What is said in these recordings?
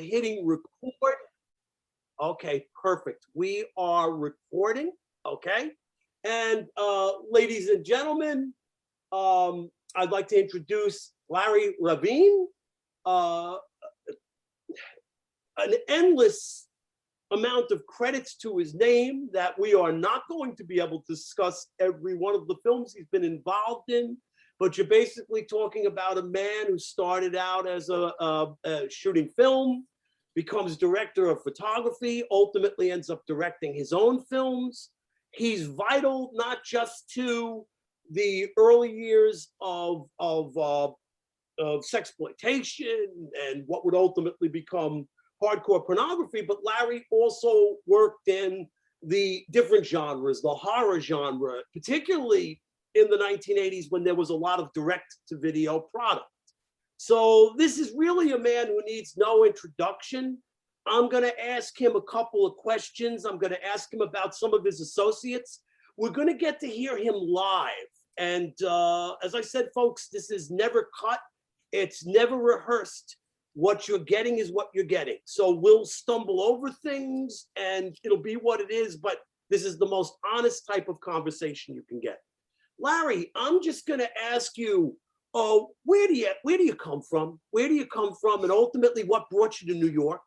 hitting record. Okay, perfect. We are recording. Okay. And ladies and gentlemen, I'd like to introduce Larry Revene, an endless amount of credits to his name that we are not going to be able to discuss every one of the films he's been involved in. But you're basically talking about a man who started out as a shooting film, becomes director of photography, ultimately ends up directing his own films. He's vital not just to the early years of sexploitation and what would ultimately become hardcore pornography, but Larry also worked in the different genres, the horror genre, particularly in the 1980s when there was a lot of direct-to-video product. So this is really a man who needs no introduction. I'm going to ask him a couple of questions. I'm going to ask him about some of his associates. We're going to get to hear him live. And as I said, folks, this is never cut. It's never rehearsed. What you're getting is what you're getting. So we'll stumble over things and it'll be what it is, but this is the most honest type of conversation you can get. Larry, I'm just going to ask you, where do you come from? Where do you come from? And ultimately, what brought you to New York?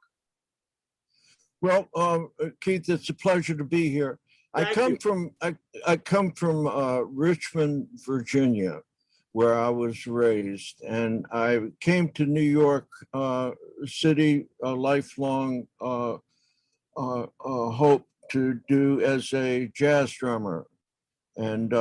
Well, Keith, it's a pleasure to be here. I come from Richmond, Virginia, where I was raised, and I came to New York City a lifelong hope to do as a jazz drummer. And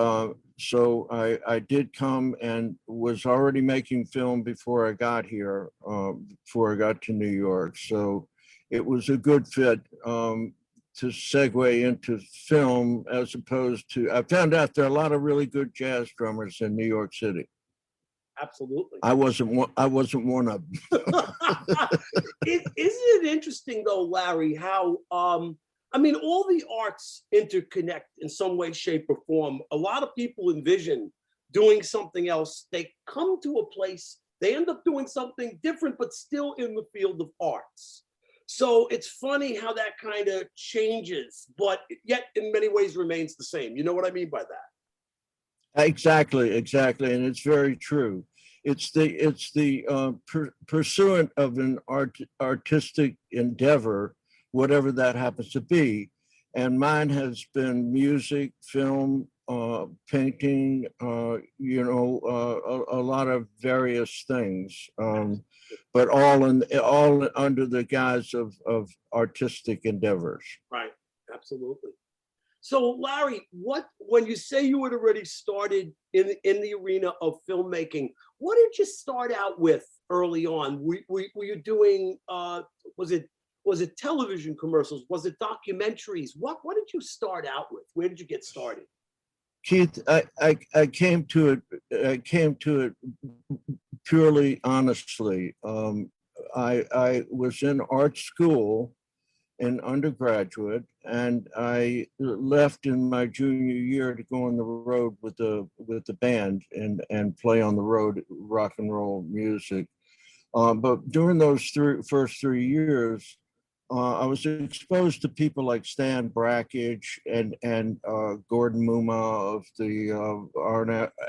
so I did come and was already making film before I got here, before I got to New York. So it was a good fit to segue into film, as opposed to, I found out there are a lot of really good jazz drummers in New York City. Absolutely. I wasn't one of them. Isn't it interesting though, Larry, how, I mean, all the arts interconnect in some way, shape, or form. A lot of people envision doing something else. They come to a place, they end up doing something different, but still in the field of arts. So it's funny how that kind of changes, but yet in many ways remains the same. You know what I mean by that? Exactly, and it's very true. It's the pursuant of an artistic endeavor, whatever that happens to be. And mine has been music, film, painting, a lot of various things, but all under the guise of artistic endeavors. Right, absolutely. So Larry, when you say you had already started in the arena of filmmaking, what did you start out with early on? Were you doing, was it television commercials? Was it documentaries? What did you start out with? Where did you get started? Keith, I came to it purely honestly. I was in art school in undergraduate, and I left in my junior year to go on the road with the band and play on the road rock and roll music. But during those first 3 years, I was exposed to people like Stan Brakhage and Gordon Muma of the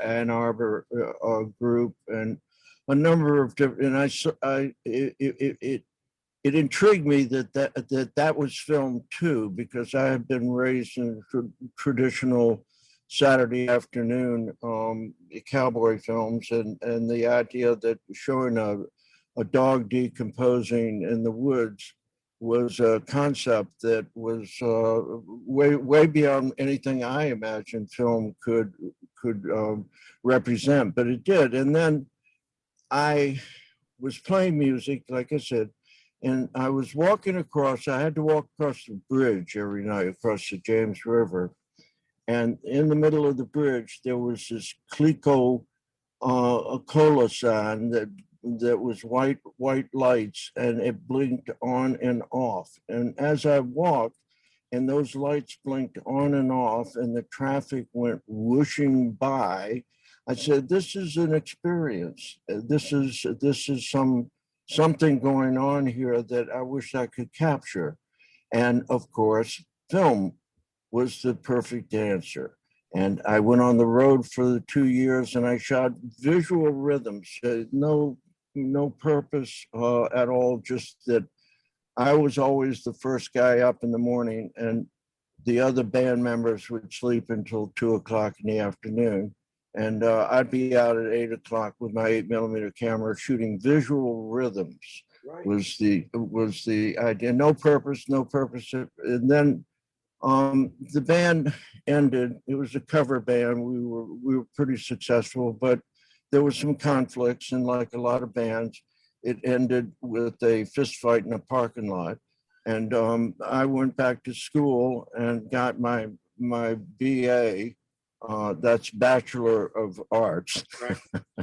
Ann Arbor group, and a number of different. And it intrigued me that was filmed too, because I had been raised in traditional Saturday afternoon cowboy films, and the idea that showing a dog decomposing in the woods was a concept that was way beyond anything I imagined film could represent, but it did. And then I was playing music, like I said, and I was walking across, I had to walk across the bridge every night, across the James River. And in the middle of the bridge, there was this Clico a cola sign that was white lights, and it blinked on and off. And as I walked, and those lights blinked on and off, and the traffic went whooshing by, I said, "This is an experience. This is some something going on here that I wish I could capture. And of course, film was the perfect answer. And I went on the road for the 2 years and I shot visual rhythms, no purpose at all, just that I was always the first guy up in the morning and the other band members would sleep until 2 o'clock in the afternoon. And I'd be out at 8 o'clock with my 8mm camera shooting visual rhythms. Right. Was the idea. No purpose, no purpose. And then the band ended. It was a cover band. We were pretty successful, but there was some conflicts, and like a lot of bands, it ended with a fist fight in a parking lot. And I went back to school and got my BA. That's Bachelor of Arts.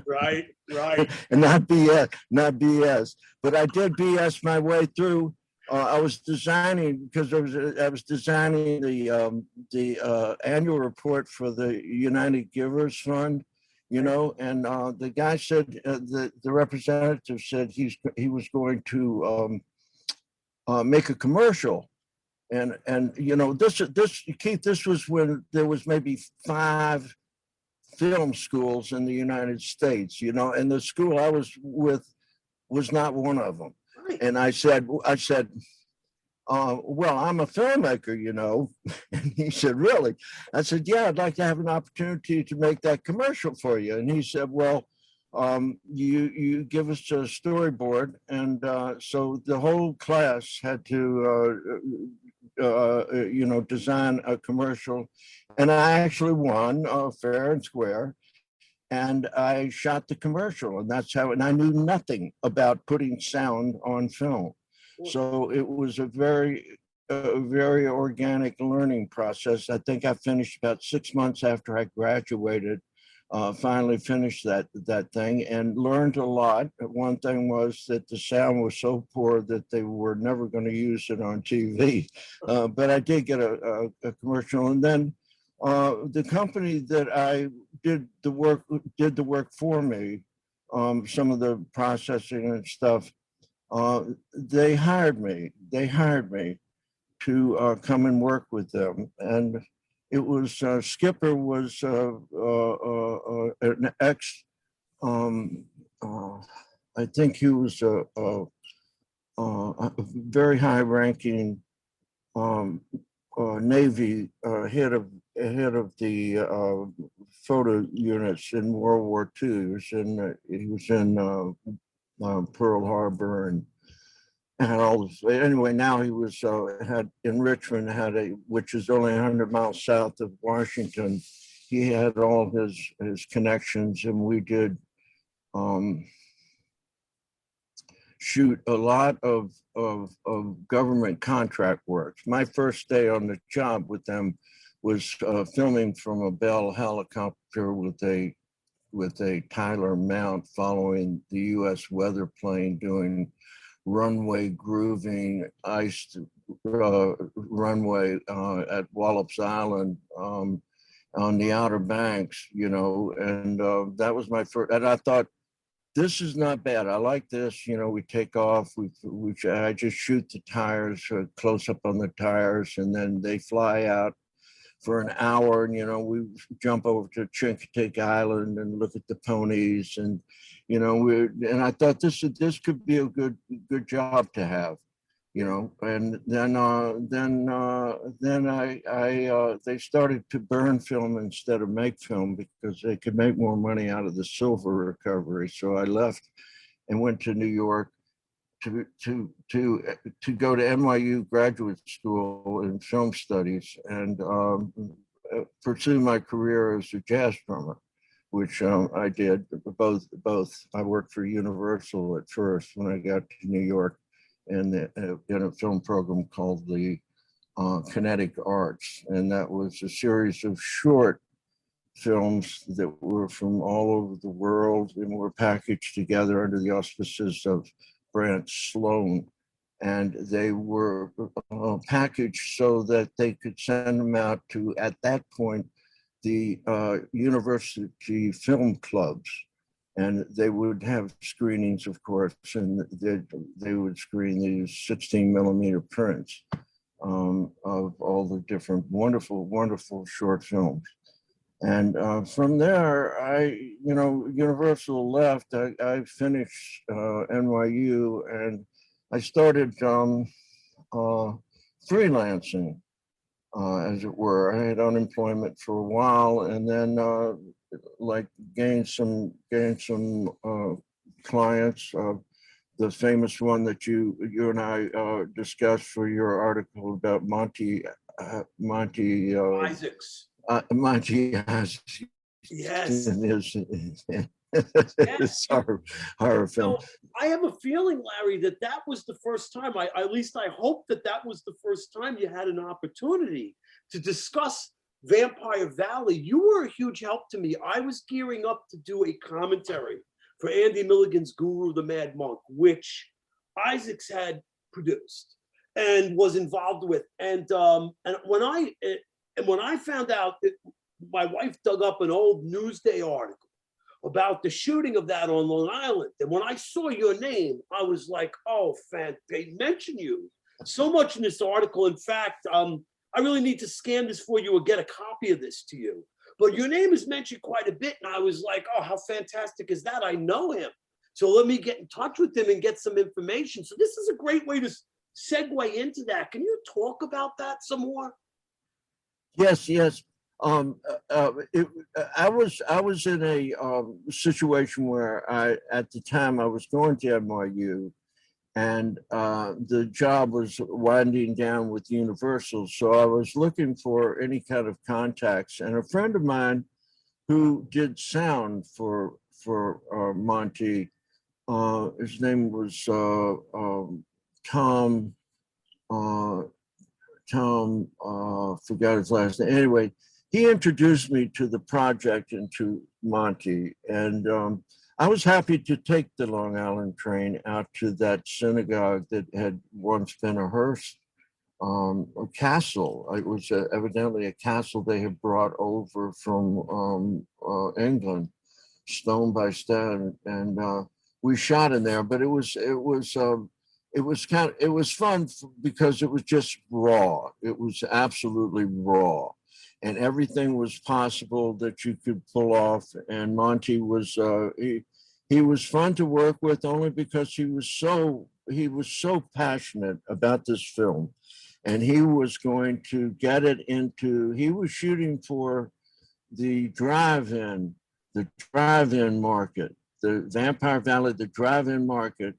Right. Right. And not BS. But I did BS my way through. I was designing because I was designing the annual report for the United Givers Fund, and the guy said the representative said he was going to make a commercial, and this Keith, this was when there was maybe 5 film schools in the United States, and the school I was with was not one of them. Right. And I said, well, I'm a filmmaker, And he said, really? I said, yeah, I'd like to have an opportunity to make that commercial for you. And he said, well, you give us a storyboard. And so the whole class had to, design a commercial. And I actually won fair and square. And I shot the commercial, and that's how, and I knew nothing about putting sound on film. So it was a very organic learning process. I think I finished about 6 months after I graduated, finally finished that thing and learned a lot. One thing was that the sound was so poor that they were never going to use it on TV. But I did get a commercial, and then the company that I did the work for me, some of the processing and stuff. They hired me. To come and work with them, and it was Skipper was an ex. I think he was a very high-ranking Navy head of the photo units in World War II. He was in Pearl Harbor and had all this. Anyway, now he was had in Richmond, which is only 100 miles south of Washington. He had all his connections, and we did shoot a lot of government contract work. My first day on the job with them was filming from a Bell helicopter with a Tyler mount following the U.S. weather plane doing runway grooving, iced runway at Wallops Island on the Outer Banks, and that was my first. And I thought, this is not bad. I like this. We take off. I just shoot the tires, close up on the tires, and then they fly out for an hour, and we jump over to Chincoteague Island and look at the ponies, and and I thought this could be a good job to have, and then they started to burn film instead of make film because they could make more money out of the silver recovery. So I left and went to New York to go to NYU graduate school in film studies and pursue my career as a jazz drummer, which I did. Both. I worked for Universal at first when I got to New York, and in a film program called the Kinetic Arts, and that was a series of short films that were from all over the world and were packaged together under the auspices of Brant Sloan. And they were packaged so that they could send them out to, at that point, the university film clubs. And they would have screenings, of course, and they would screen these 16 millimeter prints of all the different wonderful, wonderful short films. And from there, Universal left. I finished NYU, and I started freelancing, as it were. I had unemployment for a while, and then like gained some clients. The famous one that you and I discussed for your article about Monty Isaacs. Monty has Yes. in his Yes. horror film. So I have a feeling, Larry, that was the first time. At least I hope that was the first time you had an opportunity to discuss Vampire Valley. You were a huge help to me. I was gearing up to do a commentary for Andy Milligan's Guru the Mad Monk, which Isaacs had produced and was involved with. And when I found out that my wife dug up an old Newsday article about the shooting of that on Long Island. And when I saw your name, I was like, oh, they mention you so much in this article. In fact, I really need to scan this for you or get a copy of this to you. But your name is mentioned quite a bit. And I was like, oh, how fantastic is that? I know him. So let me get in touch with him and get some information. So this is a great way to segue into that. Can you talk about that some more? Yes. I was in a situation where at the time I was going to NYU, and the job was winding down with Universal. So I was looking for any kind of contacts, and a friend of mine who did sound for Monty, his name was Tom. Forgot his last name. Anyway, he introduced me to the project and to Monty, and I was happy to take the Long Island train out to that synagogue that had once been a hearse, a castle. It was evidently a castle they had brought over from England, stone by stone, and we shot in there. But it was fun because it was just raw. It was absolutely raw, and everything was possible that you could pull off. And Monty was he was fun to work with only because he was so passionate about this film, and he was going to get it into. He was shooting for the drive-in market, the Vampire Valley, the drive-in market,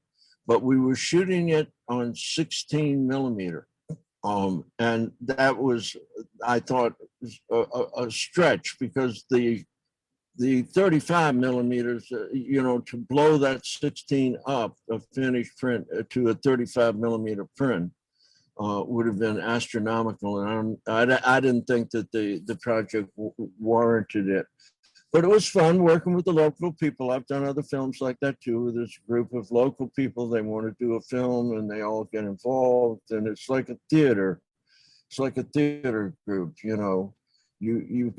but we were shooting it on 16 millimeter. And that was, I thought, a stretch, because the 35 millimeters, to blow that 16 up, a finished print to a 35 millimeter print would have been astronomical. And I didn't think that the project warranted it. But it was fun working with the local people. I've done other films like that too. There's a group of local people, they want to do a film and they all get involved, and it's like a theater. It's like a theater group, You've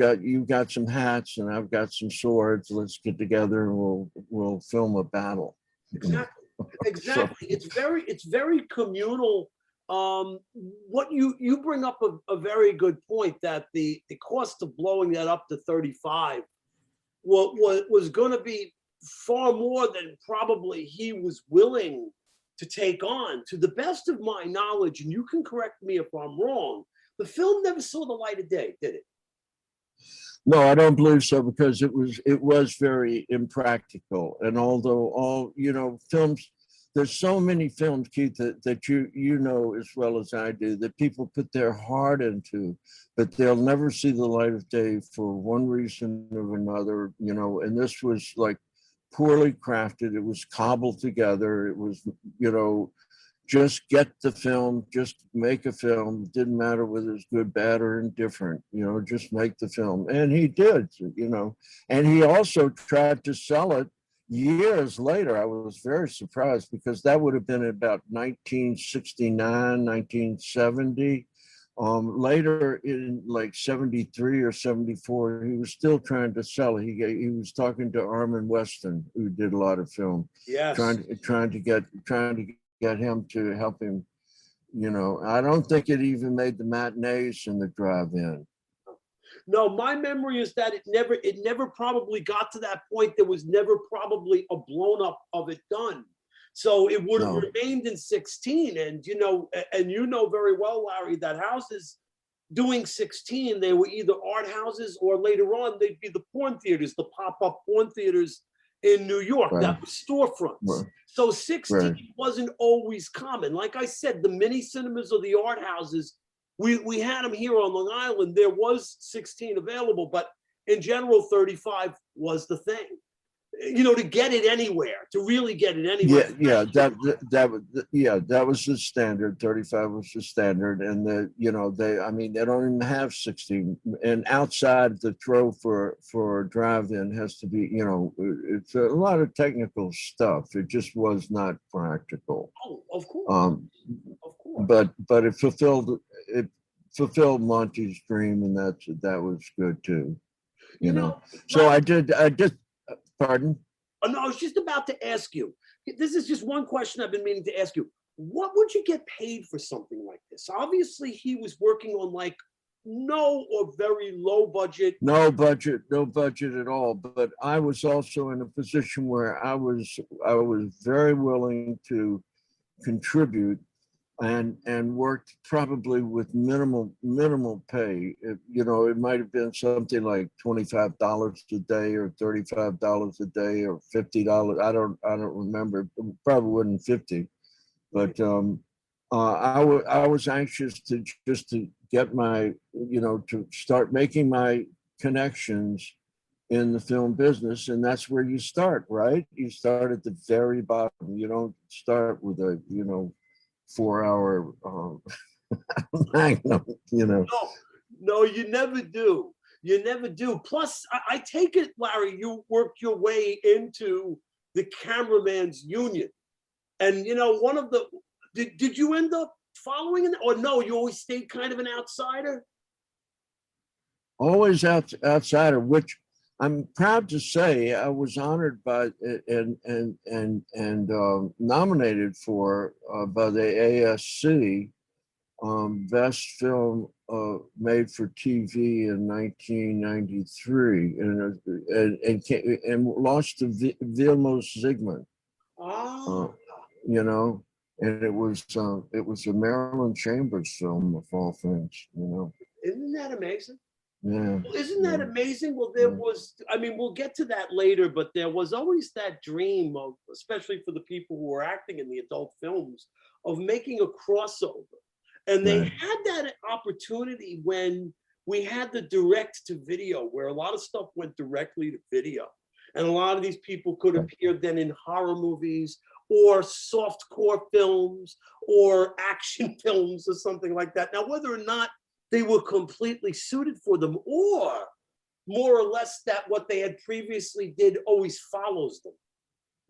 got some hats and I've got some swords. Let's get together and we'll film a battle. Exactly. It's very communal. What you bring up a very good point, that the cost of blowing that up to 35 was going to be far more than probably he was willing to take on. To the best of my knowledge, and you can correct me if I'm wrong, the film never saw the light of day, did it? No, I don't believe so, because it was very impractical. And although films, there's so many films, Keith, that you know as well as I do, that people put their heart into, but they'll never see the light of day for one reason or another, and this was like poorly crafted. It was cobbled together. It was, just get the film, just make a film. It didn't matter whether it was good, bad, or indifferent, just make the film. And he did, and he also tried to sell it years later. I was very surprised, because that would have been about 1969, 1970. Later in like 73 or 74, he was still trying to sell it. He was talking to Armin Weston, who did a lot of film, Yes. trying to get him to help him. You know, I don't think it even made the matinees in the drive-in. No, my memory is that it never probably got to that point. There was never probably a blown up of it done. So it would have No. remained in 16. And you know very well, Larry, that houses doing 16, they were either art houses or later on they'd be the porn theaters, the pop-up porn theaters in New York Right. that were storefronts. Right. So 16 Right. wasn't always common. Like I said, the mini cinemas or the art houses, we had them here on Long Island. There was 16 available, but in general, 35 was the thing. To get it anywhere, to really get it anywhere. That was the standard. 35 was the standard, and they don't even have 16. And outside the throw for drive-in has to be, it's a lot of technical stuff. It just was not practical. Oh, of course. Of course. But it fulfilled Monty's dream, and that was good too. So I did. Pardon? Oh, no, I was just about to ask you. This is just one question I've been meaning to ask you. What would you get paid for something like this? Obviously, he was working on like no or very low budget. No budget at all. But I was also in a position where I was very willing to contribute and worked probably with minimal pay. It might have been something like $25 a day or $35 a day or $50. I don't remember. It probably wasn't 50, but I was anxious to get my, to start making my connections in the film business, and that's where you start, right? You start at the very bottom. You don't start with a 4-hour magnum, No, you never do. You never do. Plus, I take it, Larry, you worked your way into the cameraman's union. And, one of the, did you end up following it? Or no, you always stayed kind of an outsider? Always outsider, which I'm proud to say I was honored by and nominated for by the ASC best film made for TV in 1993, and lost to Vilmos Zsigmond. Oh. And it was a Marilyn Chambers film of all things. Isn't that amazing? Yeah. Well, isn't that amazing? Well, there was, we'll get to that later, but there was always that dream of, especially for the people who were acting in the adult films, of making a crossover. And they had that opportunity when we had the direct to video, where a lot of stuff went directly to video. And a lot of these people could appear then in horror movies or softcore films or action films or something like that. Now, whether or not they were completely suited for them, or more or less that what they had previously did always follows them.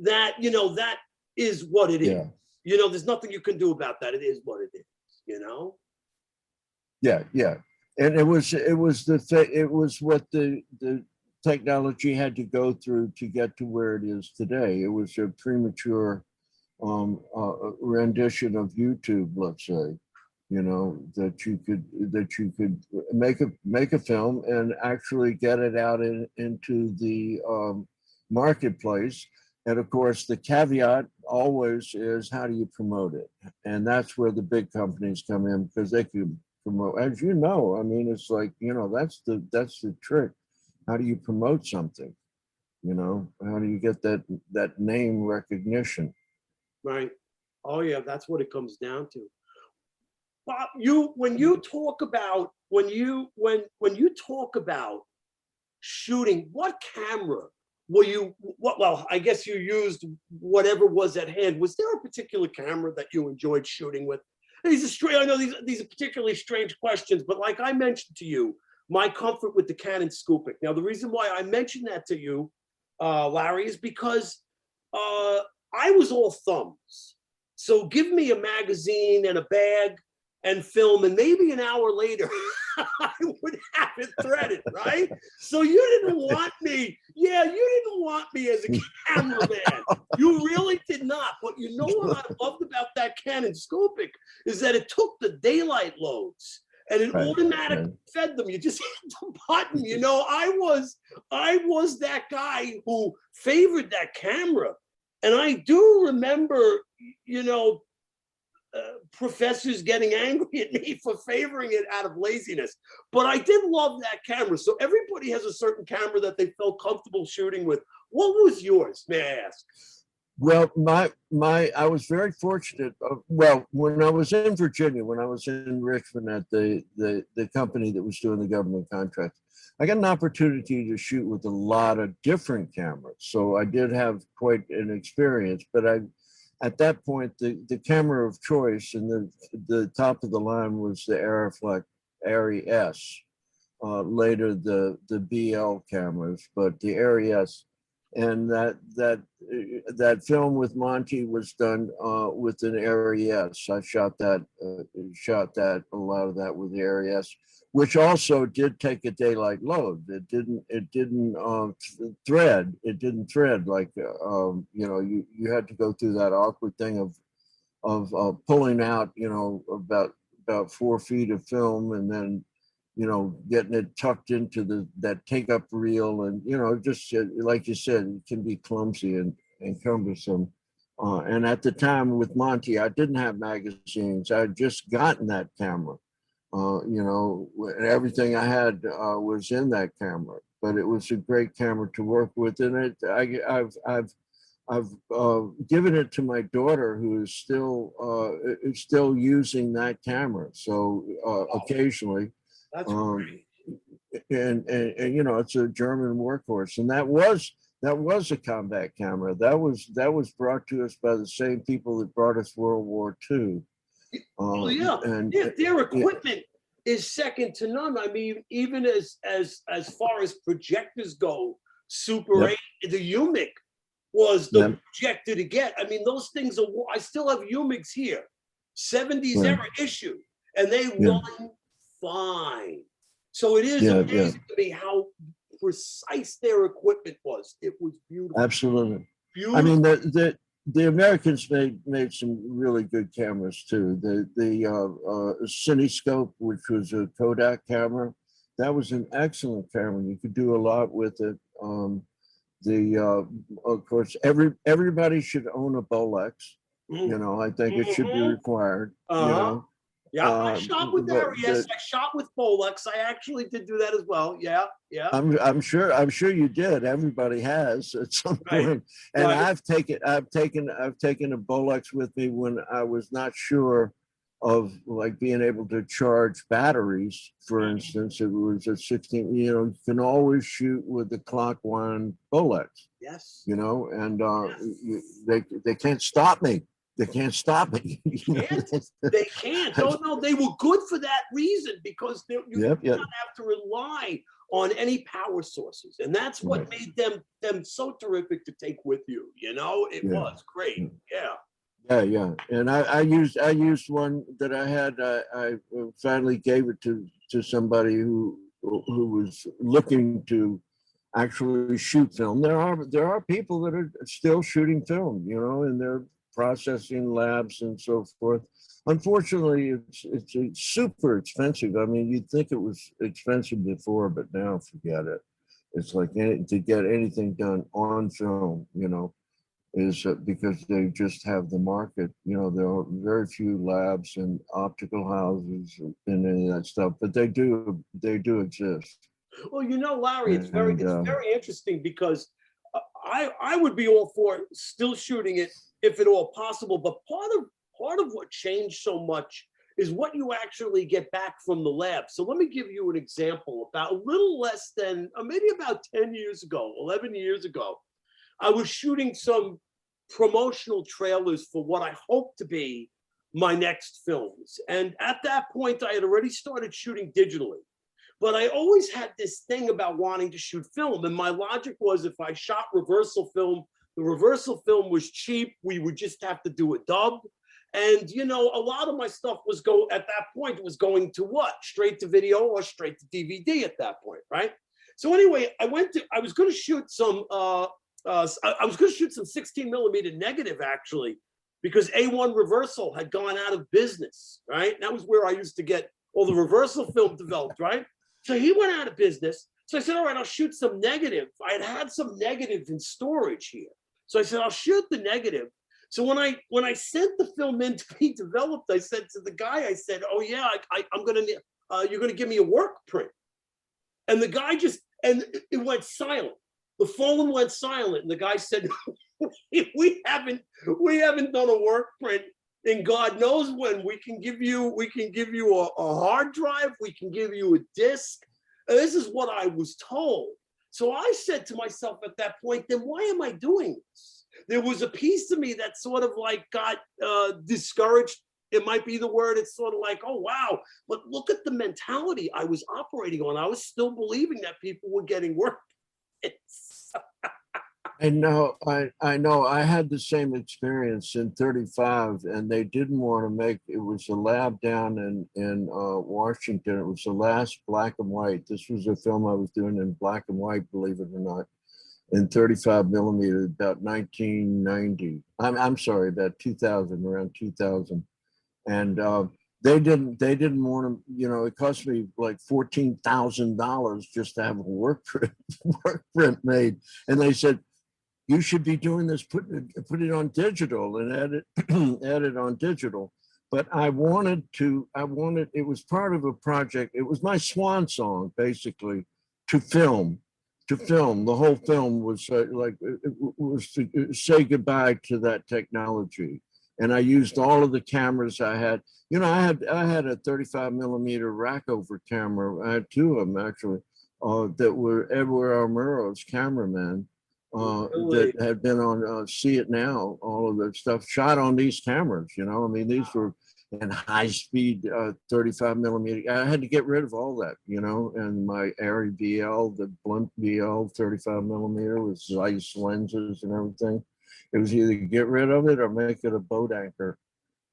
That, that is what it is. There's nothing you can do about that. It is what it is, Yeah. And it was what the technology had to go through to get to where it is today. It was a premature rendition of YouTube, let's say. That you could make a film and actually get it out into the marketplace. And of course, the caveat always is, how do you promote it? And that's where the big companies come in, because they can promote. As you know, it's like, that's the trick. How do you promote something? How do you get that name recognition? Right. Oh yeah, that's what it comes down to. Bob, when you talk about shooting, what camera were you? Well, I guess you used whatever was at hand. Was there a particular camera that you enjoyed shooting with? I know these are particularly strange questions, but like I mentioned to you, my comfort with the Canon Scoopik. Now, the reason why I mentioned that to you, Larry, is because I was all thumbs. So give me a magazine and a bag, and film, and maybe an hour later, I would have it threaded, right? So you didn't want me. Yeah, you didn't want me as a cameraman. You really did not. But you know what I loved about that Canon Scopic is that it took the daylight loads and it automatically fed them. You just hit the button. You know, I was that guy who favored that camera. And I do remember, you know, professors getting angry at me for favoring it out of laziness. But I did love that camera. So everybody has a certain camera that they felt comfortable shooting with. What was yours, may I ask? Well, I was very fortunate. Well, when I was in Virginia, when I was in Richmond at the company that was doing the government contract, I got an opportunity to shoot with a lot of different cameras. So I did have quite an experience, but at that point, the camera of choice and the top of the line was the Arriflex Arri S. Later the BL cameras, but the Arri S. And that film with Monty was done with an Arri S. I shot that a lot of that with the Arri S, which also did take a daylight load. It didn't thread. It didn't thread like you know, you had to go through that awkward thing of pulling out, you know, about 4 feet of film and then, you know, getting it tucked into that take up reel, and you know, just like you said, it can be clumsy and cumbersome. And at the time with Monty, I didn't have magazines. I had just gotten that camera. You know, everything I had was in that camera, but it was a great camera to work with. And I've given it to my daughter, who is still using that camera. So occasionally. That's great. And you know, it's a German workhorse, and that was a combat camera. That was brought to us by the same people that brought us World War II. Well, yeah, and their equipment is second to none. I mean, even as far as projectors go, Super 8, the UMIC was the projector to get. I mean, those things are. I still have UMICs here, 70s era issue, and they run fine. So it is amazing to me how precise their equipment was. It was beautiful. Absolutely. Beautiful. I mean, the Americans made some really good cameras too. The Cinescope, which was a Kodak camera, that was an excellent camera. You could do a lot with it. Of course, everybody should own a Bolex. You know, I think it should be required. You know. Yeah, I shot with Arri S. I shot with Bolex. I actually did do that as well. Yeah. I'm sure you did. Everybody has at some point. And I've taken a Bolex with me when I was not sure of like being able to charge batteries. For instance, it was a 16. You know, you can always shoot with the clock-wound Bolex. Yes. You know, and they can't stop me. They can't stop me. They can't. No, they were good for that reason, because you don't have to rely on any power sources, and that's what made them so terrific to take with you. You know, it was great. Yeah. And I used one that I had. I finally gave it to somebody who was looking to actually shoot film. There are people that are still shooting film, you know, and they're processing labs and so forth. Unfortunately, it's super expensive. I mean, you'd think it was expensive before, but now forget it. It's like to get anything done on film, you know, is because they just have the market. You know, there are very few labs and optical houses and any of that stuff, but they do exist. Well, you know, Larry, it's very interesting, because I would be all for still shooting it if at all possible. But part of what changed so much is what you actually get back from the lab. So let me give you an example. About a little less than, maybe about 10 years ago, 11 years ago, I was shooting some promotional trailers for what I hope to be my next films. And at that point, I had already started shooting digitally. But I always had this thing about wanting to shoot film. And my logic was, if I shot reversal film, the reversal film was cheap. We would just have to do a dub. And, you know, a lot of my stuff was at that point, was going to what? Straight to video or straight to DVD at that point, right? So anyway, I was going to shoot some, I was going to shoot some 16 millimeter negative actually, because A1 Reversal had gone out of business, right? And that was where I used to get all the reversal film developed, right? So he went out of business. So I said, all right, I'll shoot some negative. I had some negative in storage here. So I said, I'll shoot the negative. So when I sent the film in to be developed, I said to the guy, I said, oh yeah, I'm gonna, you're gonna give me a work print. And the guy and it went silent. The phone went silent, and the guy said, we haven't done a work print in God knows when. We can give you a hard drive, we can give you a disc. And this is what I was told. So I said to myself at that point, then why am I doing this? There was a piece of me that sort of like got discouraged. It might be the word. It's sort of like, oh, wow. But look at the mentality I was operating on. I was still believing that people were getting work. And now I know I had the same experience in 35, and they didn't want to make, it was a lab down in Washington. It was the last black and white. This was a film I was doing in black and white, believe it or not, in 35 millimeter, about 1990. I'm sorry, about 2000, around 2000. And they didn't want to, you know, it cost me like $14,000 just to have a work print made. And they said, you should be doing this, put it on digital and add it on digital. But it was part of a project. It was my swan song, basically, to film. The whole film was was to say goodbye to that technology. And I used all of the cameras I had. You know, I had a 35 millimeter Rackover camera. I had two of them actually, that were Edward Armuro's cameraman. That had been on See It Now, all of that stuff shot on these cameras, you know. I mean, these were in high speed 35 millimeter. I had to get rid of all that, you know, and my Arri BL, the blunt BL 35 millimeter with Zeiss lenses and everything. It was either get rid of it or make it a boat anchor,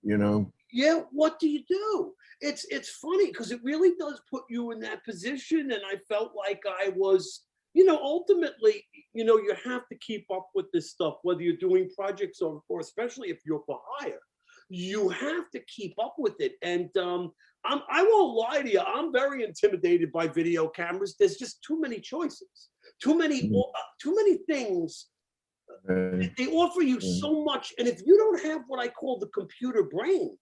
you know. Yeah, what do you do? It's funny because it really does put you in that position. And I felt like I was, you know, ultimately, you know, you have to keep up with this stuff, whether you're doing projects or especially if you're for hire, you have to keep up with it. And I won't lie to you, I'm very intimidated by video cameras. There's just too many choices, too many things. They offer you so much. And if you don't have what I call the computer brain,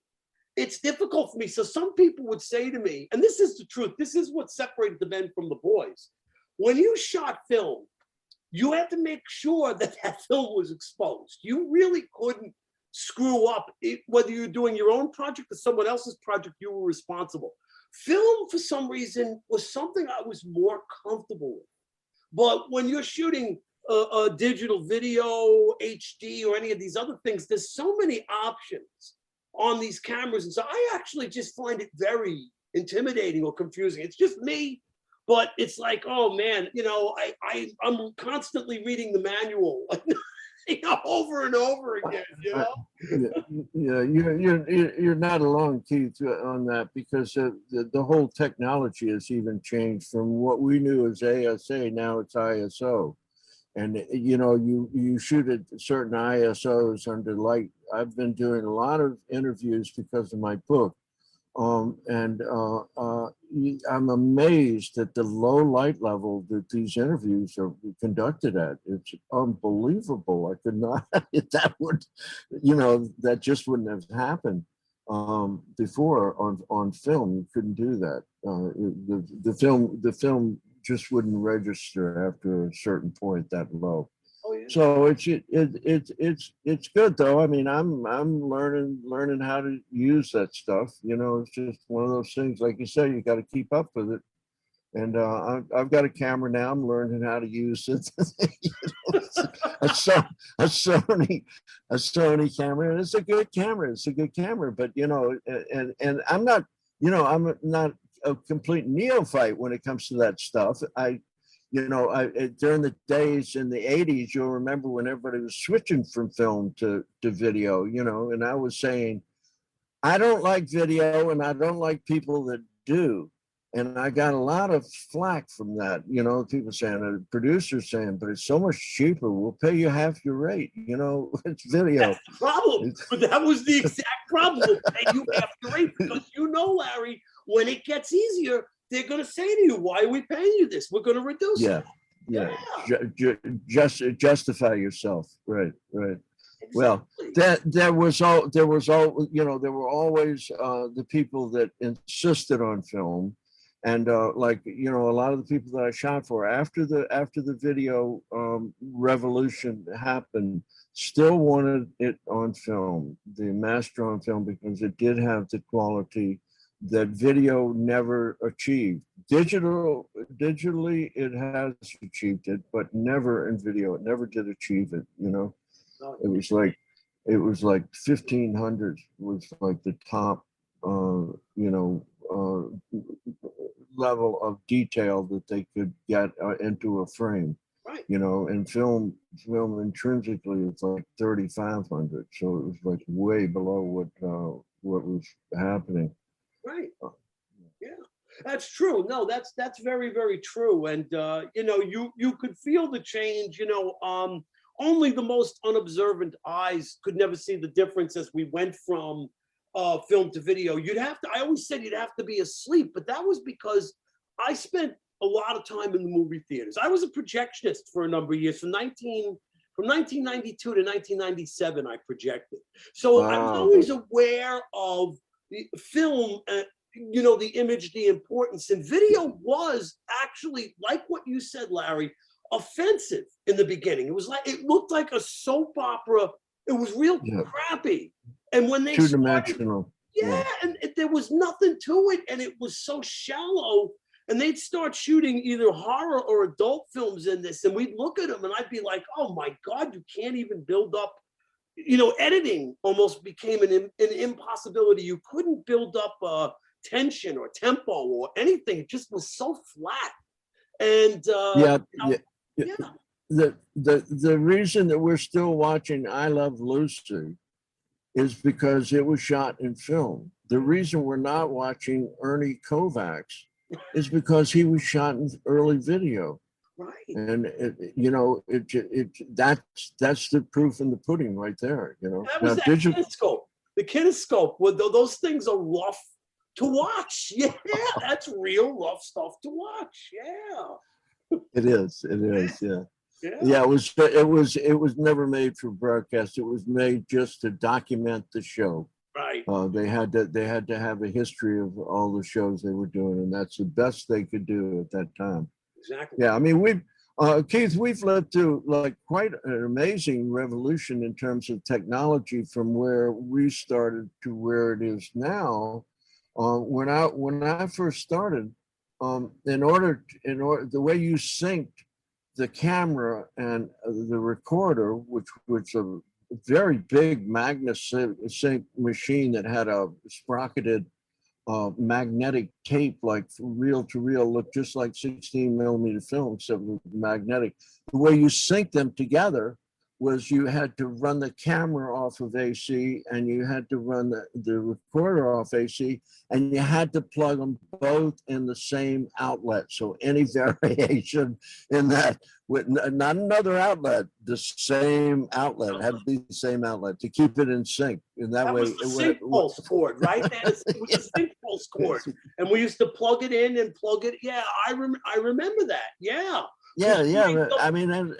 it's difficult for me. So some people would say to me, and this is the truth, this is what separated the men from the boys. When you shot film, you had to make sure that that film was exposed. You really couldn't screw up. Whether you're doing your own project or someone else's project, you were responsible. Film, for some reason, was something I was more comfortable with. But when you're shooting a digital video, HD, or any of these other things, there's so many options on these cameras. And so I actually just find it very intimidating or confusing. It's just me. But it's like, oh man, you know, I'm constantly reading the manual, you know, over and over again. You know. Yeah, you're not alone, Keith, on that, because the whole technology has even changed from what we knew as ASA. Now it's ISO, and you know, you shoot at certain ISOs under light. I've been doing a lot of interviews because of my book. I'm amazed at the low light level that these interviews are conducted at. It's unbelievable. I could not, that would, you know, that just wouldn't have happened before on film. You couldn't do that. The film just wouldn't register after a certain point that low. Oh, yeah. So it's good though. I mean, I'm learning how to use that stuff. You know, it's just one of those things. Like you say, you got to keep up with it. And I've got a camera now. I'm learning how to use it. You know, a Sony camera, and it's a good camera. It's a good camera. But you know, and I'm not, you know, I'm not a complete neophyte when it comes to that stuff. You know, during the days in the 80s, you'll remember when everybody was switching from film to video, you know, and I was saying, I don't like video, and I don't like people that do. And I got a lot of flack from that. You know, people saying, producers saying, but it's so much cheaper. We'll pay you half your rate. You know, it's video. That's the problem. But that was the exact problem. We'll pay you half your rate because you know, Larry, when it gets easier, they're going to say to you, "Why are we paying you this? We're going to reduce it." Yeah. Just justify yourself. Right. Exactly. Well, there was all you know, there were always the people that insisted on film, and like, you know, a lot of the people that I shot for after the video revolution happened still wanted it on film, the master on film, because it did have the quality that video never achieved. Digitally it has achieved it, but never in video. It never did achieve it, you know. It was like 1500 was like the top level of detail that they could get into a frame. Right. You know, and film intrinsically it's like 3500, so it was like way below what was happening. Right. Yeah, that's true. No, that's very, very true. And you know, you could feel the change. You know, only the most unobservant eyes could never see the difference as we went from film to video. I always said you'd have to be asleep, but that was because I spent a lot of time in the movie theaters. I was a projectionist for a number of years, from 1992 to 1997, I projected. So I was always aware of the film, you know, the image, the importance. And video was actually, like what you said, Larry, offensive in the beginning. It looked like a soap opera. It was real crappy. And when they two-dimensional, and there was nothing to it, and it was so shallow. And they'd start shooting either horror or adult films in this, and we'd look at them, and I'd be like, "Oh my God, you can't even build up." You know, editing almost became an impossibility. You couldn't build up tension or tempo or anything. It just was so flat. And the reason that we're still watching I Love Lucy is because it was shot in film. The reason we're not watching Ernie Kovacs is because he was shot in early video. Right. And that's the proof in the pudding right there. You know, that was that kinescope. The kinescope. Those things are rough to watch. Yeah, that's real rough stuff to watch. Yeah. It is. Yeah. Yeah, it was never made for broadcast. It was made just to document the show. Right. They had to have a history of all the shows they were doing, and that's the best they could do at that time. Exactly. Yeah, I mean, Keith, we've lived through like quite an amazing revolution in terms of technology from where we started to where it is now. When I first started, in order the way you synced the camera and the recorder, which was a very big MagnaSync machine that had a sprocketed magnetic tape, like reel to reel, looked just like 16 millimeter film, except with magnetic. The way you sync them together was you had to run the camera off of AC and you had to run the recorder off AC, and you had to plug them both in the same outlet. So any variation in that, with not another outlet, the same outlet, it had to be the same outlet to keep it in sync. And that way, was the sync pulse cord, right? It was the sync pulse cord, and we used to plug it in and plug it. Yeah, I remember that. Yeah. Yeah. I mean,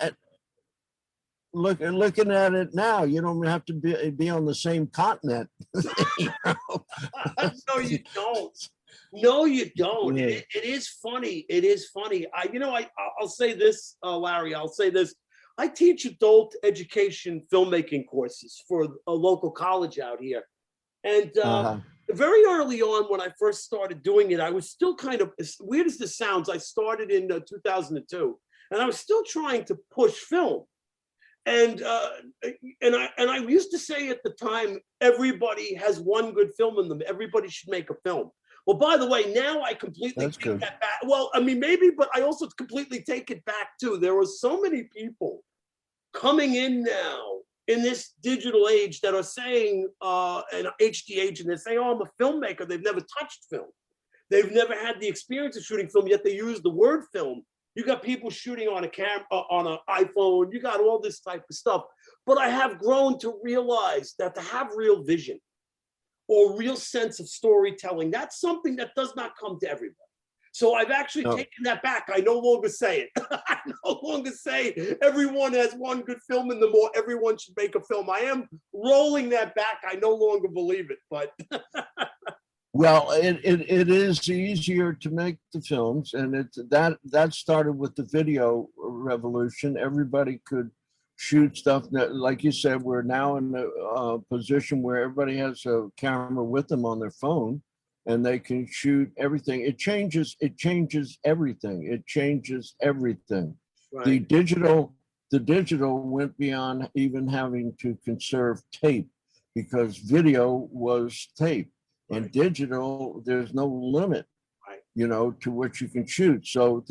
looking at it now, you don't have to be on the same continent. You know? No, you don't. No, you don't. Yeah. It is funny. It is funny. I'll say this, Larry. I'll say this. I teach adult education filmmaking courses for a local college out here, and very early on when I first started doing it, I was still kind of, as weird as this sounds, I started in 2002, and I was still trying to push film. And I used to say at the time, everybody has one good film in them. Everybody should make a film. Well, by the way, now I completely take that back. Well, I mean, maybe, but I also completely take it back too. There were so many people coming in now in this digital age that are saying, an HD age, and they're saying, oh, I'm a filmmaker. They've never touched film. They've never had the experience of shooting film, yet they use the word film. You got people shooting on a camera, on an iPhone. You got all this type of stuff. But I have grown to realize that to have real vision or real sense of storytelling, that's something that does not come to everybody. So I've actually taken that back. I no longer say it. I no longer say everyone has one good film in them or everyone should make a film. I am rolling that back. I no longer believe it, but. Well, it is easier to make the films, and that started with the video revolution. Everybody could shoot stuff that, like you said, we're now in a position where everybody has a camera with them on their phone, and they can shoot everything. It changes everything. It changes everything. Right. The digital went beyond even having to conserve tape, because video was tape. And digital, there's no limit, you know, to what you can shoot. So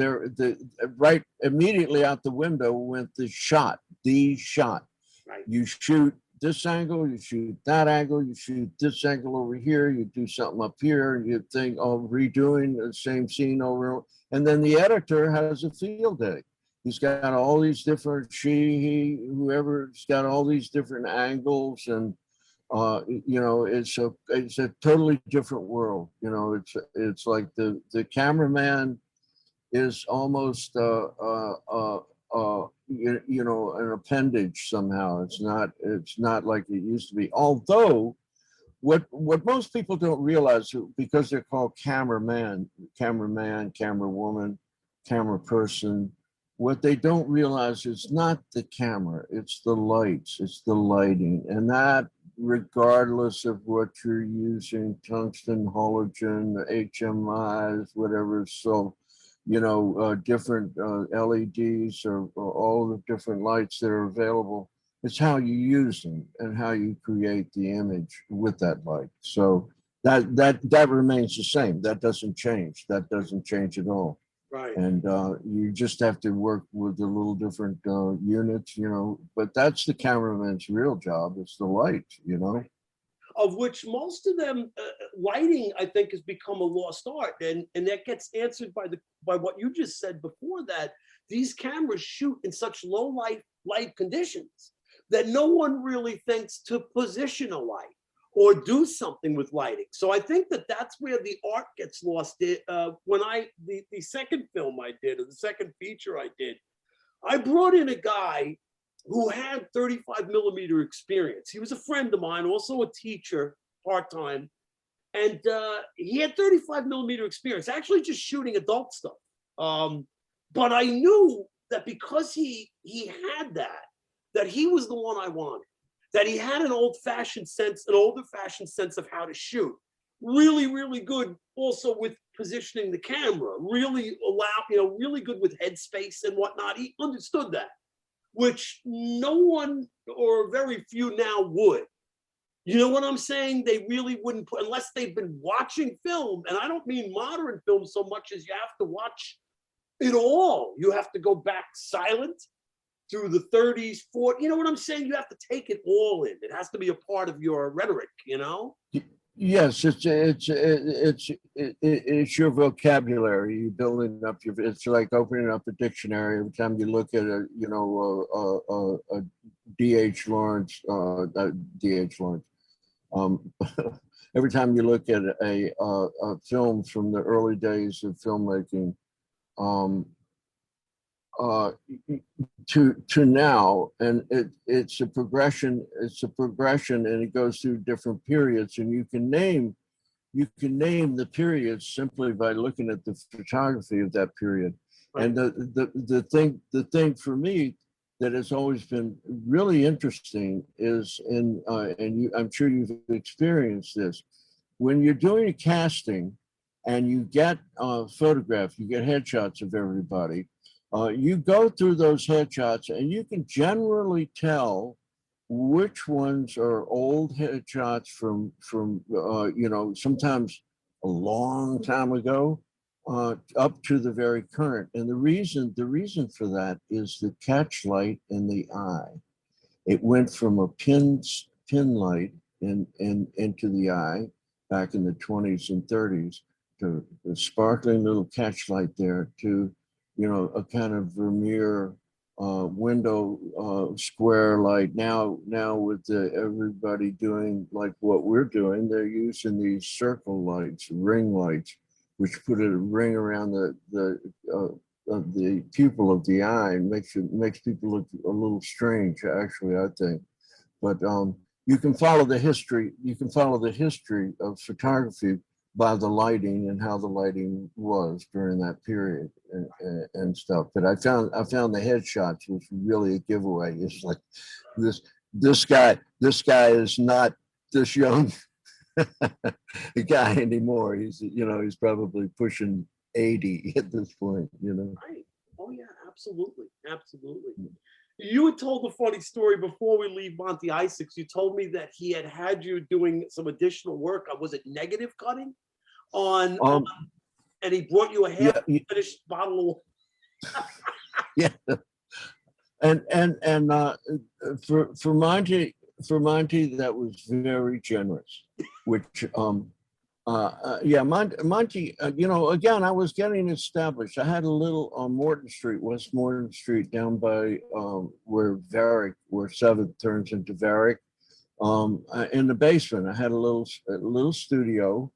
right immediately out the window went the shot. Right. You shoot this angle, you shoot that angle, you shoot this angle over here, you do something up here, and you think, oh, redoing the same scene over. And then the editor has a field day. He's got all these different, whoever's got all these different angles, and you know, it's a totally different world. You know, it's like the cameraman is almost you know, an appendage somehow. It's not like it used to be. Although what most people don't realize, because they're called cameraman, camera woman, camera person, what they don't realize is not the camera, it's the lights, it's the lighting, and that, regardless of what you're using, tungsten, halogen, HMIs, whatever. So, you know, different LEDs or all the different lights that are available. It's how you use them and how you create the image with that light. So that remains the same. That doesn't change. That doesn't change at all. Right. And you just have to work with the little different units, you know, but that's the cameraman's real job. It's the light, you know. Of which most of them, lighting, I think, has become a lost art. And that gets answered by what you just said before, that these cameras shoot in such low light conditions that no one really thinks to position a light or do something with lighting. So I think that that's where the art gets lost. When the second film I did, or the second feature I did, I brought in a guy who had 35 millimeter experience. He was a friend of mine, also a teacher, part-time. And he had 35 millimeter experience, actually just shooting adult stuff. But I knew that because he had that he was the one I wanted. That he had an older fashioned sense of how to shoot. Really, really good also with positioning the camera, really really good with headspace and whatnot. He understood that, which no one or very few now would. You know what I'm saying? They really wouldn't put, unless they've been watching film. And I don't mean modern film so much as you have to watch it all. You have to go back silent through the 30s, 40s, you know what I'm saying? You have to take it all in. It has to be a part of your rhetoric, you know? Yes, it's your vocabulary. You're building up it's like opening up a dictionary every time you look at a D.H. Lawrence, every time you look at a film from the early days of filmmaking, to now, and it's a progression, and it goes through different periods, and you can name the periods simply by looking at the photography of that period. Right. And the thing for me that has always been really interesting is I'm sure you've experienced this, when you're doing a casting and you get photographs, you get headshots of everybody. You go through those headshots and you can generally tell which ones are old headshots from sometimes a long time ago up to the very current. And the reason for that is the catch light in the eye. It went from a pin light into the eye back in the 20s and 30s to a sparkling little catch light there to, a kind of Vermeer window square light. Now with everybody doing like what we're doing, they're using these circle lights, ring lights, which put a ring around the pupil of the eye and makes people look a little strange, actually, I think. But you can follow the history. You can follow the history of photography by the lighting and how the lighting was during that period and stuff. But I found the headshots was really a giveaway. It's like this guy is not this young guy anymore. He's probably pushing 80 at this point. Right. Oh yeah, absolutely, absolutely. You had told a funny story before we leave Monty Isaacs. You told me that he had you doing some additional work. Was it negative cutting on and he brought you a half finished bottle of yeah. And for Monty, that was very generous, which Monty, again, I was getting established. I had a little on West Morton Street, down by where 7th turns into Varick. In the basement, I had a little studio,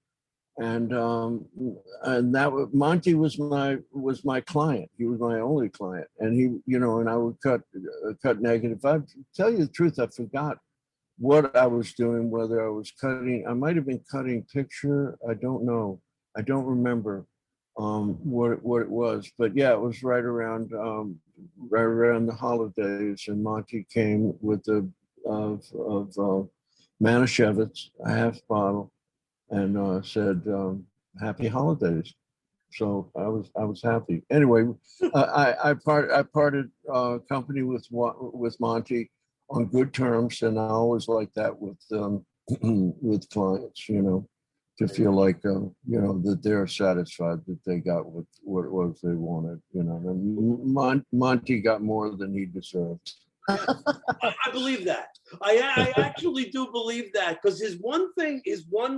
and that Monty was my client. He was my only client, and he, and I would cut negative. I tell you the truth, I forgot what I was doing, whether I was cutting, I might have been cutting picture. I don't know. I don't remember what it was, but yeah, it was right around the holidays, and Monty came with of Manischewitz, a half bottle, and said, "Happy holidays." So I was happy. Anyway, I parted company with Monty on good terms, and I always like that with with clients, to feel like that they're satisfied that they got what it was they wanted, And Monty got more than he deserved. I believe that. I actually do believe that, because his one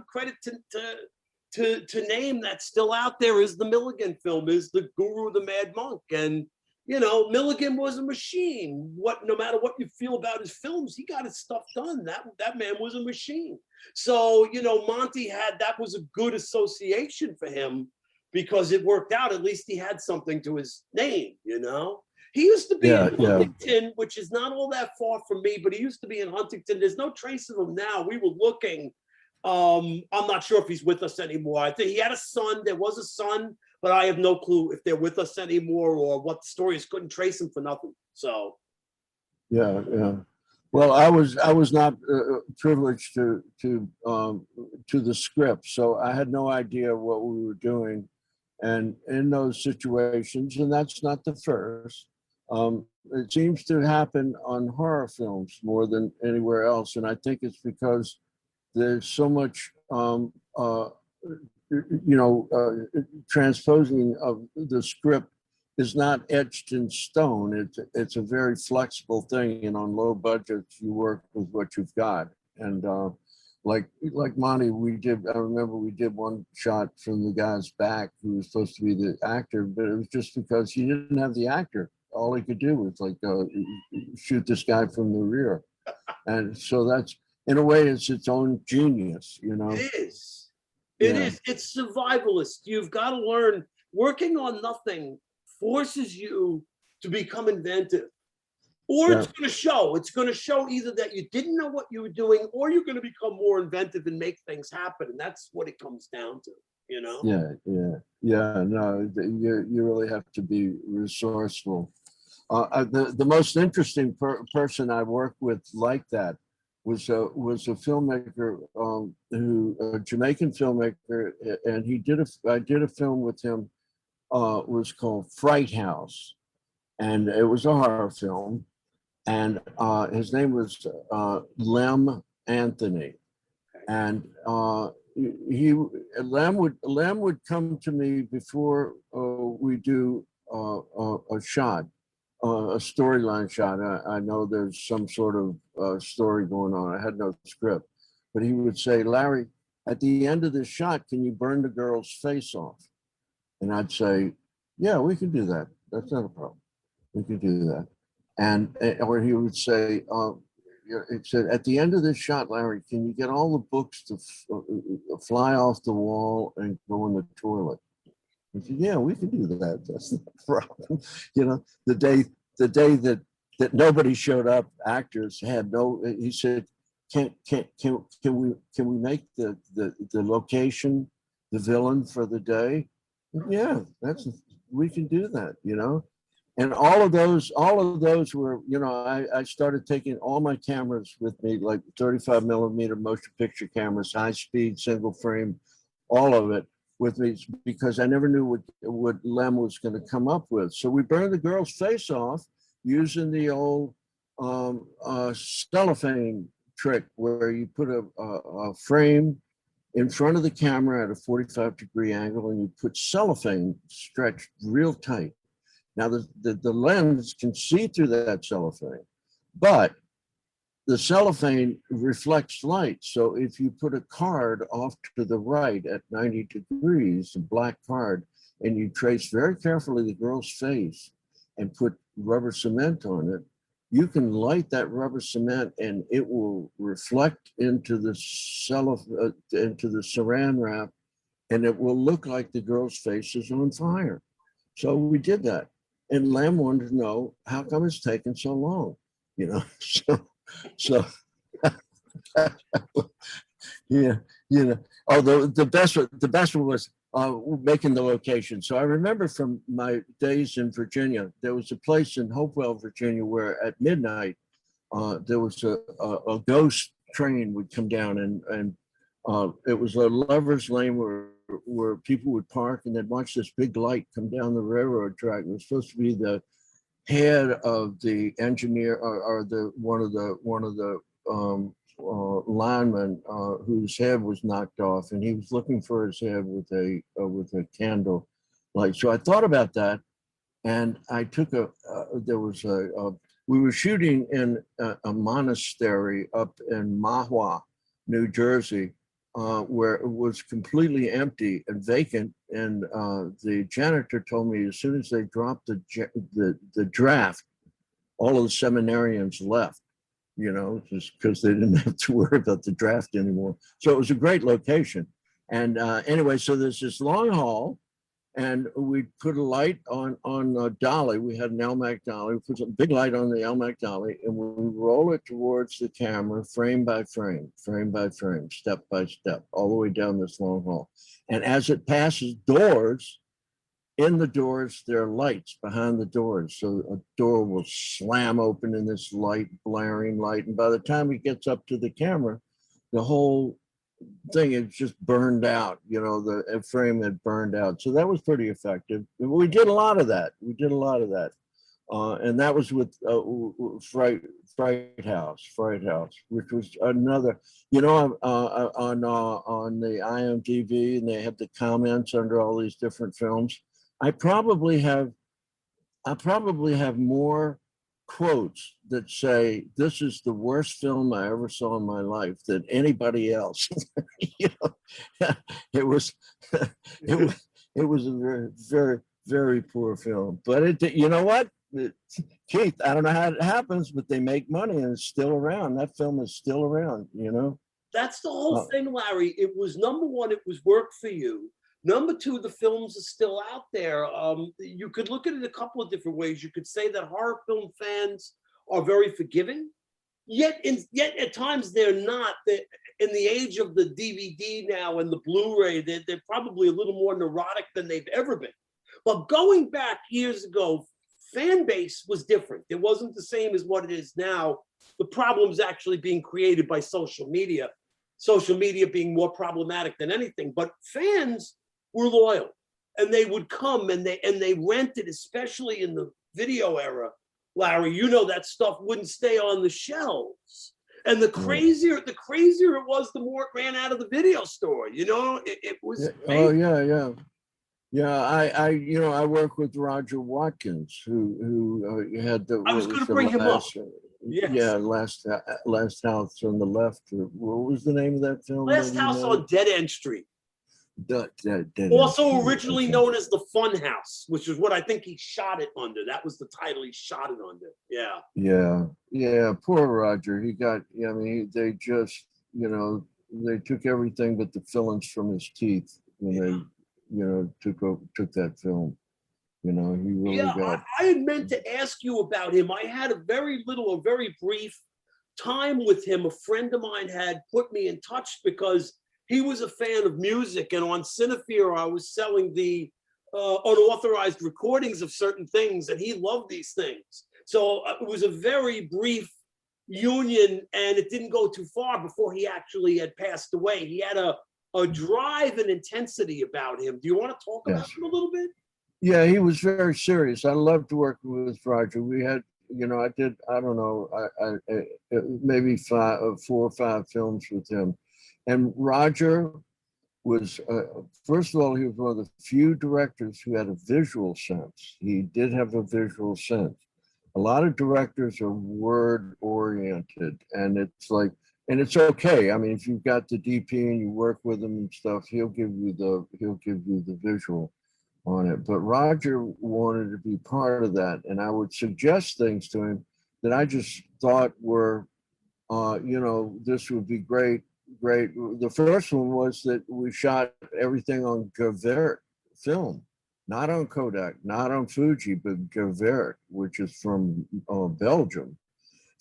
credit to name that's still out there is the Milligan film, is The Guru, the Mad Monk. And Milligan was a machine. No matter what you feel about his films, he got his stuff done. That man was a machine. So, Monty that was a good association for him, because it worked out. At least he had something to his name, He used to be in Huntington, which is not all that far from me, but he used to be in Huntington. There's no trace of him now. We were looking. I'm not sure if he's with us anymore. I think he had a son. There was a son, but I have no clue if they're with us anymore or what the story is. Couldn't trace him for nothing. So. Yeah. Well, I was not privileged to the script, so I had no idea what we were doing, and in those situations, and that's not the first. It seems to happen on horror films more than anywhere else, and I think it's because there's so much transposing of the script is not etched in stone. It's a very flexible thing, and on low budgets you work with what you've got. And like Monty, I remember we did one shot from the guy's back who was supposed to be the actor, but it was just because he didn't have the actor. All he could do was shoot this guy from the rear. And so that's, in a way, it's its own genius, It is. It is. It's survivalist. You've got to learn. Working on nothing forces you to become inventive. Or it's going to show. It's going to show either that you didn't know what you were doing, or you're going to become more inventive and make things happen. And that's what it comes down to, Yeah. No, you really have to be resourceful. The most interesting person I worked with like that was a filmmaker a Jamaican filmmaker, and I did a film with him. Was called Fright House, and it was a horror film, and his name was Lem Anthony, and Lem would come to me before we do a shot. a storyline shot. I know there's some sort of story going on. I had no script, but he would say, Larry, at the end of this shot, can you burn the girl's face off? And I'd say, yeah, we can do that. That's not a problem. We can do that. And or he would say, it said, at the end of this shot, Larry, can you get all the books to fly off the wall and go in the toilet? I said, yeah, we can do that. That's not a problem. You know, the day that nobody showed up, actors had no. He said, can we make the location the villain for the day? Yeah, we can do that. You know, and all of those were, you know, I started taking all my cameras with me, like 35 millimeter motion picture cameras, high speed, single frame, all of it with me, because I never knew what Lem was going to come up with. So we burned the girl's face off using the old cellophane trick, where you put a frame in front of the camera at a 45-degree angle, and you put cellophane stretched real tight. Now the lens can see through that cellophane, but the cellophane reflects light. So if you put a card off to the right at 90 degrees, a black card, and you trace very carefully the girl's face and put rubber cement on it, you can light that rubber cement and it will reflect into the into the saran wrap, and it will look like the girl's face is on fire. So we did that. And Lem wanted to know, how come it's taken so long? You know, so yeah, you know. Although the best one was making the location. So I remember from my days in Virginia, there was a place in Hopewell, Virginia, where at midnight there was a ghost train would come down, and it was a lover's lane where people would park, and they'd watch this big light come down the railroad track. It was supposed to be the head of the engineer, or the one of the linemen whose head was knocked off, and he was looking for his head with a candle light. So I thought about that, and I took we were shooting in a monastery up in Mahwah, New Jersey, where it was completely empty and vacant. And the janitor told me as soon as they dropped the draft, all of the seminarians left, you know, just because they didn't have to worry about the draft anymore. So it was a great location. And anyway, so there's this long hall, and we put a light on a dolly. We had an Elmac dolly. We put a big light on the Elmac dolly, and we roll it towards the camera, frame by frame, step by step, all the way down this long hall. And as it passes doors, in the doors, there are lights behind the doors. So a door will slam open in this light, blaring light. And by the time it gets up to the camera, the whole thing is just burned out, you know, the frame had burned out. So that was pretty effective. We did a lot of that. And that was with Fright House, which was another, you know, on the IMDb, and they have the comments under all these different films. I probably have more quotes that say, this is the worst film I ever saw in my life, than anybody else. You know, it was a very, very, very poor film. But you know what, Keith, I don't know how it happens, but they make money and it's still around. That film is still around, you know? That's the whole thing, Larry. It was, number one, it was work for you. Number two, the films are still out there. You could look at it a couple of different ways. You could say that horror film fans are very forgiving, yet at times they're not. In the age of the DVD now and the Blu-ray, they're probably a little more neurotic than they've ever been. But going back years ago, fan base was different. It wasn't the same as what it is now. The problem's actually being created by social media being more problematic than anything. But fans were loyal, and they would come and they rented, especially in the video era, Larry, you know, that stuff wouldn't stay on the shelves. And the crazier it was, the more it ran out of the video store. You know, it was. Oh yeah. Yeah, I work with Roger Watkins, who had the I was what going was to the bring him up. last, Yes. yeah, last house on the left. What was the name of that film that Last he House made? on Dead End Street. Dead End Also Street. originally Okay. known as The Fun House, which is what I think he shot it under. That was the title he shot it under. Yeah. Yeah, yeah. Poor Roger. He got. Yeah, I mean, they just, they took everything but the fillings from his teeth when Yeah. they, took that film. He really Yeah, got. I had meant to ask you about him. I had a very brief time with him. A friend of mine had put me in touch because he was a fan of music, and on Cinefear, I was selling the unauthorized recordings of certain things, and he loved these things. So it was a very brief union, and it didn't go too far before he actually had passed away. He had a drive and intensity about him. Do you want to talk about Yes. him a little bit? Yeah, he was very serious. I loved working with Roger. We had, I did, I don't know, maybe 4 or 5 films with him. And Roger was, first of all, he was one of the few directors who had a visual sense. He did have a visual sense. A lot of directors are word oriented, and it's okay. I mean, if you've got the DP and you work with him and stuff, he'll give you the visual on it. But Roger wanted to be part of that, and I would suggest things to him that I just thought were, this would be great. Great. The first one was that we shot everything on Gavert film, not on Kodak, not on Fuji, but Gavert, which is from Belgium.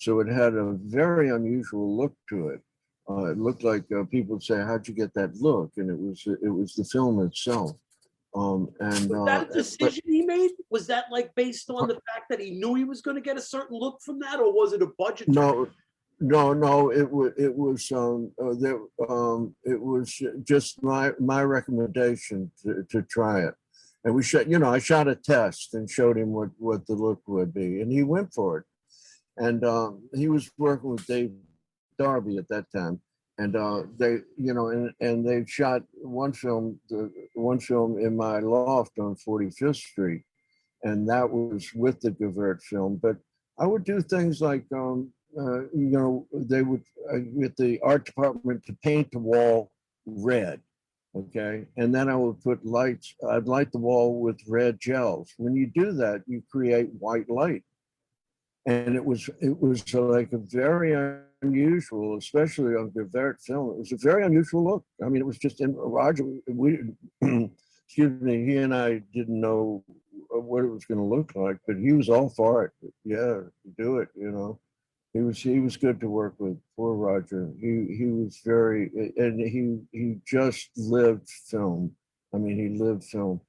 So it had a very unusual look to it. It looked like people would say, "How'd you get that look?" And it was the film itself. And Was that a but decision he made? Was that like based on the fact that he knew he was going to get a certain look from that, or was it a budgetary? no, no, it was just my recommendation to try it. And I shot a test and showed him what the look would be, and he went for it. And he was working with Dave Darby at that time, and they shot one film in my loft on 45th Street, and that was with the Gavert film. But I would do things like, they would get the art department to paint the wall red, okay, and then I would put lights. I'd light the wall with red gels. When you do that, you create white light, and it was like a very unusual, especially on Gavert film. It was a very unusual look. I mean, it was just in Roger. We excuse me. He and I didn't know what it was going to look like, but he was all for it. Yeah, do it. He was good to work with. Poor Roger. He was very, and he just lived film. I mean, he lived film.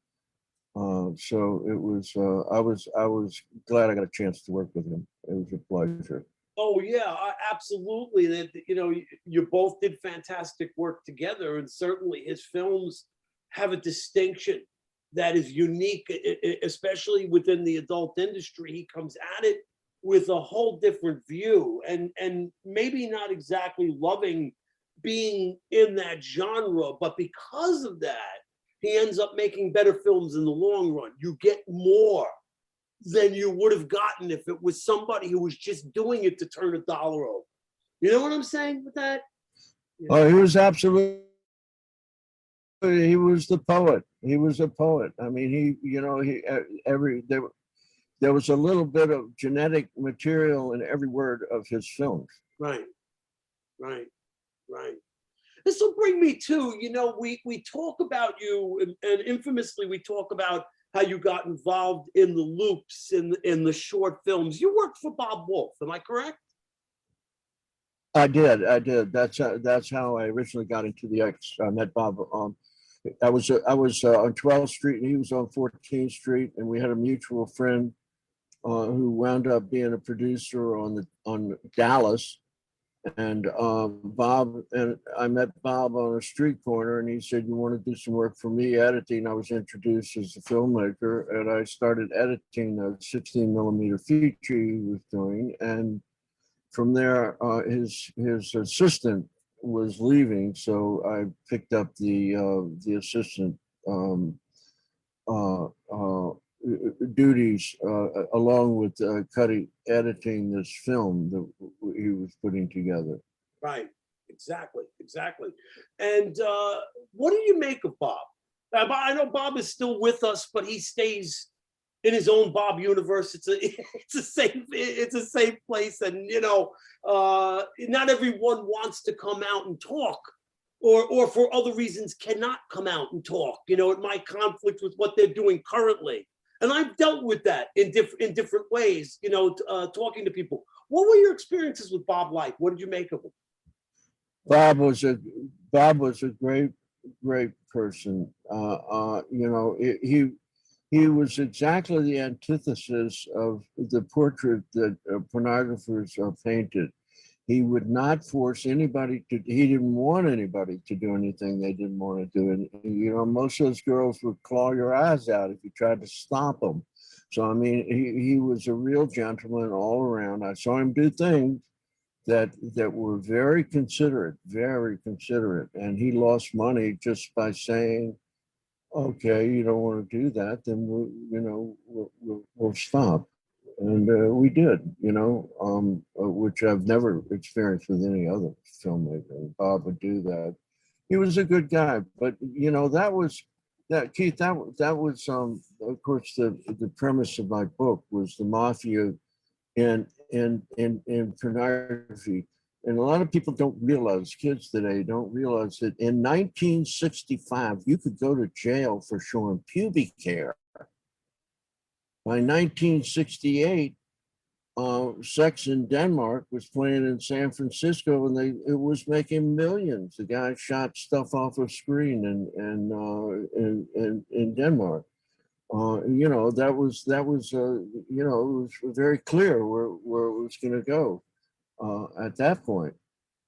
So it was. I was glad I got a chance to work with him. It was a pleasure. Oh yeah, absolutely. That you both did fantastic work together, and certainly his films have a distinction that is unique, especially within the adult industry. He comes at it with a whole different view, and maybe not exactly loving being in that genre, but because of that, he ends up making better films in the long run. You get more than you would have gotten if it was somebody who was just doing it to turn a dollar over. You know what I'm saying with that? Yeah. Oh, he was absolutely. He was the poet. He was a poet. I mean, there was a little bit of genetic material in every word of his films. Right, right, right. This will bring me to, we talk about you, and infamously we talk about how you got involved in the loops in the short films. You worked for Bob Wolfe, am I correct? I did. That's how I originally got into the X. I met Bob. I was on 12th Street, and he was on 14th Street, and we had a mutual friend who wound up being a producer on Dallas. And Bob and I met Bob on a street corner, and he said, "You want to do some work for me editing?" I was introduced as a filmmaker, and I started editing a 16 millimeter feature he was doing. And from there, his assistant was leaving, so I picked up the assistant um, duties along with cutting, editing this film that he was putting together. Right. Exactly. Exactly. And what do you make of Bob? I know Bob is still with us, but he stays in his own Bob universe. It's a safe place, and not everyone wants to come out and talk, or for other reasons cannot come out and talk. It might conflict with what they're doing currently, and I've dealt with that in different ways. Talking to people. What were your experiences with Bob like? What did you make of him? Bob was a great person. He was exactly the antithesis of the portrait that pornographers painted. He would not force anybody to. He didn't want anybody to do anything they didn't want to do. And most of those girls would claw your eyes out if you tried to stop them. So I mean, he was a real gentleman all around. I saw him do things that were very considerate, and he lost money just by saying, "Okay, you don't want to do that, then we'll stop." And we did, which I've never experienced with any other filmmaker. Bob would do that. He was a good guy, but that was that, Keith. That was of course the premise of my book was the mafia in pornography. And a lot of people don't realize, kids today don't realize that in 1965, you could go to jail for showing pubic hair. By 1968, Sex in Denmark was playing in San Francisco, and it was making millions. The guy shot stuff off of screen in Denmark. That was it was very clear where it was going to go at that point.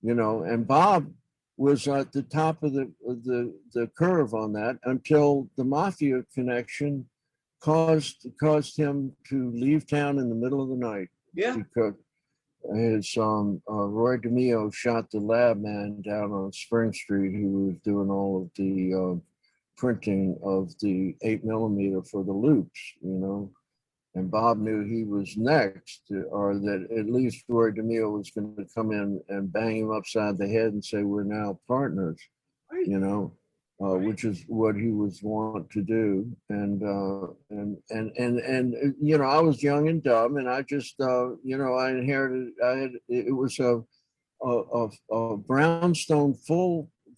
And Bob was at the top of the curve on that until the mafia connection caused him to leave town in the middle of the night. Yeah. Because his Roy DeMeo shot the lab man down on Spring Street, who was doing all of the printing of the 8mm for the loops, and Bob knew he was next, or that at least Roy DeMeo was going to come in and bang him upside the head and say, "We're now partners," Right. Right. Which is what he was wanting to do. And I was young and dumb, and I just, I inherited. It was a full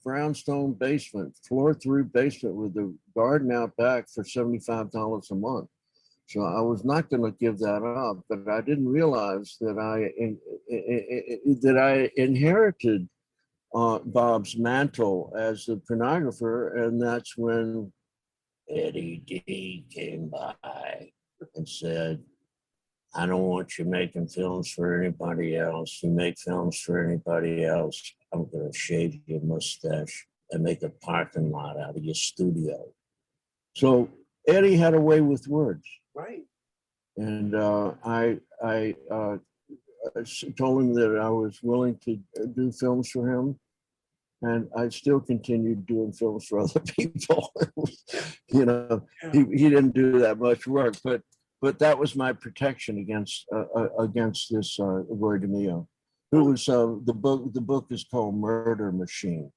brownstone basement, floor through basement with a garden out back for $75 a month. So I was not going to give that up, but I didn't realize that I inherited Bob's mantle as a pornographer, and that's when Eddie D came by and said, "I don't want you making films for anybody else. You make films for anybody else, I'm going to shave your mustache and make a parking lot out of your studio." So Eddie had a way with words. Right. And I told him that I was willing to do films for him. And I still continued doing films for other people. He didn't do that much work, but that was my protection against this Roy DeMeo, who was the book is called Murder Machine.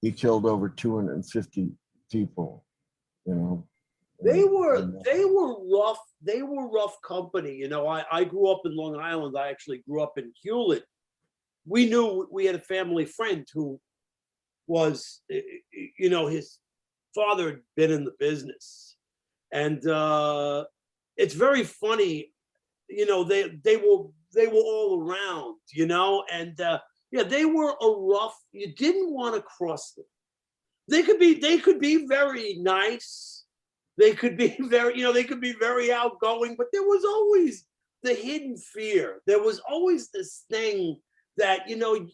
He killed over 250 people. They were rough. They were rough company. I grew up in Long Island. I actually grew up in Hewlett. We knew we had a family friend who was, his father had been in the business, and it's very funny. They were all around, and they were a rough. You didn't want to cross them. They could be very nice. They could be very outgoing, but there was always the hidden fear. There was always this thing that,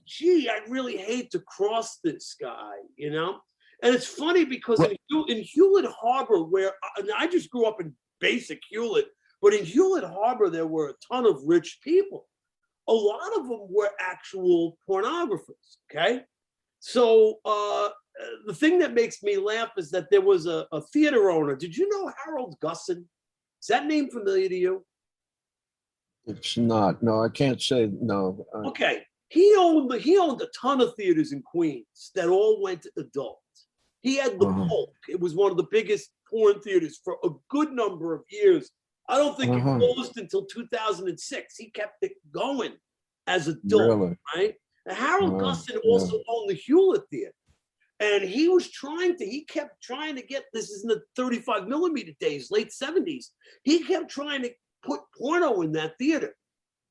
gee, I really hate to cross this guy, And it's funny because in Hewlett Harbor, where I just grew up in basic Hewlett, but in Hewlett Harbor, there were a ton of rich people. A lot of them were actual pornographers, okay? So the thing that makes me laugh is that there was a theater owner. Did you know Harold Gusson? Is that name familiar to you? It's not. No, I can't say no. Okay. He owned a ton of theaters in Queens that all went adult. He had the Polk. It was one of the biggest porn theaters for a good number of years. I don't think it closed until 2006. He kept it going as adult, Really? right? And Harold Gusson also owned the Hewlett Theater. And he kept trying to get, this is in the 35 millimeter days, late 70s. He kept trying to put porno in that theater.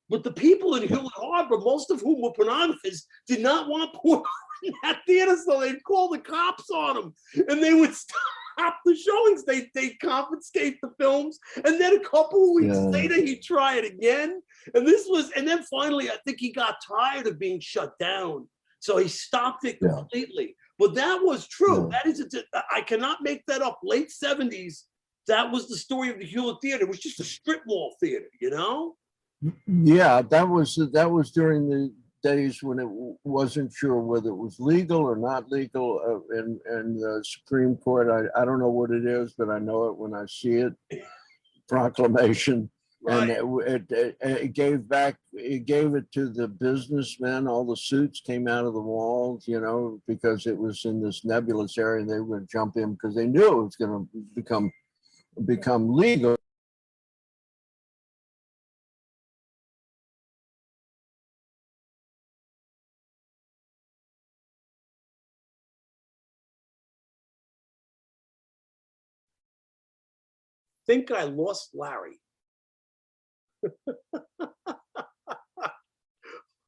But the people in Hewlett Harbor, most of whom were pornographers, did not want porno in that theater, so they'd call the cops on them. And they would stop the showings. They'd confiscate the films. And then a couple of weeks later, he'd try it again. And then finally, I think he got tired of being shut down. So he stopped it completely. But that was true. That is, I cannot make that up. Late 70s, that was the story of the Hewlett Theater. It was just a strip mall theater, you know? Yeah, that was during the days when it wasn't sure whether it was legal or not legal. And the Supreme Court, I don't know what it is, but I know it when I see it. Proclamation. Right. And it gave it to the businessmen. All the suits came out of the walls, you know, because it was in this nebulous area and they were going to jump in because they knew it was going to become legal. Think I lost Larry.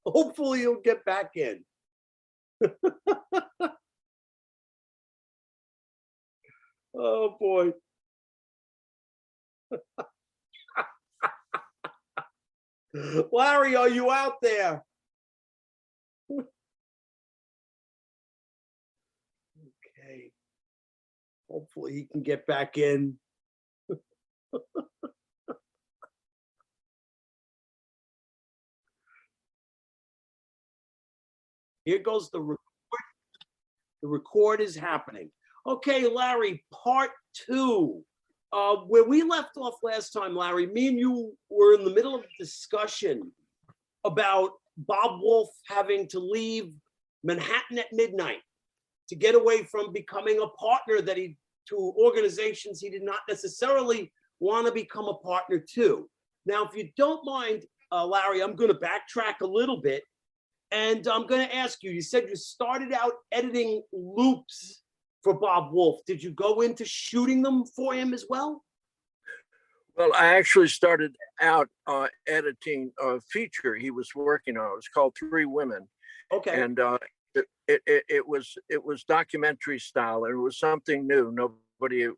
Hopefully he'll get back in. Oh boy. Larry, are you out there? Okay. Hopefully he can get back in. Here goes the record. The record is happening. Okay, Larry, part two. Where we left off last time, Larry, me and you were in the middle of a discussion about Bob Wolfe having to leave Manhattan at midnight to get away from becoming a partner to organizations he did not necessarily want to become a partner to. Now, if you don't mind, Larry, I'm going to backtrack a little bit. And I'm going to ask you, you said you started out editing loops for Bob Wolfe. Did you go into shooting them for him as well? Well, I actually started out editing a feature he was working on. It was called Three Women. Okay. And it was documentary style, and it was something new. Nobody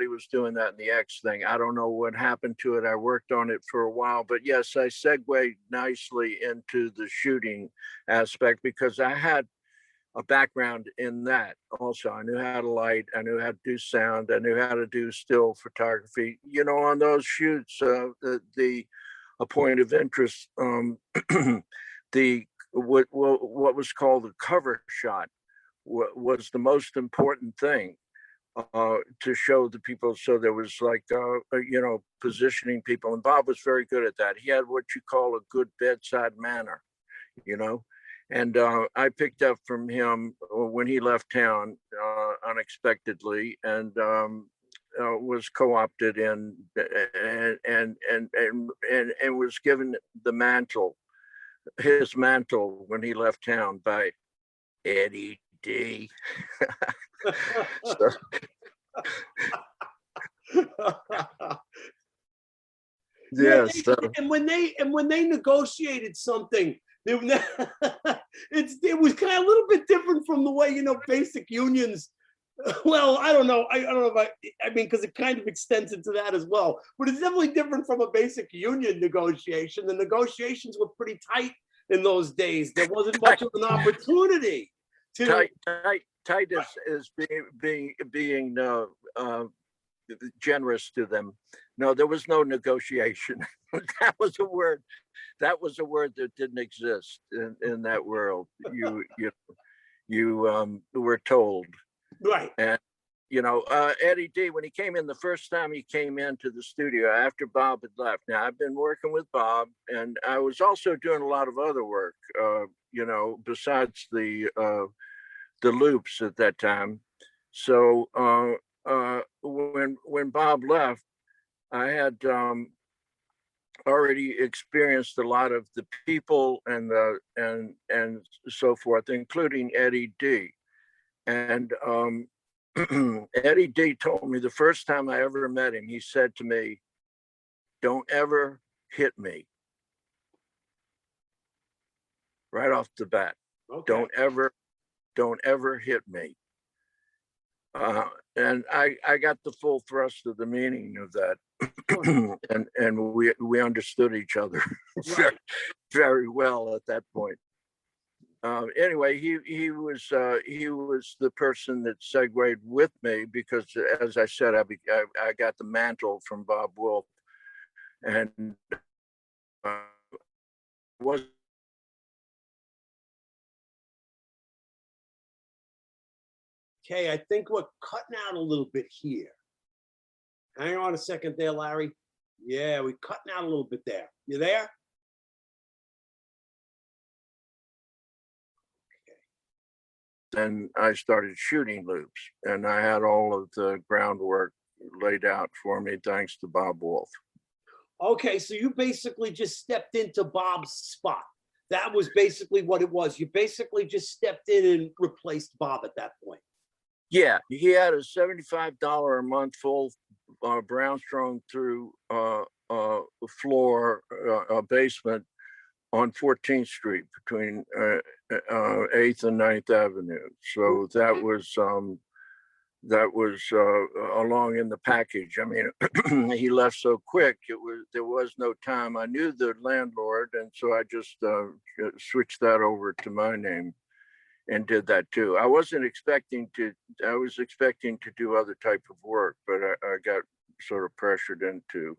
was doing that in the X thing. I don't know what happened to it. I worked on it for a while, but yes, I segued nicely into the shooting aspect because I had a background in that also. I knew how to light, I knew how to do sound, I knew how to do still photography. You know, on those shoots, a point of interest, what was called the cover shot was the most important thing to show the people. So there was like, positioning people. And Bob was very good at that. He had what you call a good bedside manner, you know. And I picked up from him when he left town unexpectedly, and was co-opted and was given the mantle, his mantle, when he left town by Eddie D. So, yes. And when they negotiated something, it was kind of a little bit different from the way, basic unions. Well, I don't know. I don't know if I mean, because it kind of extends into that as well. But it's definitely different from a basic union negotiation. The negotiations were pretty tight in those days. There wasn't much of an opportunity to tight is being generous to them. No, there was no negotiation. That was a word that didn't exist in that world. You were told. Right. And, Eddie D, when he came in, the first time he came into the studio after Bob had left. Now, I've been working with Bob, and I was also doing a lot of other work, besides the loops at that time. So when Bob left, I had already experienced a lot of the people and so forth, including Eddie D. And Eddie D told me the first time I ever met him, he said to me, "Don't ever hit me." Right off the bat. Okay. Don't ever hit me. And I got the full thrust of the meaning of that. and we understood each other very, very well at that point. Anyway, he was the person that segued with me because, as I said, I got the mantle from Bob Wolfe, and was Okay, I think we're cutting out a little bit here. Hang on a second there, Larry. Yeah, we're cutting out a little bit there. You there? then I started shooting loops, and I had all of the groundwork laid out for me thanks to Bob Wolfe. Okay, so you basically just stepped into Bob's spot. That was basically what it was. You basically just stepped in and replaced Bob at that point. Yeah, he had a $75 a month full brownstone through floor basement on 14th Street between 8th and 9th Avenue. So that was along in the package. I mean, he left so quick. There was no time. I knew the landlord, and so I just switched that over to my name and did that too. I was expecting to do other type of work, but I got sort of pressured into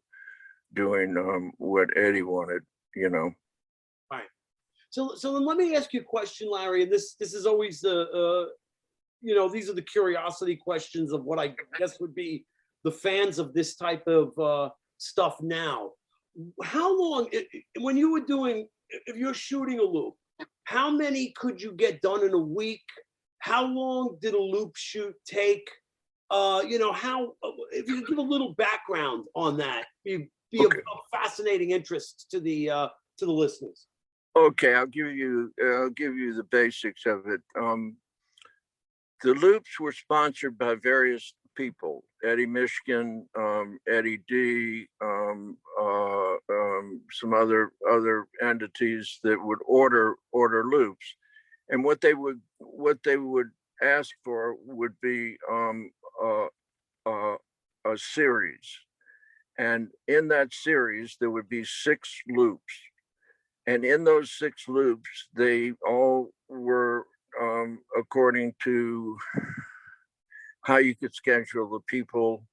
doing what Eddie wanted, Right. So then let me ask you a question, Larry. And this is always the these are the curiosity questions of what I guess would be the fans of this type of stuff now. How long, when you were doing, if you're shooting a loop, how many could you get done in a week? How long did a loop shoot take? If you could give a little background on that, be Okay. of fascinating interest to the listeners. Okay, I'll give you the basics of it. The loops were sponsored by various people: Eddie Michigan, Eddie D, some other entities that would order loops, and what they would ask for would be a series, and in that series there would be 6 loops, and in those 6 loops they all were according to how you could schedule the people.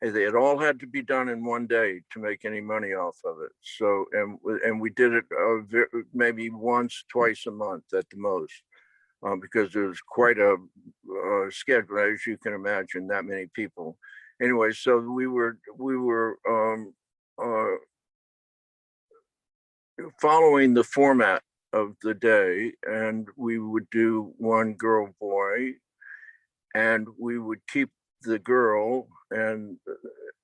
It all had to be done in one day to make any money off of it. So, and we did it maybe once, twice a month at the most, because there was quite a schedule, as you can imagine, that many people. Anyway, so we were following the format of the day, and we would do one girl boy, and we would keep the girl and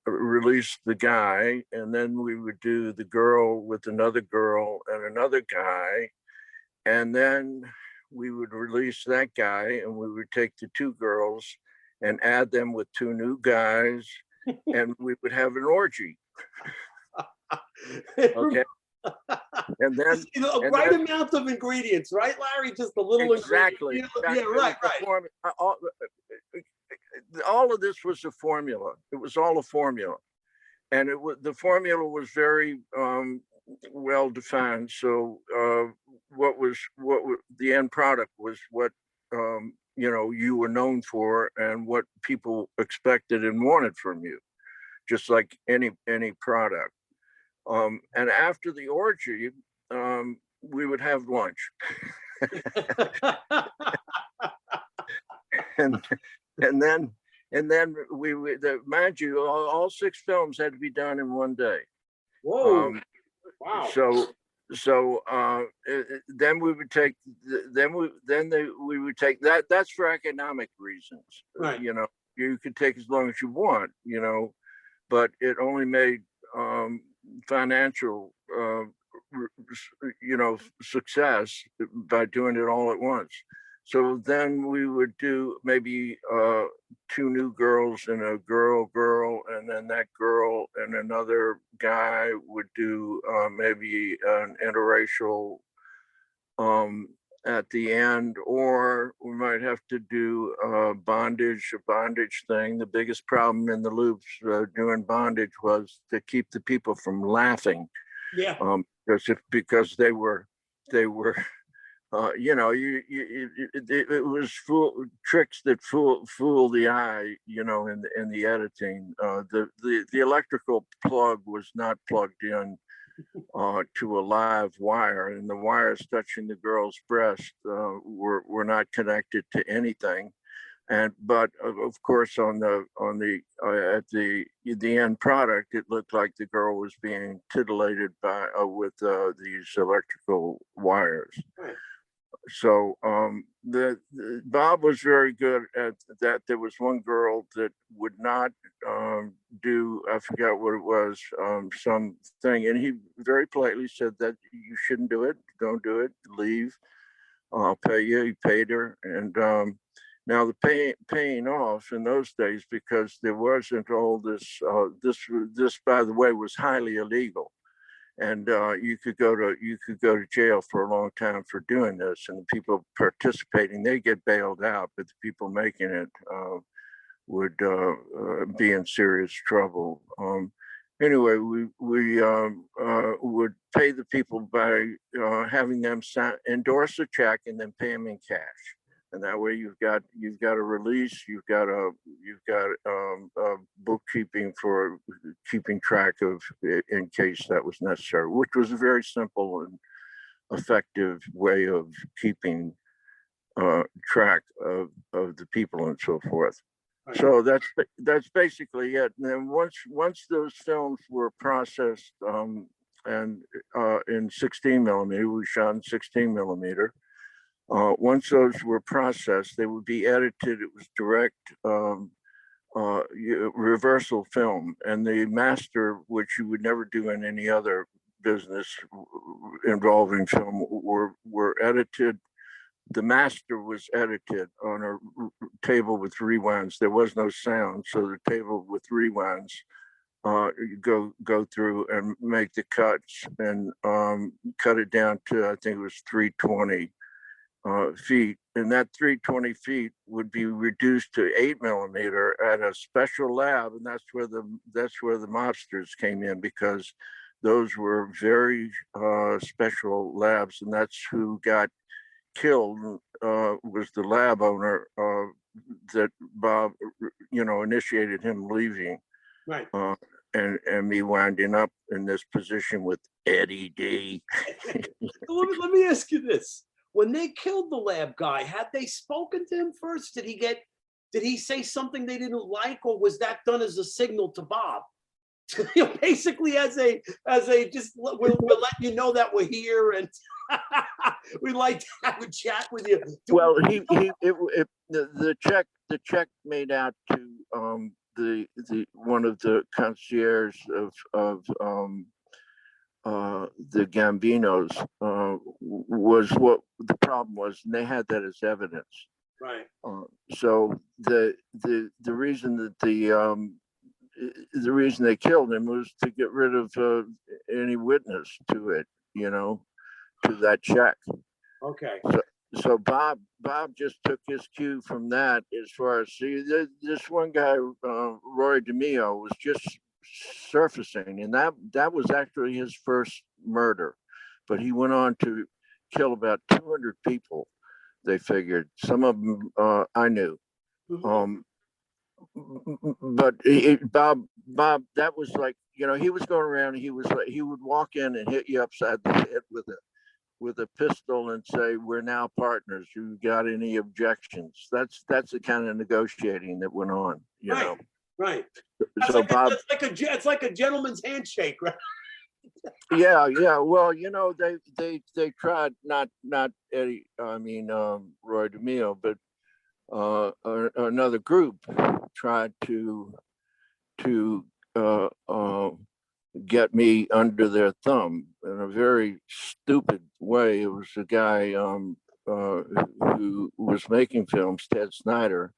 release the guy, and then we would do the girl with another girl and another guy, and then we would release that guy, and we would take the 2 girls and add them with 2 new guys, and we would have an orgy. Okay. And then amount of ingredients, right, Larry? Just a little exactly. Yeah, right. All of this was a formula. It was all a formula, and the formula was very well defined. So what the end product was what you were known for, and what people expected and wanted from you, just like any product. And after the orgy, we would have lunch. and and then mind you, all 6 films had to be done in one day. Whoa! Wow. Then we would take we would take that. That's for economic reasons. Right. You could take as long as you want. But it only made financial success by doing it all at once. So then we would do maybe 2 new girls and a girl, and then that girl and another guy would do maybe an interracial at the end, or we might have to do a bondage thing. The biggest problem in the loops doing bondage was to keep the people from laughing. Yeah. Because they were it was tricks that fool the eye, in the editing. The electrical plug was not plugged in to a live wire, and the wires touching the girl's breast were not connected to anything. But of course, at the end product, it looked like the girl was being titillated with these electrical wires. Right. So Bob was very good at that. There was one girl that would not do, I forgot what it was, something, and he very politely said that you shouldn't do it, don't do it, leave, I'll pay you. He paid her, and now the paying off in those days, because there wasn't all this. This, by the way, was highly illegal, and you could go to jail for a long time for doing this. And the people participating, they get bailed out, but the people making it would be in serious trouble. Anyway, we would pay the people by having them endorse a check and then pay them in cash. And that way you've got a release, you've got bookkeeping for keeping track of, in case that was necessary, which was a very simple and effective way of keeping track of the people and so forth. Right. So that's basically it. And then once those films were processed and in 16 millimeter, we shot in 16 millimeter. Once those were processed, they would be edited. It was direct reversal film, and the master, which you would never do in any other business involving film, were edited. The master was edited on a table with rewinds. There was no sound, so the table with rewinds, you go through and make the cuts and cut it down to, I think it was 320 feet, and that 320 feet would be reduced to 8 millimeter at a special lab, and that's where the mobsters came in, because those were very special labs, and that's who got killed. Was the lab owner that Bob, initiated him leaving, right, and me winding up in this position with Eddie D. Let me ask you this. When they killed the lab guy, had they spoken to him first? Did he say something they didn't like, or was that done as a signal to Bob? Basically as a just we'll let you know that we're here, and we'd like to have a chat with you. Well, the check made out to the one of the concierge of the Gambinos was what the problem was, and they had that as evidence. Right. So the reason that the reason they killed him was to get rid of any witness to it, to that check. Okay. So Bob just took his cue from that. As far as this one guy, Roy DeMeo, was just surfacing, and that was actually his first murder, but he went on to kill about 200 people. They figured, some of them I knew. Mm-hmm. But Bob, that was like, he was going around, he would walk in and hit you upside the head with a pistol and say, "We're now partners. You got any objections?" That's the kind of negotiating that went on, you know. Right. That's So like Bob, it's like a gentleman's handshake, right? yeah. Well, you know, they tried, not Eddie, I mean, Roy DeMille, but another group tried to uh, uh, get me under their thumb in a very stupid way. It was a guy who was making films, Ted Snyder,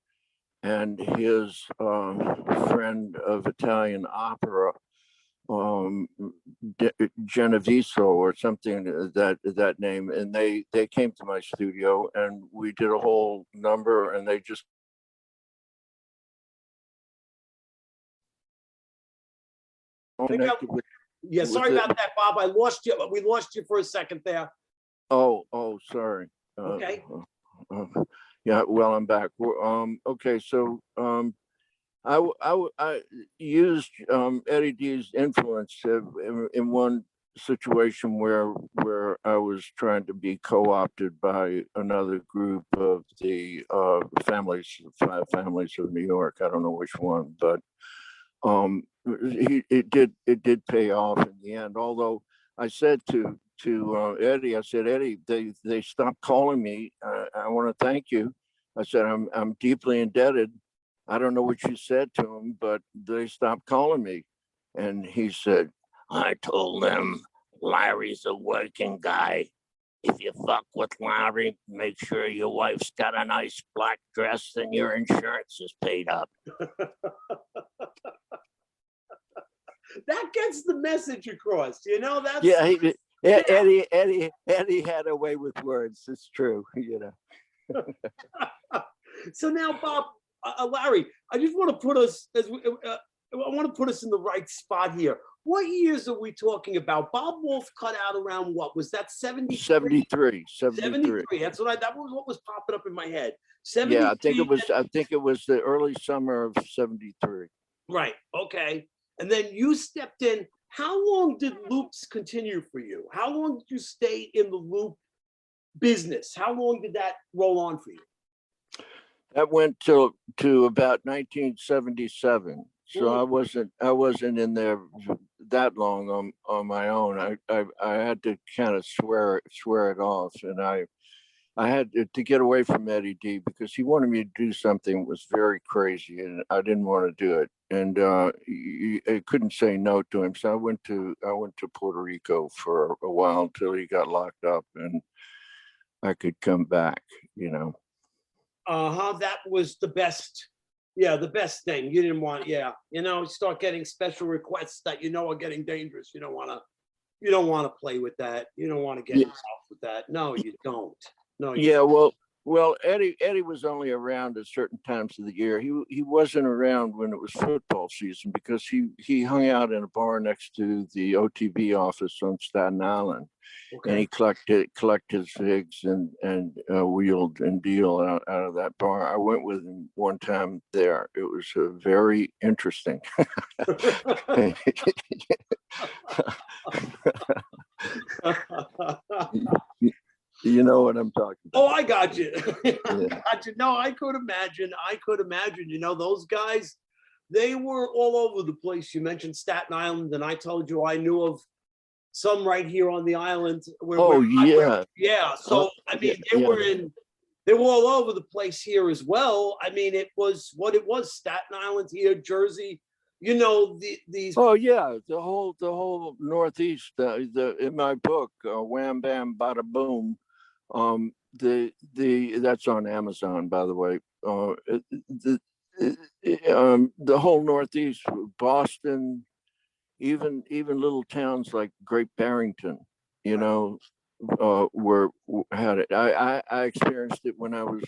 and his friend of Italian opera, um, Genovese or something, that name, and they came to my studio and we did a whole number, and they just connected with. Yeah, sorry about that, Bob. I lost you. We lost you for a second there. Oh, sorry. Okay. Yeah, well, I'm back. Okay, so I used Eddie D's influence in one situation where I was trying to be co-opted by another group of the five families of New York. I don't know which one, but it did pay off in the end. Although I said to Eddie, I said, "Eddie, they stopped calling me. I want to thank you." I said, I'm deeply indebted. I don't know what you said to them, but they stopped calling me. And he said, "I told them Larry's a working guy. If you fuck with Larry, make sure your wife's got a nice black dress and your insurance is paid up." That gets the message across, you know. That's Eddie had a way with words. It's true, you know. So now, Bob, Larry, I just want to put us I want to put us in the right spot here. What years are we talking about? Bob Wolfe cut out around what? Was that 73? 73. 73. That was what was popping up in my head. 73. Yeah, I think it was the early summer of 73. Right. Okay. And then you stepped in. How long did loops continue for you? How long did you stay in the loop business? How long did that roll on for you? That went to about 1977. So I wasn't in there that long on my own. I had to kind of swear it off, and I had to get away from Eddie D because he wanted me to do something that was very crazy, and I didn't want to do it. And I couldn't say no to him, so I went to Puerto Rico for a while until he got locked up, and I could come back. You know. That was the best. Yeah, the best thing. You didn't want. Yeah, you know, start getting special requests that you know are getting dangerous. You don't want to. You don't want to play with that. You don't want to get involved with that. No, you don't. No. Yeah. Well, Eddie was only around at certain times of the year. He wasn't around when it was football season because he hung out in a bar next to the OTB office on Staten Island, and he collected his figs and wheeled and deal out of that bar. I went with him one time there. It was very interesting. You know what I'm talking about. Oh, I got you. I got you. No, I could imagine. You know, those guys, they were all over the place. You mentioned Staten Island, and I told you I knew of some right here on the island. Yeah. So I mean, they were all over the place here as well. I mean, it was what it was: Staten Island here, Jersey. You know, these. Oh yeah, the whole Northeast. In my book, Wham Bam Bada Boom. That's on Amazon, by the way. The whole Northeast, Boston, even little towns like Great Barrington, you know, had it. I experienced it when I was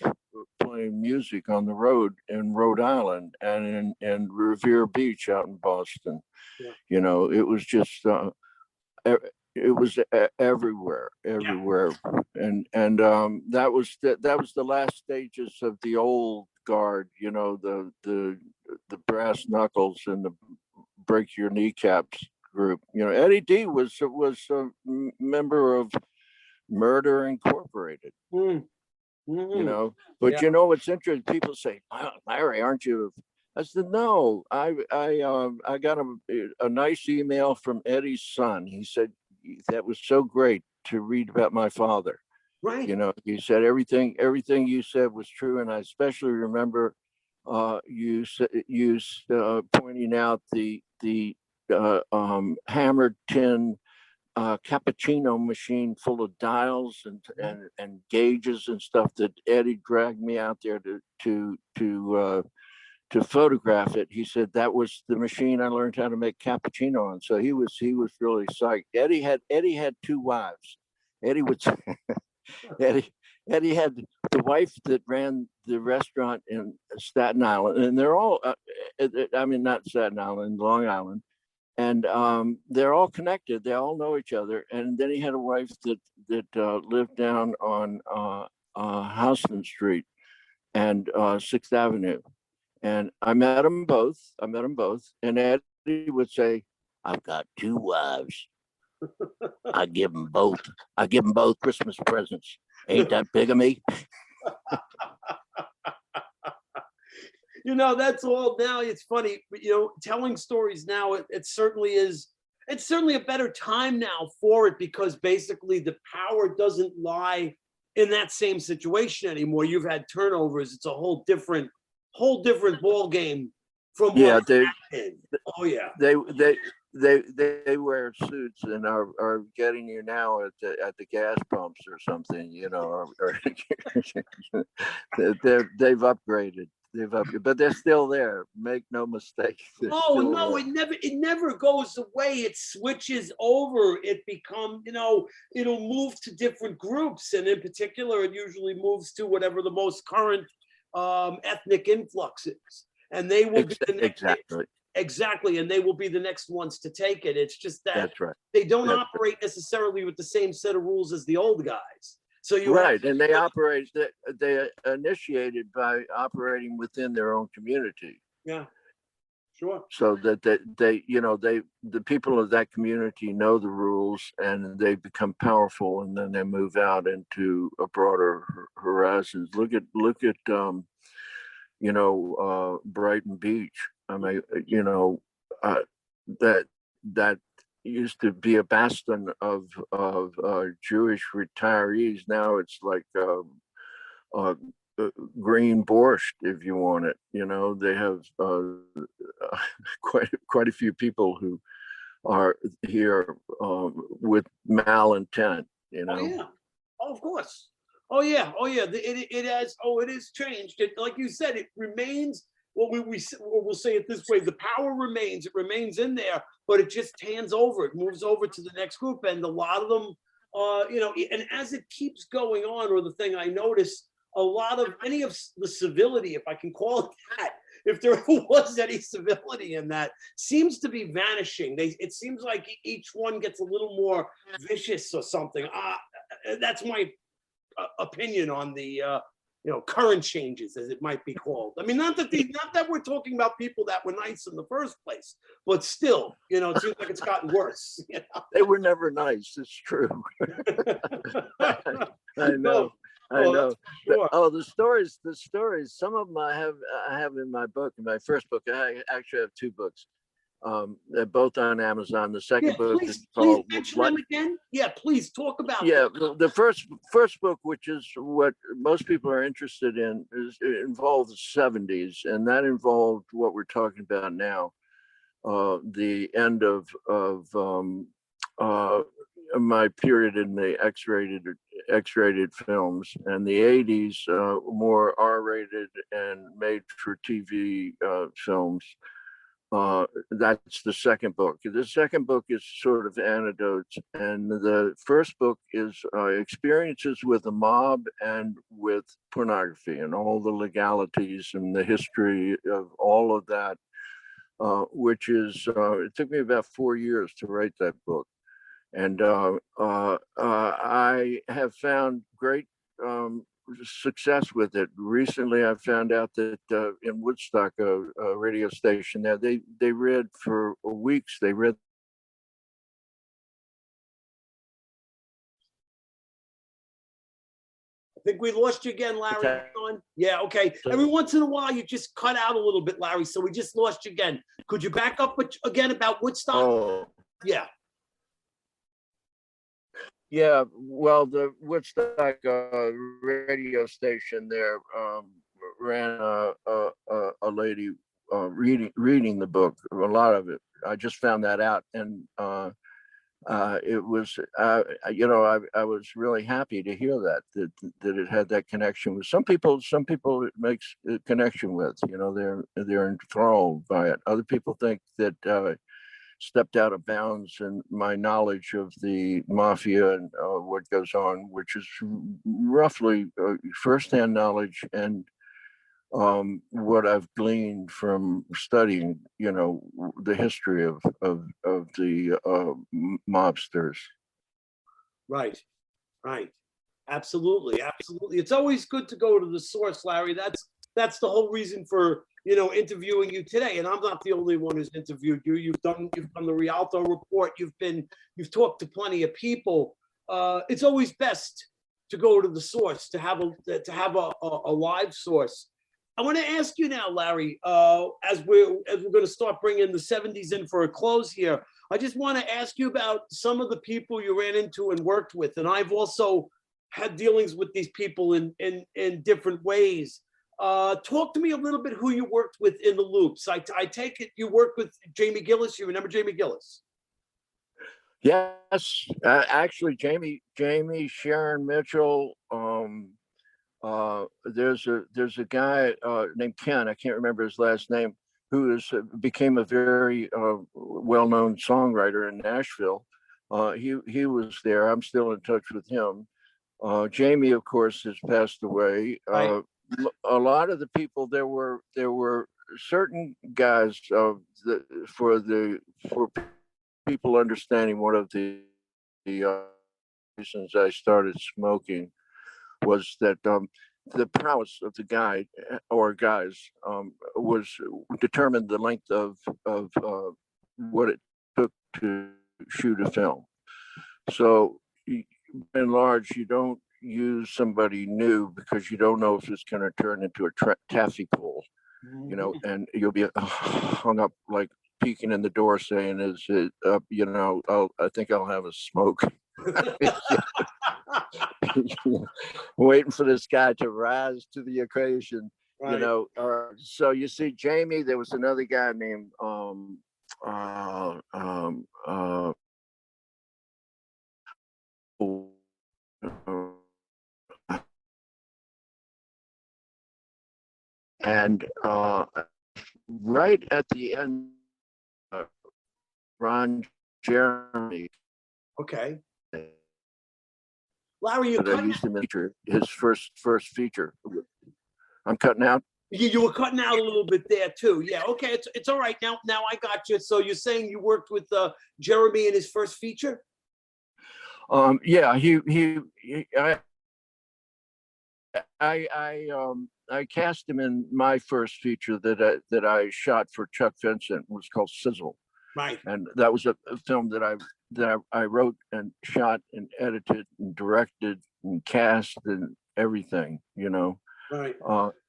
playing music on the road in Rhode Island and in Revere Beach out in Boston. Yeah. You know, it was just it was everywhere, and that was the last stages of the old guard. You know, the brass knuckles and the break your kneecaps group. You know, Eddie D was a member of Murder Incorporated. Mm. You know, but Yeah. you know what's interesting? People say, "Wow, Larry, aren't you?" I said, "No, I got a nice email from Eddie's son. He said that was so great to read about my father. Right. You know, he said everything you said was true, and I especially remember you pointing out the hammered tin cappuccino machine full of dials and gauges and stuff that Eddie dragged me out there to photograph it. He said that was the machine I learned how to make cappuccino on. So he was really psyched. Eddie had two wives. Eddie would Eddie Eddie had the wife that ran the restaurant in Staten Island, and they're all I mean, not Staten Island, Long Island, and they're all connected. They all know each other. And then he had a wife that lived down on Houston Street and Sixth Avenue. And I met them both. And Eddie would say, "I've got two wives. I give them both. I give them both Christmas presents. Ain't that big of me?" You know, that's all now. It's funny, you know, telling stories now, it certainly is, it's certainly a better time now for it because basically the power doesn't lie in that same situation anymore. You've had turnovers. It's a whole different ball game from what Yeah, happened. Oh yeah. they they wear suits and are getting you now at the gas pumps or something, you know, or they've upgraded. But they're still there. Make no mistake. They're Oh still no, there. it never goes away. It switches over. It become, you know, it'll move to different groups, and in particular, it usually moves to whatever the most current ethnic influx is, and they will be the next. Exactly. Exactly, and they will be the next ones to take it. It's just that That's right. they don't That's operate necessarily with the same set of rules as the old guys. So you have right. And they operate. They initiated by operating within their own community. yeah, sure. So that they you know the people of that community know the rules and they become powerful, and then they move out into a broader horizons. Look at you know, Brighton Beach. I mean, you know, uh, that that used to be a bastion of Jewish retirees. Now it's like uh, green borscht, if you want it. You know, they have quite a few people who are here with malintent. You Oh know. yeah. Oh, of course. Oh yeah. Oh yeah. It has. Oh, it has changed. It, like you said, it remains. Well, we'll say it this way: the power remains. It remains in there, but it just hands over. It moves over to the next group, and a lot of them, you know. And as it keeps going on, or the thing I notice, a lot of any of the civility, if I can call it that, if there was any civility in that, seems to be vanishing. It seems like each one gets a little more vicious or something. That's my opinion on the you know, current changes, as it might be called. I mean, not that we're talking about people that were nice in the first place, but still, you know, it seems like it's gotten worse. You They were never nice. It's true. know? I know. No, I oh, know. that's sure. Oh, the stories. Some of them I have in my book. In my first book, I actually have two books. They're both on Amazon. The Yeah, second book is please called mention them again. Yeah, please talk about them. yeah. The first book, which is what most people are interested in, it involved the '70s, and that involved what we're talking about now. The end of uh, my period in the X-rated films, and the '80s, more R-rated and made for TV films. That's the second book. The second book is sort of anecdotes, and the first book is experiences with the mob and with pornography and all the legalities and the history of all of that. Which is it took me about 4 years to write that book, and I have found great success with it. Recently, I found out that in Woodstock, a radio station there, they read for weeks. They read think we lost you again, Larry. Okay. Hang on. Yeah, okay. Every once in a while, you just cut out a little bit, Larry. So we just lost you again. Could you back up again about Woodstock? Oh, Yeah. yeah. Well, the Woodstock radio station there ran a lady reading the book. A lot of it. I just found that out, and it was, I was really happy to hear that it had that connection with some people. Some people it makes a connection with. They're enthralled by it. Other people think that stepped out of bounds in my knowledge of the mafia and what goes on, which is roughly firsthand knowledge and what I've gleaned from studying, the history of the mobsters. Right. Right. Absolutely. Absolutely. It's always good to go to the source, Larry. That's the whole reason for interviewing you today. And I'm not the only one who's interviewed you. You've done the Rialto report. You've talked to plenty of people. It's always best to go to the source, to have a live source. I want to ask you now, Larry, as we're going to start bringing the 70s in for a close here. I just want to ask you about some of the people you ran into and worked with. And I've also had dealings with these people in different ways. Talk to me a little bit who you worked with in the loops. I take it you worked with Jamie Gillis. You remember Jamie Gillis? Yes, actually, Jamie, Sharon Mitchell. There's a guy named Ken. I can't remember his last name, who became a very well-known songwriter in Nashville. He was there. I'm still in touch with him. Jamie, of course, has passed away. Right. A lot of the people there were certain guys for people understanding one of the reasons I started smoking was that the prowess of the guy or guys was determined the length of what it took to shoot a film. So in large, you don't use somebody new because you don't know if it's going to turn into a taffy pull, and you'll be hung up like peeking in the door saying, "Is it up?" I think I'll have a smoke. Waiting for this guy to rise to the occasion, Right. So you see, Jamie, there was another guy named and right at the end, Ron Jeremy. Okay. Larry, you I used him in his first feature. I'm cutting out. You were cutting out a little bit there too. Yeah. Okay. It's all right. Now I got you. So you're saying you worked with Jeremy in his first feature? Yeah. I cast him in my first feature that I shot for Chuck Vincent. It was called Sizzle. Right. And that was a film that I wrote and shot and edited and directed and cast and everything, Right.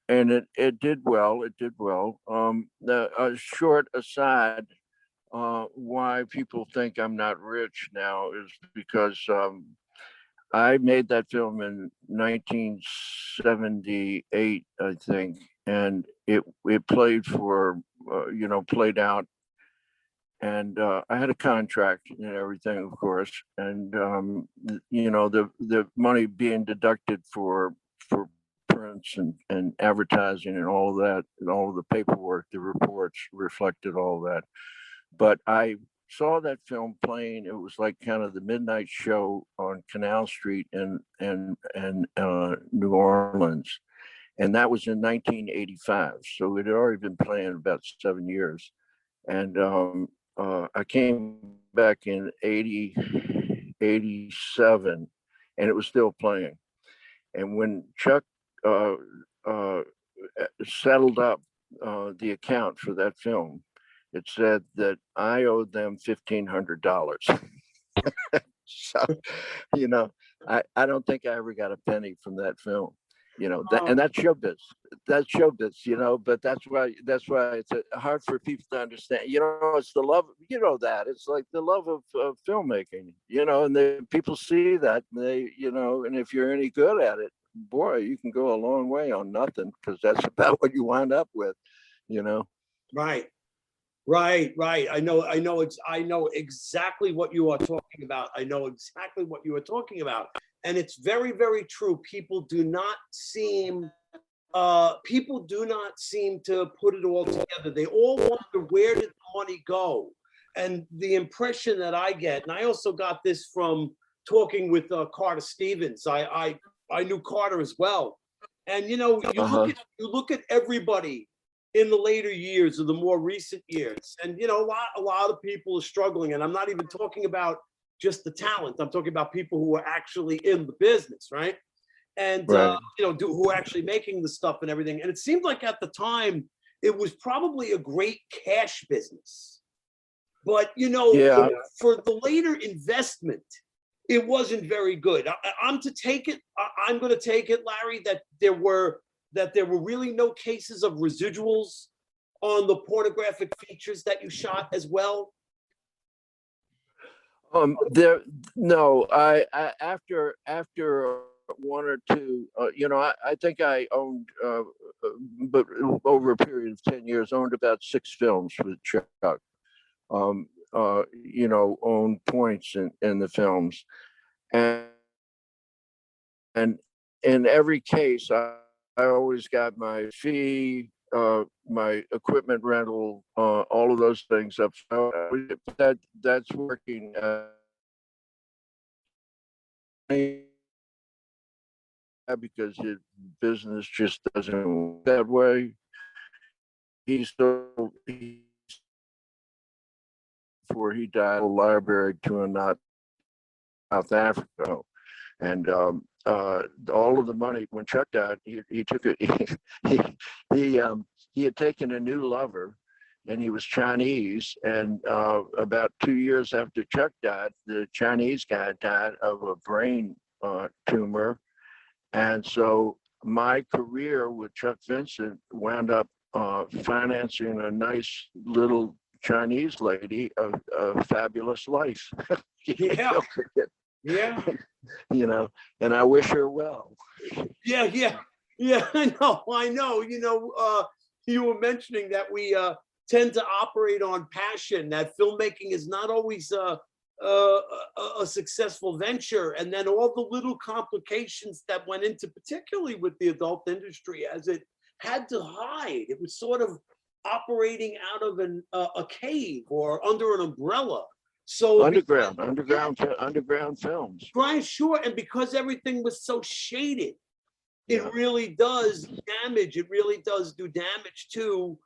And it did well. It did well. A short aside, why people think I'm not rich now is because I made that film in 1978, I think, and it played played out. And I had a contract and everything, of course, and the money being deducted for prints and advertising and all of that, and all of the paperwork, the reports reflected all that. But I saw that film playing. It was like kind of the midnight show on Canal Street in New Orleans, and that was in 1985. So it had already been playing about 7 years, and I came back in 87, and it was still playing. And when Chuck settled up the account for that film, it said that I owed them $1,500. So, I don't think I ever got a penny from that film. Uh, And that's showbiz. That's showbiz, but that's why it's hard for people to understand. It's the love, that it's like the love of filmmaking, and people see that and and if you're any good at it, boy, you can go a long way on nothing, because that's about what you wind up with, you know. right. Right. I know exactly what you are talking about. I know exactly what you are talking about. And it's very, very true. People do not seem to put it all together. They all wonder, where did the money go? And the impression that I get, and I also got this from talking with Carter Stevens. I knew Carter as well. And Uh-huh. you look at everybody in the later years or the more recent years, and a lot of people are struggling. And I'm not even talking about just the talent. I'm talking about people who are actually in the business, right? And Right. who are actually making the stuff and everything. And it seemed like at the time it was probably a great cash business, but Yeah. for the later investment, it wasn't very good. I'm to take it. I'm going to take it, Larry, that there were really no cases of residuals on the pornographic features that you shot as well. There, no, I after one or two, I think I owned, but over a period of 10 years, owned about 6 films with Chuck. Owned points in the films, and and in every case, I always got my fee, my equipment rental, all of those things up. So that's working. Because his business just doesn't work that way. He's so before he died, a library to a not South Africa, and all of the money when Chuck died, he took it. He he, he had taken a new lover, and he was Chinese. And about 2 years after Chuck died, the Chinese guy died of a brain tumor. And so my career with Chuck Vincent wound up financing a nice little Chinese lady, a fabulous life. Yeah, yeah, And I wish her well. yeah. I know. You were mentioning that we tend to operate on passion. That filmmaking is not always a successful venture, and then all the little complications that went into, particularly with the adult industry, as it had to hide. It was sort of operating out of a cave or under an umbrella. So Underground films. Brian, sure, and because everything was so shaded, it Yeah. really does damage. It really does do damage to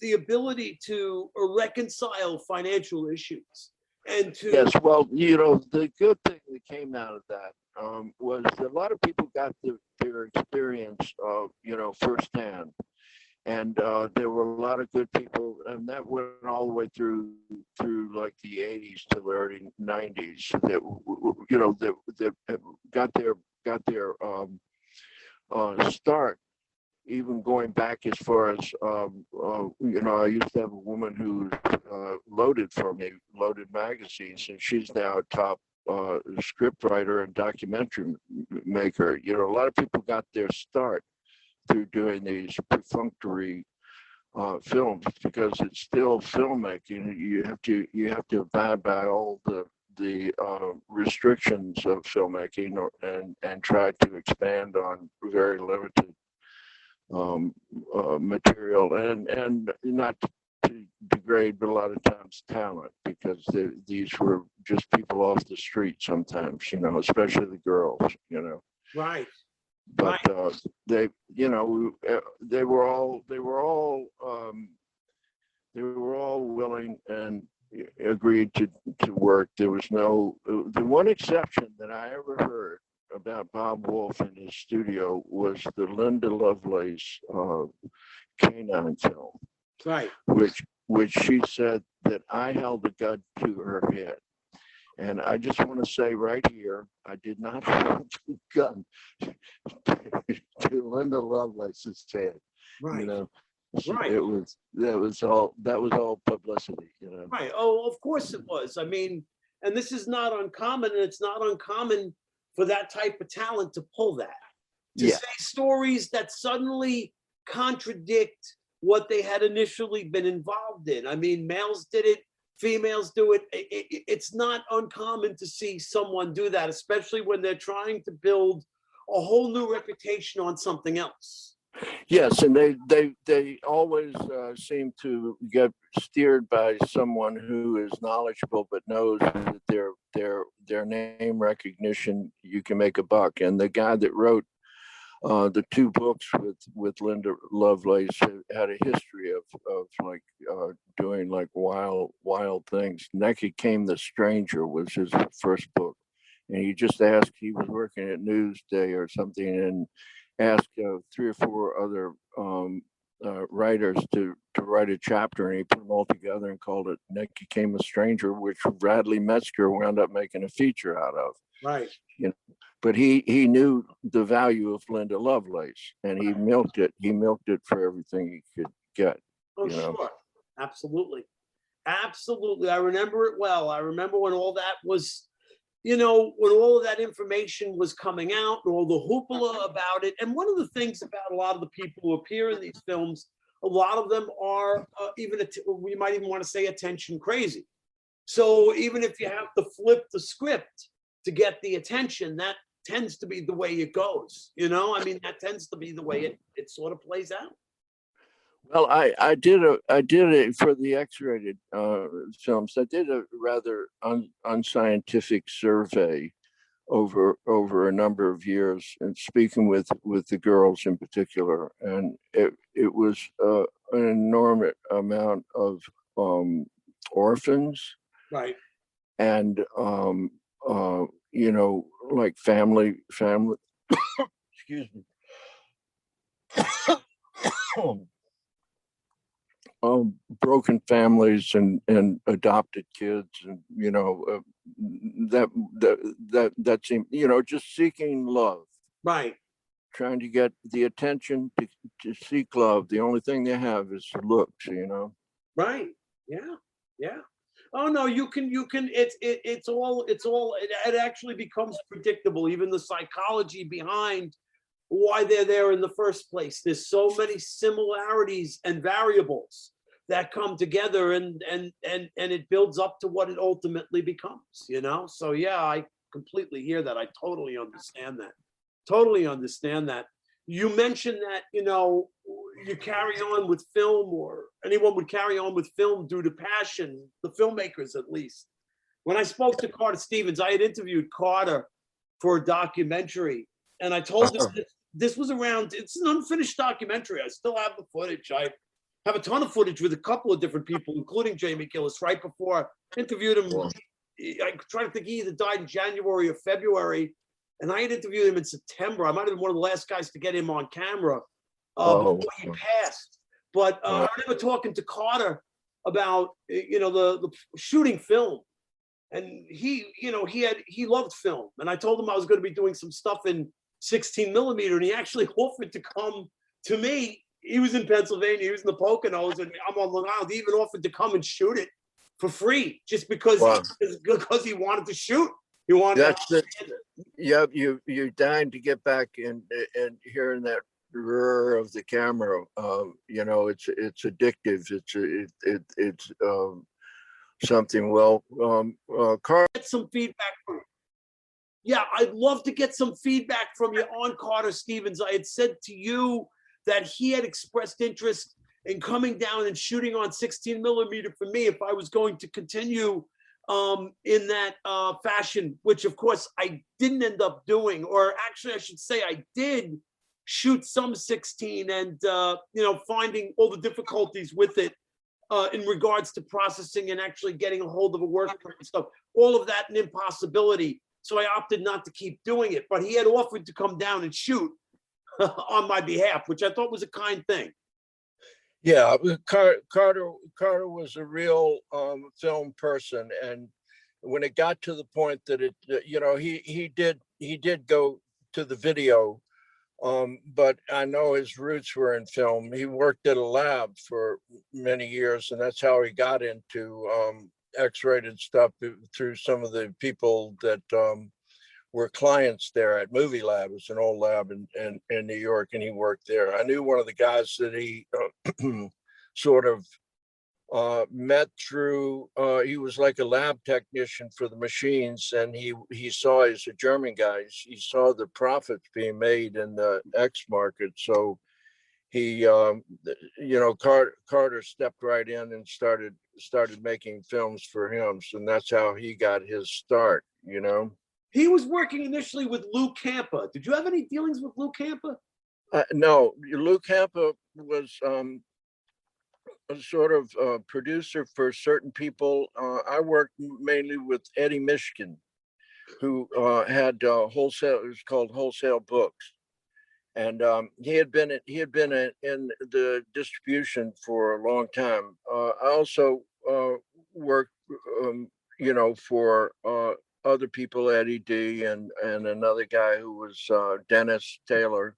the ability to reconcile financial issues and to. Yes, well, the good thing that came out of that was a lot of people got their experience, firsthand. And there were a lot of good people, and that went all the way through like the 80s to the early 90s, that got their start, even going back as far as I used to have a woman who loaded for me, Loaded magazines, and she's now a top script writer and documentary maker. A lot of people got their start through doing these perfunctory films, because it's still filmmaking. You have to abide by all the restrictions of filmmaking, and try to expand on very limited material, and not to degrade, but a lot of times talent, because these were just people off the street sometimes, especially the girls, Right. But they, they were all willing and agreed to work. There was the one exception that I ever heard about Bob Wolfe in his studio was the Linda Lovelace Canine film, Right. which she said that I held a gun to her head, And I just want to say right here, I did not hold a gun to Linda Lovelace's head. Right. You know, Right. that was all publicity. You know. Right. Oh, of course it was. I mean, and this is not uncommon, and it's not uncommon for that type of talent to pull that, to Yeah. say stories that suddenly contradict what they had initially been involved in. I mean, males did it, females do it. It's not uncommon to see someone do that, especially when they're trying to build a whole new reputation on something else. Yes, and they always seem to get steered by someone who is knowledgeable but knows that their name recognition, you can make a buck. And the guy that wrote the two books with Linda Lovelace had a history of like doing like wild things. Naked Came the Stranger was his first book, and he just asked. He was working at Newsday or something, and asked 3 or 4 other writers to write a chapter, and he put them all together and called it Naked Came a Stranger, which Bradley Metzger wound up making a feature out of. Right. You know, but he knew the value of Linda Lovelace, and he milked it. He milked it for everything he could get. Oh, you know? sure. Absolutely. Absolutely. I remember it well. I remember when all that was, when all of that information was coming out and all the hoopla about it. And one of the things about a lot of the people who appear in these films, a lot of them are we might even want to say attention crazy. So even if you have to flip the script to get the attention, that tends to be the way it goes. I mean, that tends to be the way it sort of plays out. Well, I did it for the X-rated films. I did a rather unscientific survey over a number of years, and speaking with the girls in particular, and it was an enormous amount of orphans, right, and like family, excuse me. Broken families and adopted kids, and that seemed, just seeking love, right, trying to get the attention to seek love. The only thing they have is looks, right, yeah. Oh no, you can. It actually becomes predictable. Even the psychology behind why they're there in the first place. There's so many similarities and variables that come together, and it builds up to what it ultimately becomes. So yeah, I completely hear that. I totally understand that. Totally understand that. You mentioned that you carry on with film, or anyone would carry on with film due to passion. The filmmakers, at least. When I spoke to Carter Stevens, I had interviewed Carter for a documentary, and I told him this was around. It's an unfinished documentary. I still have the footage. I have a ton of footage with a couple of different people, including Jamie Gillis. Right before I interviewed him, I try to think he either died in January or February, and I had interviewed him in September. I might have been one of the last guys to get him on camera before he passed. But I remember talking to Carter about the shooting film, and he loved film, and I told him I was going to be doing some stuff in 16 millimeter, and he actually offered to come to me. He was in Pennsylvania, he was in the Poconos, and I'm on Long Island. He even offered to come and shoot it for free, just because he wanted to shoot. He wanted. You're dying to get back and hearing that roar of the camera. It's addictive. It's something. Well, Carl, get some feedback from you. Yeah, I'd love to get some feedback from you on Carter Stevens. I had said to you that he had expressed interest in coming down and shooting on 16 millimeter for me if I was going to continue in that fashion, which of course I didn't end up doing, or actually I should say I did shoot some 16, and finding all the difficulties with it in regards to processing and actually getting a hold of a work and stuff, all of that an impossibility. So I opted not to keep doing it, but he had offered to come down and shoot on my behalf, which I thought was a kind thing. Yeah, Carter was a real film person, and when it got to the point that it, he did go to the video, but I know his roots were in film. He worked at a lab for many years, and that's how he got into X-rated stuff through some of the people that were clients there at Movie Lab. It's an old lab in New York, and he worked there. I knew one of the guys that he sort of met through, he was like a lab technician for the machines, and he saw, he's a German guy, he saw the profits being made in the X market. So he, Carter stepped right in and started making films for him. So that's how he got his start, He was working initially with Lou Campa. Did you have any dealings with Lou Campa? No, Lou Campa was a sort of producer for certain people. I worked mainly with Eddie Mishkin, who had wholesale. It was called Wholesale Books, and he had been in the distribution for a long time. I also worked, for other people, Eddie D, and another guy who was Dennis Taylor,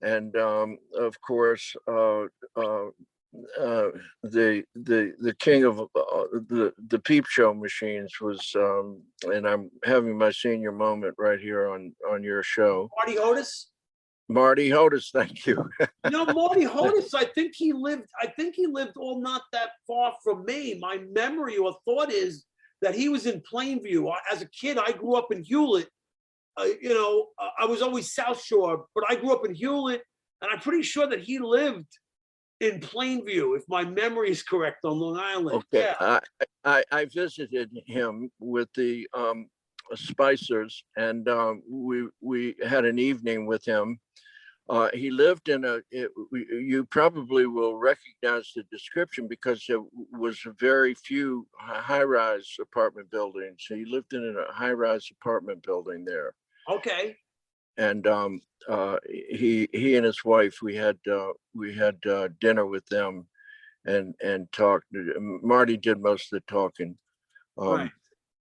and of course. The king of the peep show machines was, and I'm having my senior moment right here on your show. Marty Hodis. Marty Hodis, thank you. Marty Hodis. I think he lived all not that far from me. My memory or thought is that he was in Plainview. As a kid, I grew up in Hewlett. I was always South Shore, but I grew up in Hewlett, and I'm pretty sure that he lived in Plainview, if my memory is correct, on Long Island. Okay, yeah. I visited him with the Spicers, and we had an evening with him. He lived in you probably will recognize the description because there was very few high-rise apartment buildings. He lived in a high-rise apartment building there. Okay. And he and his wife, we had dinner with them and talked. Marty did most of the talking, Right.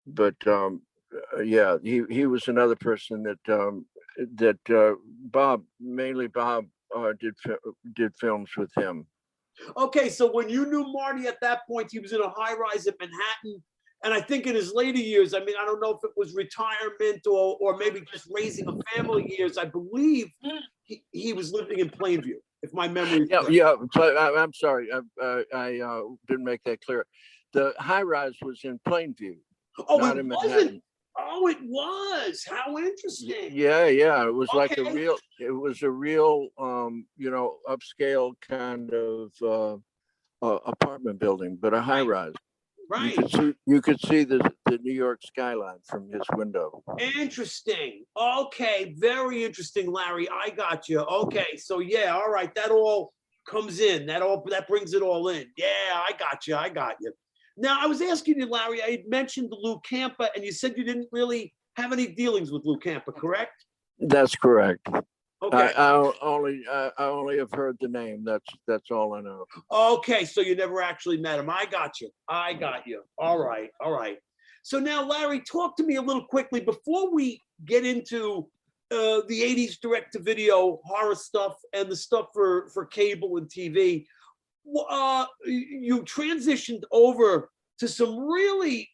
but yeah, he was another person that Bob did films with him. Okay, so when you knew Marty at that point, he was in a high rise at Manhattan. And I think in his later years, I mean, I don't know if it was retirement or maybe just raising a family years. I believe he was living in Plainview, if my memory. Yeah. So I'm sorry, I didn't make that clear. The high rise was in Plainview. Oh, it wasn't. Oh, it was. How interesting. Yeah. It was like a real. It was a real, upscale kind of apartment building, but a high rise. Right. You could see the New York skyline from his window. Interesting. Okay, very interesting, Larry. I got you. Okay, so yeah, all right, that all comes in. That brings it all in. Yeah, I got you. Now, I was asking you, Larry, I had mentioned Lou Campa, and you said you didn't really have any dealings with Lou Campa, correct? That's correct. Okay. I only have heard the name. That's all I know. Okay, so you never actually met him. I got you. All right. So now, Larry, talk to me a little quickly before we get into the 80s direct-to-video horror stuff and the stuff for cable and TV. You transitioned over to some really,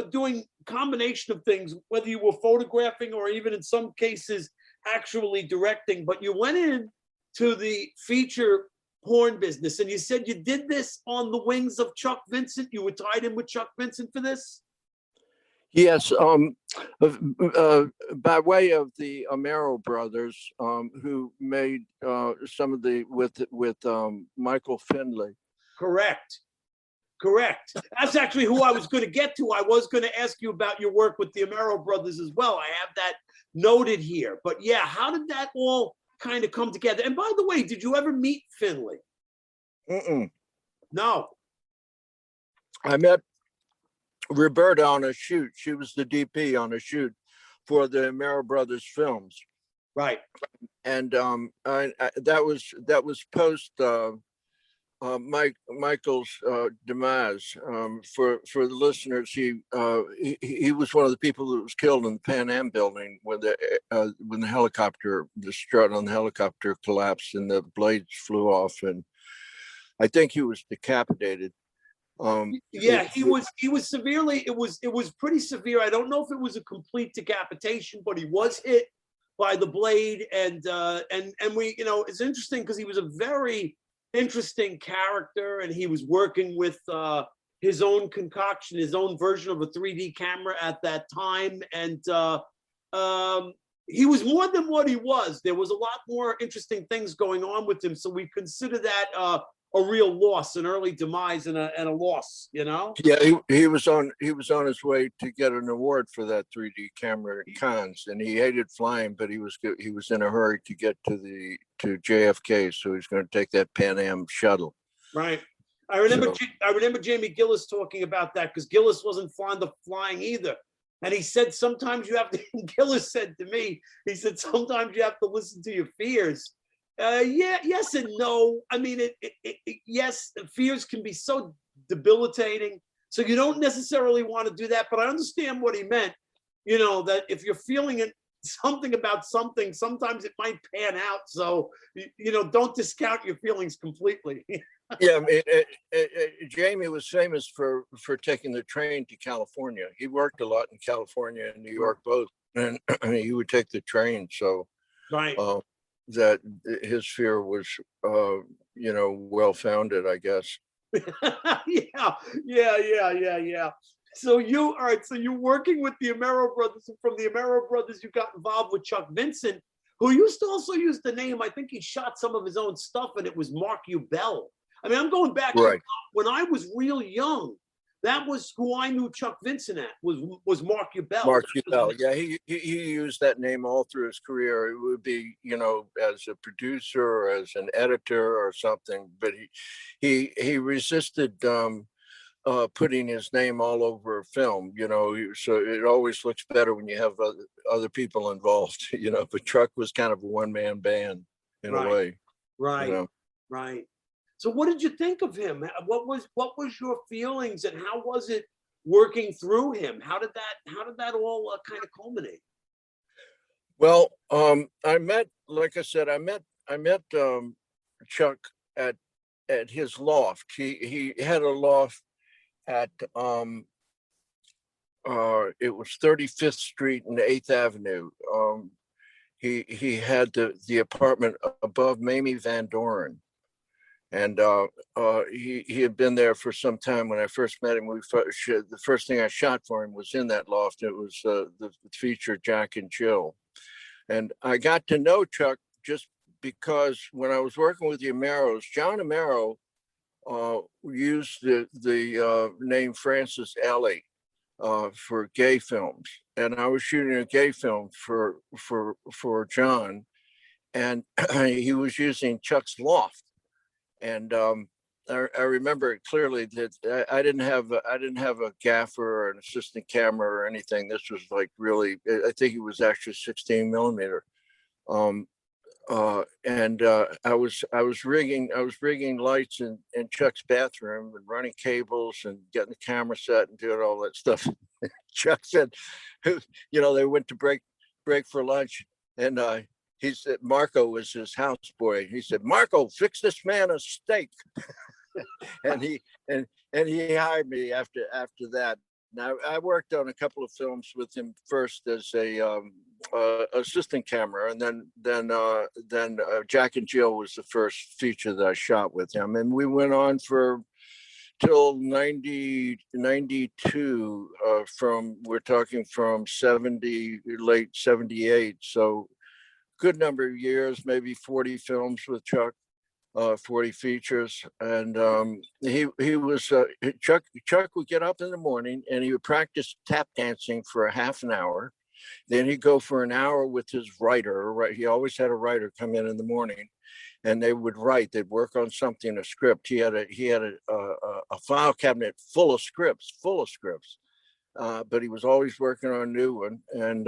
doing combination of things, whether you were photographing or even in some cases actually directing, but you went in to the feature porn business, and you said you did this on the wings of Chuck Vincent. You were tied in with Chuck Vincent for this? Yes, by way of the Amaro brothers, who made some of the with Michael Finley. Correct. That's actually who I was going to get to. I was going to ask you about your work with the Amaro brothers as well. I have that noted here. But yeah, how did that all kind of come together? And by the way, did you ever meet Finley? No. I met Roberta on a shoot. She was the DP on a shoot for the Amaro brothers films. Right. And that was post Michael's demise. For the listeners, he was one of the people that was killed in the Pan Am building when the helicopter, the strut on the helicopter collapsed and the blades flew off, and I think he was decapitated. Yeah, he was severely. It was pretty severe. I don't know if it was a complete decapitation, but he was hit by the blade, and we, it's interesting because he was a very interesting character, and he was working with his own concoction, his own version of a 3D camera at that time, and he was more than what he was. There was a lot more interesting things going on with him, so we consider that a real loss, an early demise, and a loss. Yeah, he was on his way to get an award for that 3D camera at Cannes, and he hated flying, but he was in a hurry to get to JFK, so he's going to take that Pan Am shuttle. Right. I remember Jamie Gillis talking about that, because Gillis wasn't fond of flying either. And he said, sometimes you have to, Gillis said to me, he said, sometimes you have to listen to your fears. Yes and no. I mean, yes, fears can be so debilitating. So you don't necessarily want to do that. But I understand what he meant, that if you're feeling something about something, sometimes it might pan out. So, don't discount your feelings completely. Yeah, Jamie was famous for taking the train to California. He worked a lot in California and New York both, and he would take the train. So, right. That his fear was, well founded, I guess. Yeah. So you're working with the Amaro brothers, and from the Amaro brothers, you got involved with Chuck Vincent, who used to also use the name. I think he shot some of his own stuff, and it was Mark Ubell. I mean, I'm going back right. When I was real young. That was who I knew Chuck Vincent at, was Mark Ubell. Mark Ubell, yeah, he used that name all through his career. It would be, as a producer or as an editor or something, but he resisted putting his name all over a film, so it always looks better when you have other people involved, but Chuck was kind of a one-man band in a way. Right. Right. So what did you think of him? What was your feelings, and how was it working through him? How did that all kind of culminate? Well, I met Chuck at his loft. He had a loft at it was 35th Street and 8th Avenue. He had the apartment above Mamie Van Doren. And he had been there for some time. When I first met him, the first thing I shot for him was in that loft. It was the feature Jack and Jill. And I got to know Chuck just because when I was working with the Amaros, John Amaro used the name Francis Ellie for gay films. And I was shooting a gay film for John, and he was using Chuck's loft. And I remember clearly that I didn't have a gaffer or an assistant camera or anything. This was like really, I think it was actually 16 millimeter. And I was rigging lights in Chuck's bathroom and running cables and getting the camera set and doing all that stuff. Chuck said, they went to break for lunch, and he said Marco was his houseboy. He said, "Marco, fix this man a steak." and he hired me after that. Now I worked on a couple of films with him, first as a assistant camera, and then Jack and Jill was the first feature that I shot with him, and we went on for till 92. We're talking from 70, late 78. So good number of years, maybe 40 films with Chuck, 40 features. And he was Chuck would get up in the morning and he would practice tap dancing for a half an hour. Then he'd go for an hour with his writer. Right, he always had a writer come in the morning, and they would write. They'd work on something, a script. He had a file cabinet full of scripts, but he was always working on a new one. And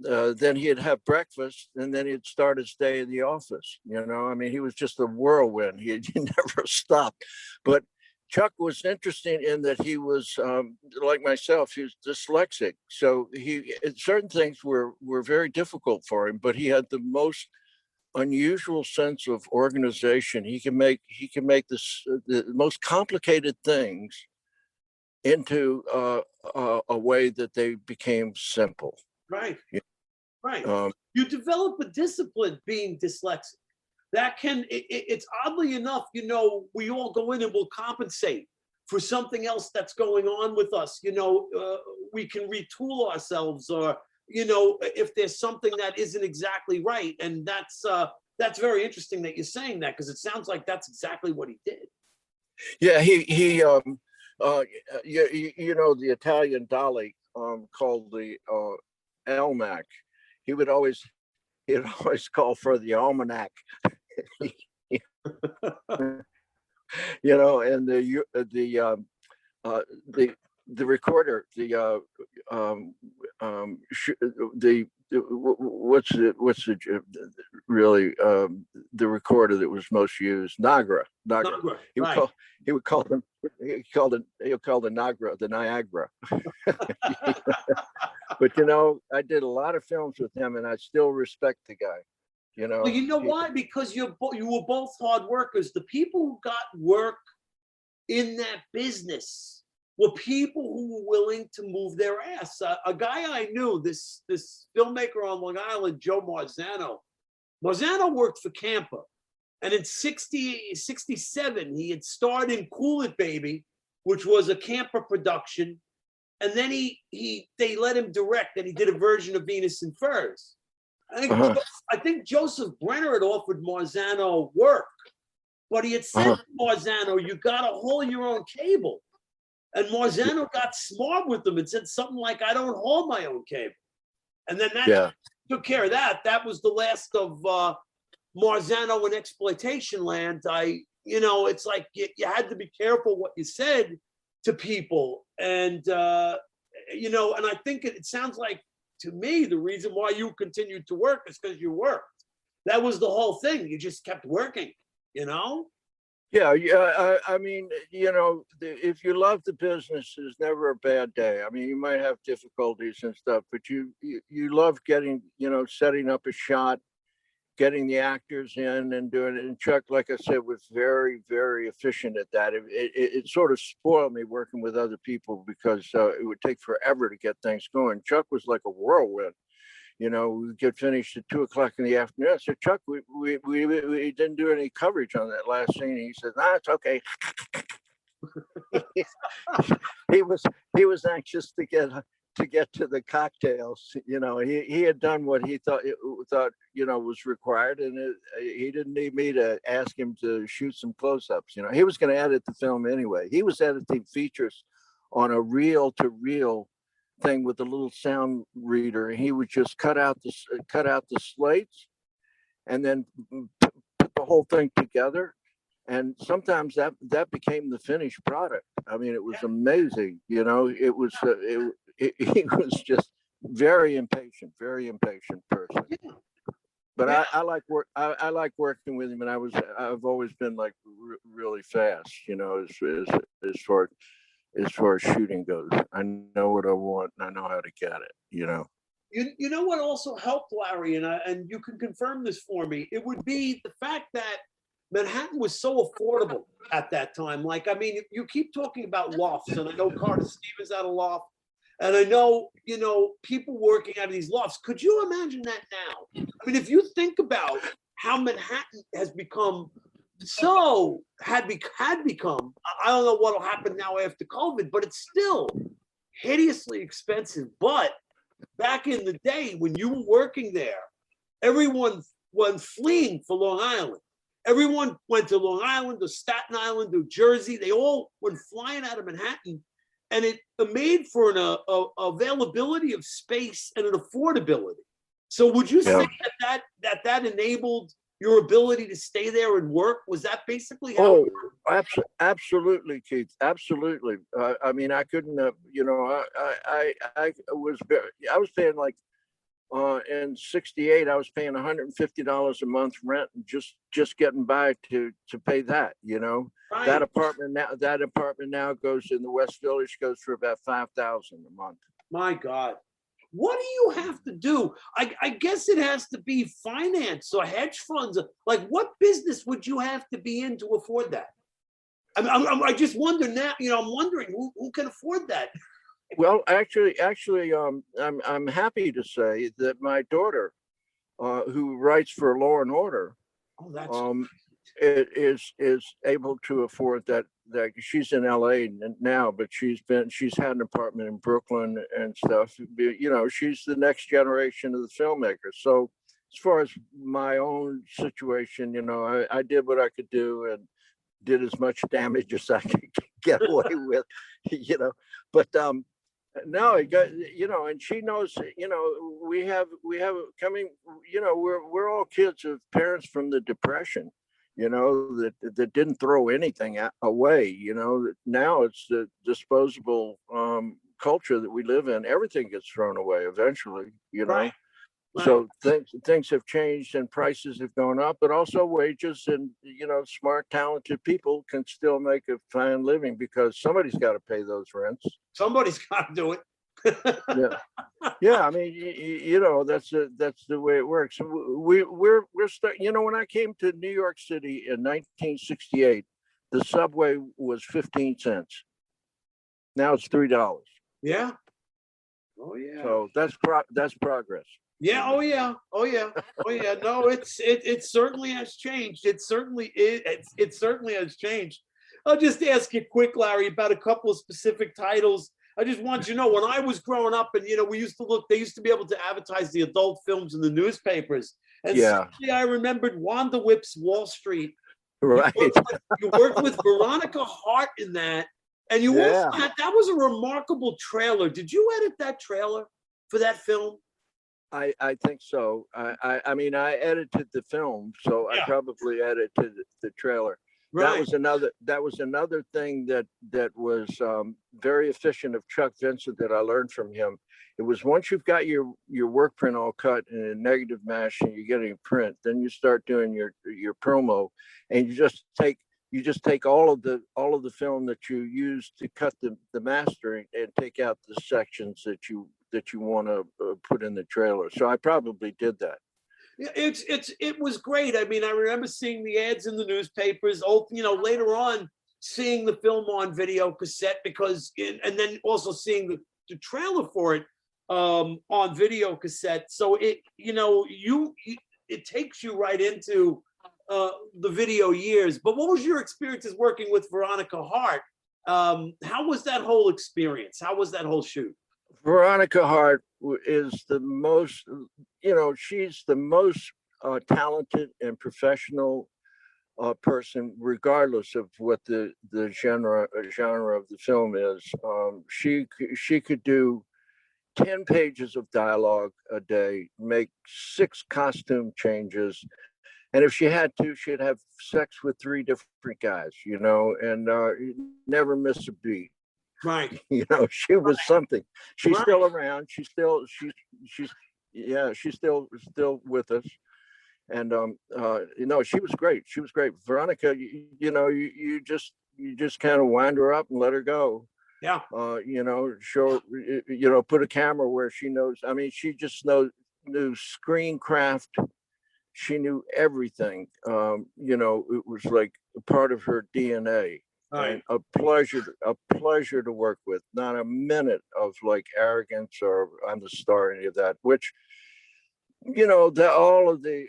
then he'd have breakfast, and then he'd start his day in the office. I mean, he was just a whirlwind. He never stopped. But Chuck was interesting in that he was like myself. He was dyslexic, so certain things were very difficult for him. But he had the most unusual sense of organization. He can make the most complicated things into a way that they became simple. Right. Yeah. Right. You develop a discipline being dyslexic. It's oddly enough, we all go in and we'll compensate for something else that's going on with us. We can retool ourselves, or, if there's something that isn't exactly right. And that's very interesting that you're saying that, because it sounds like that's exactly what he did. Yeah, the Italian Dolly, called the almanac. He'd always call for the almanac. And the recorder, the recorder that was most used, Nagra. Right. He would call them. He called the Nagra the Niagara. But I did a lot of films with him, and I still respect the guy. Well, you know why? Because you were both hard workers. The people who got work in that business were people who were willing to move their ass. A guy I knew, this filmmaker on Long Island, Joe Marzano. Marzano worked for Campa, and in 67, he had starred in Cool It Baby, which was a Campa production, and then they let him direct, and he did a version of Venus in Furs. I think Joseph Brenner had offered Marzano work, but he had said to Marzano, "You got to haul your own cable." And Marzano got smart with them and said something like, "I don't haul my own cable." And then that took care of that. That was the last of Marzano in exploitation land. It's like you had to be careful what you said to people. And, and I think it sounds like, to me, the reason why you continued to work is because you worked. That was the whole thing. You just kept working, Yeah. I mean, if you love the business, there's never a bad day. I mean, you might have difficulties and stuff, but you love getting, setting up a shot, getting the actors in and doing it. And Chuck, like I said, was very, very efficient at that. It sort of spoiled me working with other people, because it would take forever to get things going. Chuck was like a whirlwind. We get finished at 2:00 in the afternoon. I said, "Chuck, we didn't do any coverage on that last scene." He said, "Nah, it's okay." he was anxious to get to the cocktails. He had done what he thought was required, and he didn't need me to ask him to shoot some close-ups. He was going to edit the film anyway. He was editing features on a reel-to-reel thing with a little sound reader. He would just cut out the slates and then put the whole thing together. And sometimes that became the finished product. I mean, it was amazing. He was just very impatient person. But I like work. I like working with him, and I've always been like really fast. As far as shooting goes, I know what I want and I know how to get it. You know what also helped, Larry, and you can confirm this for me. It would be the fact that Manhattan was so affordable at that time. Like, I mean, you keep talking about lofts, and I know Carter Stevens had a loft, and I know, people working out of these lofts. Could you imagine that now? I mean, if you think about how Manhattan has become had become, I don't know what'll happen now after COVID, but it's still hideously expensive. But back in the day when you were working there, everyone went fleeing for Long Island. Everyone went to Long Island or Staten Island or Jersey. They all went flying out of Manhattan, and it made for an availability of space and an affordability. So would you say that enabled your ability to stay there and work? Was that basically how? Oh, absolutely, Keith. Absolutely. I mean, I couldn't. I was paying like In '68, I was paying $150 a month rent, and just getting by to pay that. Right. That apartment now goes in the West Village, goes for about $5,000 a month. My God. What do you have to do? I guess it has to be finance or hedge funds. Like, what business would you have to be in to afford that? I just wonder now. I'm wondering who can afford that. Well, actually, I'm happy to say that my daughter, who writes for Law and Order, Oh, that's is able to afford that. That she's in LA now, but she's had an apartment in Brooklyn and stuff. She's the next generation of the filmmakers. So as far as my own situation, I did what I could do and did as much damage as I could get away with, But no, it got, and she knows, we have coming, we're all kids of parents from the Depression, that didn't throw anything away. Now it's the disposable culture that we live in. Everything gets thrown away eventually, right. So things have changed and prices have gone up, but also wages, and smart, talented people can still make a fine living because somebody's got to pay those rents. Somebody's got to do it. Yeah. I mean, that's the way it works. We're when I came to New York City in 1968, the subway was 15 cents. Now it's $3. Yeah. Oh yeah. So that's progress. Yeah. Oh yeah. Oh yeah. Oh yeah. No, it certainly has changed. It certainly has changed. I'll just ask you quick, Larry, about a couple of specific titles. I just want you to know, when I was growing up, and they used to be able to advertise the adult films in the newspapers. And suddenly I remembered Wanda Whip's Wall Street. Right. You worked with Veronica Hart in that. And you also had, that was a remarkable trailer. Did you edit that trailer for that film? I think so. I mean, I edited the film, so I probably edited the trailer. Right. That was another thing that was very efficient of Chuck Vincent that I learned from him. It was, once you've got your work print all cut in a negative mash and you're getting a print, then you start doing your promo, and you just take all of the film that you use to cut the mastering and take out the sections that you want to put in the trailer. So I probably did that. It was great. I mean, I remember seeing the ads in the newspapers. Later on, seeing the film on video cassette, and then also seeing the trailer for it on video cassette. So it takes you right into the video years. But what was your experiences working with Veronica Hart? How was that whole experience? How was that whole shoot? Veronica Hart is the most, she's the most talented and professional person, regardless of what the genre of the film is. She could do 10 pages of dialogue a day, make 6 costume changes, and if she had to, she'd have sex with 3 different guys, and never miss a beat. Right. She was something. She's still around. She's still with us. And she was great. She was great. Veronica, you just kind of wind her up and let her go. Yeah. Show, put a camera where she knows. I mean, she just knew screen craft. She knew everything. It was like a part of her DNA. Right. And a pleasure to work with. Not a minute of like arrogance or I'm the star, any of that. Which, all of the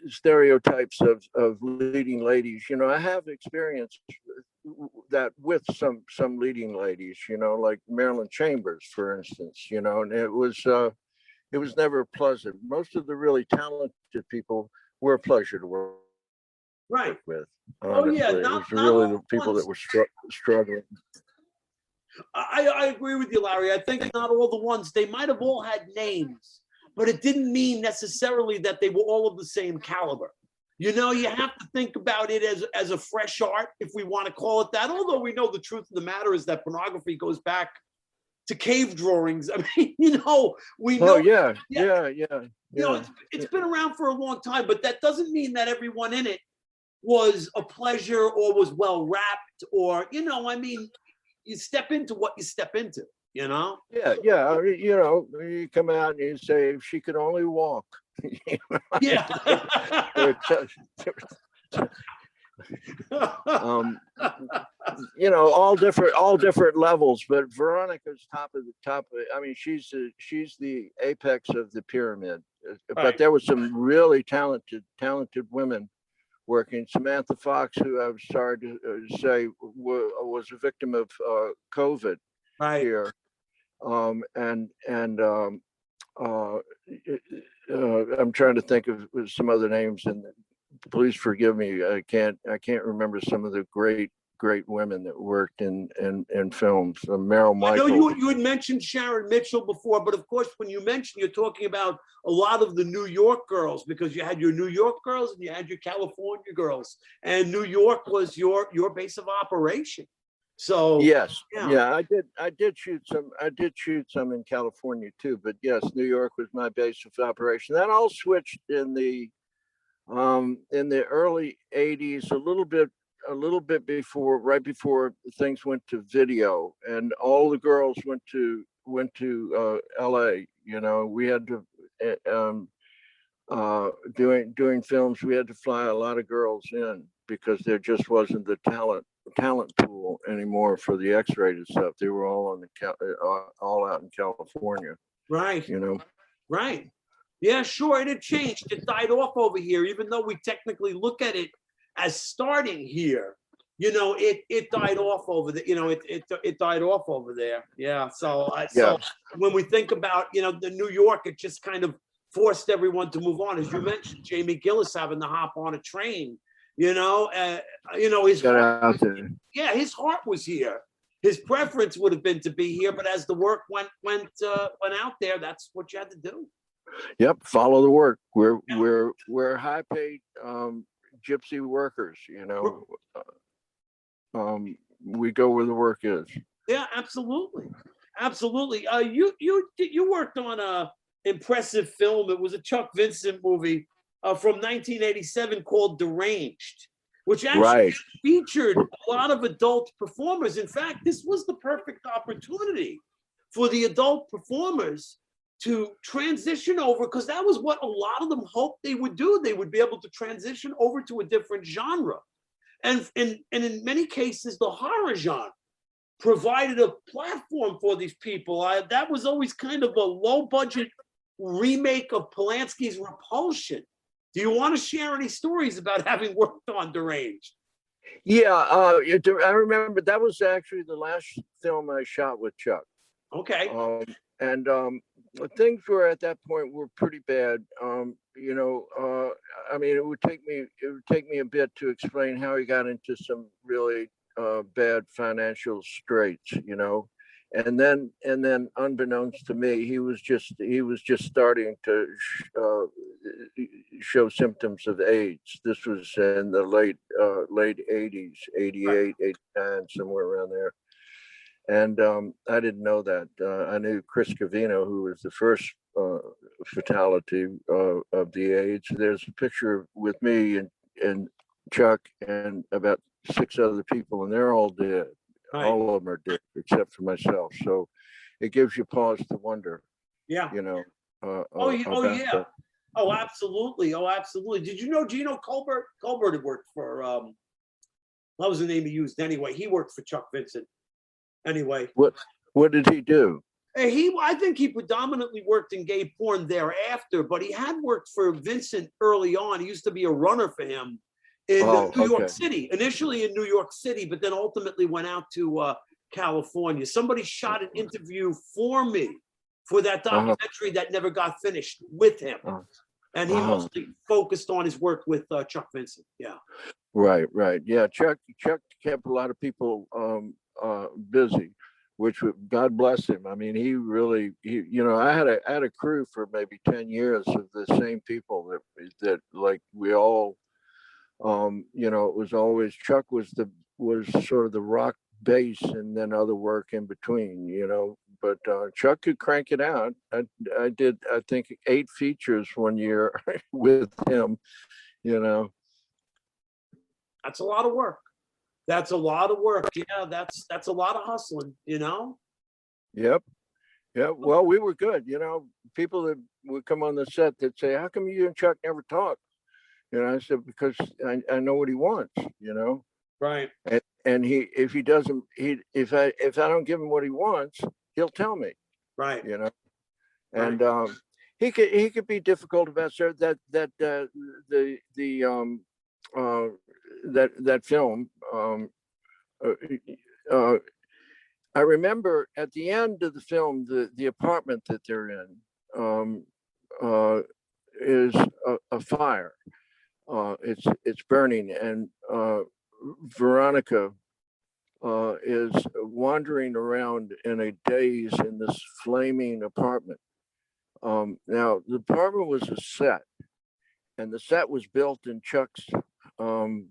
stereotypes of leading ladies. I have experienced that with some leading ladies. Like Marilyn Chambers, for instance. And it was never pleasant. Most of the really talented people were a pleasure to work with. Honestly. Oh yeah, it was really the people that were struggling. I agree with you, Larry. I think not all the ones. They might have all had names, but it didn't mean necessarily that they were all of the same caliber. You have to think about it as a fresh art, if we want to call it that. Although we know the truth of the matter is that pornography goes back to cave drawings. I mean, we Oh know, yeah, yeah, yeah. it's been around for a long time, but that doesn't mean that everyone in it was a pleasure or was well wrapped or, I mean, you step into what you step into, Yeah. I mean, you come out and you say, if she could only walk. Yeah. um, all different levels, but Veronica's top of the top. I mean, she's the apex of the pyramid. But Right. there was some really talented women working. Samantha Fox, who I'm sorry to say was a victim of COVID Right. here, and I'm trying to think of some other names, and please forgive me. I can't remember some of the great women that worked in films. Meryl I know Michael. you had mentioned Sharon Mitchell before, but of course, when you mention, you're talking about a lot of the New York girls, because you had your New York girls and you had your California girls, and New York was your base of operation. So Yes, yeah. I did shoot some in California too, but yes, New York was my base of operation. That all switched in the early 80s, a little bit before, right before things went to video, and all the girls went to LA. We had to doing films, we had to fly a lot of girls in because there just wasn't the talent pool anymore for the X-rated stuff. They were all all out in California. Right. You know. Right. Yeah, sure. It had changed. It died off over here, even though we technically look at it as starting here. It died off over the. It died off over there. Yeah. So Yeah. when we think about the New York, it just kind of forced everyone to move on. As you mentioned, Jamie Gillis having to hop on a train. His heart, his heart was here. His preference would have been to be here, but as the work went out there, that's what you had to do. Yep, follow the work. We're high paid gypsy workers. We go where the work is. Yeah, absolutely. You worked on a impressive film. It was a Chuck Vincent movie from 1987 called Deranged, which actually featured a lot of adult performers. In fact, this was the perfect opportunity for the adult performers to transition over, because that was what a lot of them hoped they would do. They would be able to transition over to a different genre. And in many cases, the horror genre provided a platform for these people. That was always kind of a low budget remake of Polanski's Repulsion. Do you want to share any stories about having worked on Deranged? Yeah, I remember that was actually the last film I shot with Chuck. Okay. And things were at that point were pretty bad. I mean, it would take me a bit to explain how he got into some really bad financial straits, and then unbeknownst to me, he was just starting to show symptoms of AIDS. This was in the late 80s, 88, 89, somewhere around there. And I didn't know that. I knew Chris Covino, who was the first fatality of the AIDS. There's a picture with me and Chuck and about 6 other people, and they're all dead. Right. All of them are dead except for myself. So it gives you pause to wonder. Yeah. Yeah. That. Oh, absolutely. Oh, absolutely. Did you know Gino Colbert? Colbert had worked for what was the name he used anyway? He worked for Chuck Vincent. Anyway. What did he do? I think he predominantly worked in gay porn thereafter, but he had worked for Vincent early on. He used to be a runner for him in New York City, initially in New York City, but then ultimately went out to California. Somebody shot an interview for me for that documentary that never got finished with him. And he mostly focused on his work with Chuck Vincent. Yeah. Right. Yeah, Chuck kept a lot of people busy, which God bless him. I mean, he I had a crew for maybe 10 years of the same people that like we all, it was always Chuck was sort of the rock base, and then other work in between, but Chuck could crank it out. I did, I think, 8 features one year with him, you know. That's a lot of work. That's a lot of work. Yeah, that's a lot of hustling, you know? Yep. Yeah. Well, we were good, you know. People that would come on the set that say, "How come you and Chuck never talk?" You know, I said, because I know what he wants, you know. Right. And if he doesn't, if I don't give him what he wants, he'll tell me, Right. you know. Right. And he could be difficult about certain that film. Uh, uh, I remember at the end of the film, the apartment that they're in is a fire. It's burning, and Veronica is wandering around in a daze in this flaming apartment. Now, the apartment was a set, and the set was built in Chuck's um,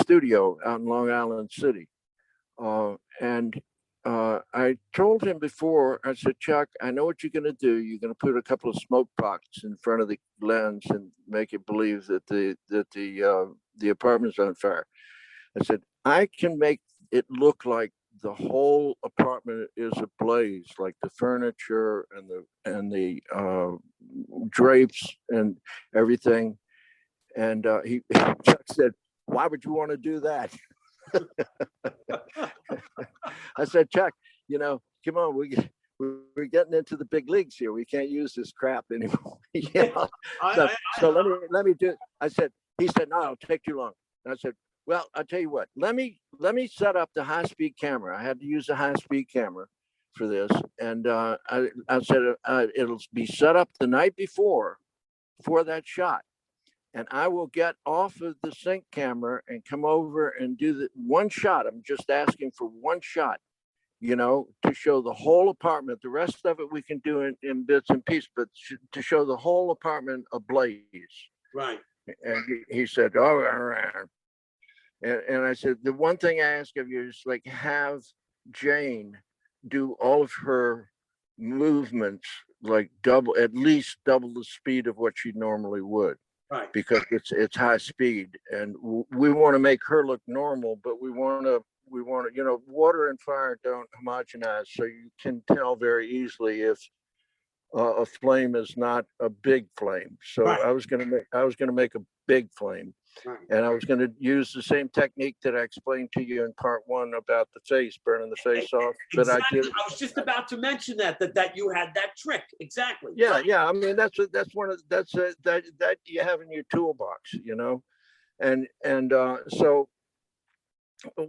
studio out in Long Island City. And I told him before, I said, Chuck, I know what you're going to do. You're going to put a couple of smoke pots in front of the lens and make it believe that the apartment's on fire. I said, I can make it look like the whole apartment is ablaze, like the furniture and the drapes and everything. And Chuck said, why would you want to do that? I said, Chuck, you know, come on, we're getting into the big leagues here. We can't use this crap anymore. You know? So let me do it. He said, no, it'll take too long. And I said, well, I'll tell you what, let me set up the high-speed camera. I had to use a high-speed camera for this. And I said, it'll be set up the night before for that shot. And I will get off of the sync camera and come over and do the one shot. I'm just asking for one shot, you know, to show the whole apartment. The rest of it we can do in bits and pieces, but to show the whole apartment ablaze. Right. And he said, oh, all right. And I said, the one thing I ask of you is like have Jane do all of her movements like at least double the speed of what she normally would. Right. Because it's high speed, and we want to make her look normal, but we want to, you know, water and fire don't homogenize, so you can tell very easily if a flame is not a big flame. So right. I was going to make a big flame, right. And I was going to use the same technique that I explained to you in part 1 about the face, burning the face off. But exactly. I was just about to mention that you had that trick. Exactly. Yeah, right. Yeah. I mean, that's one of that you have in your toolbox, you know, and so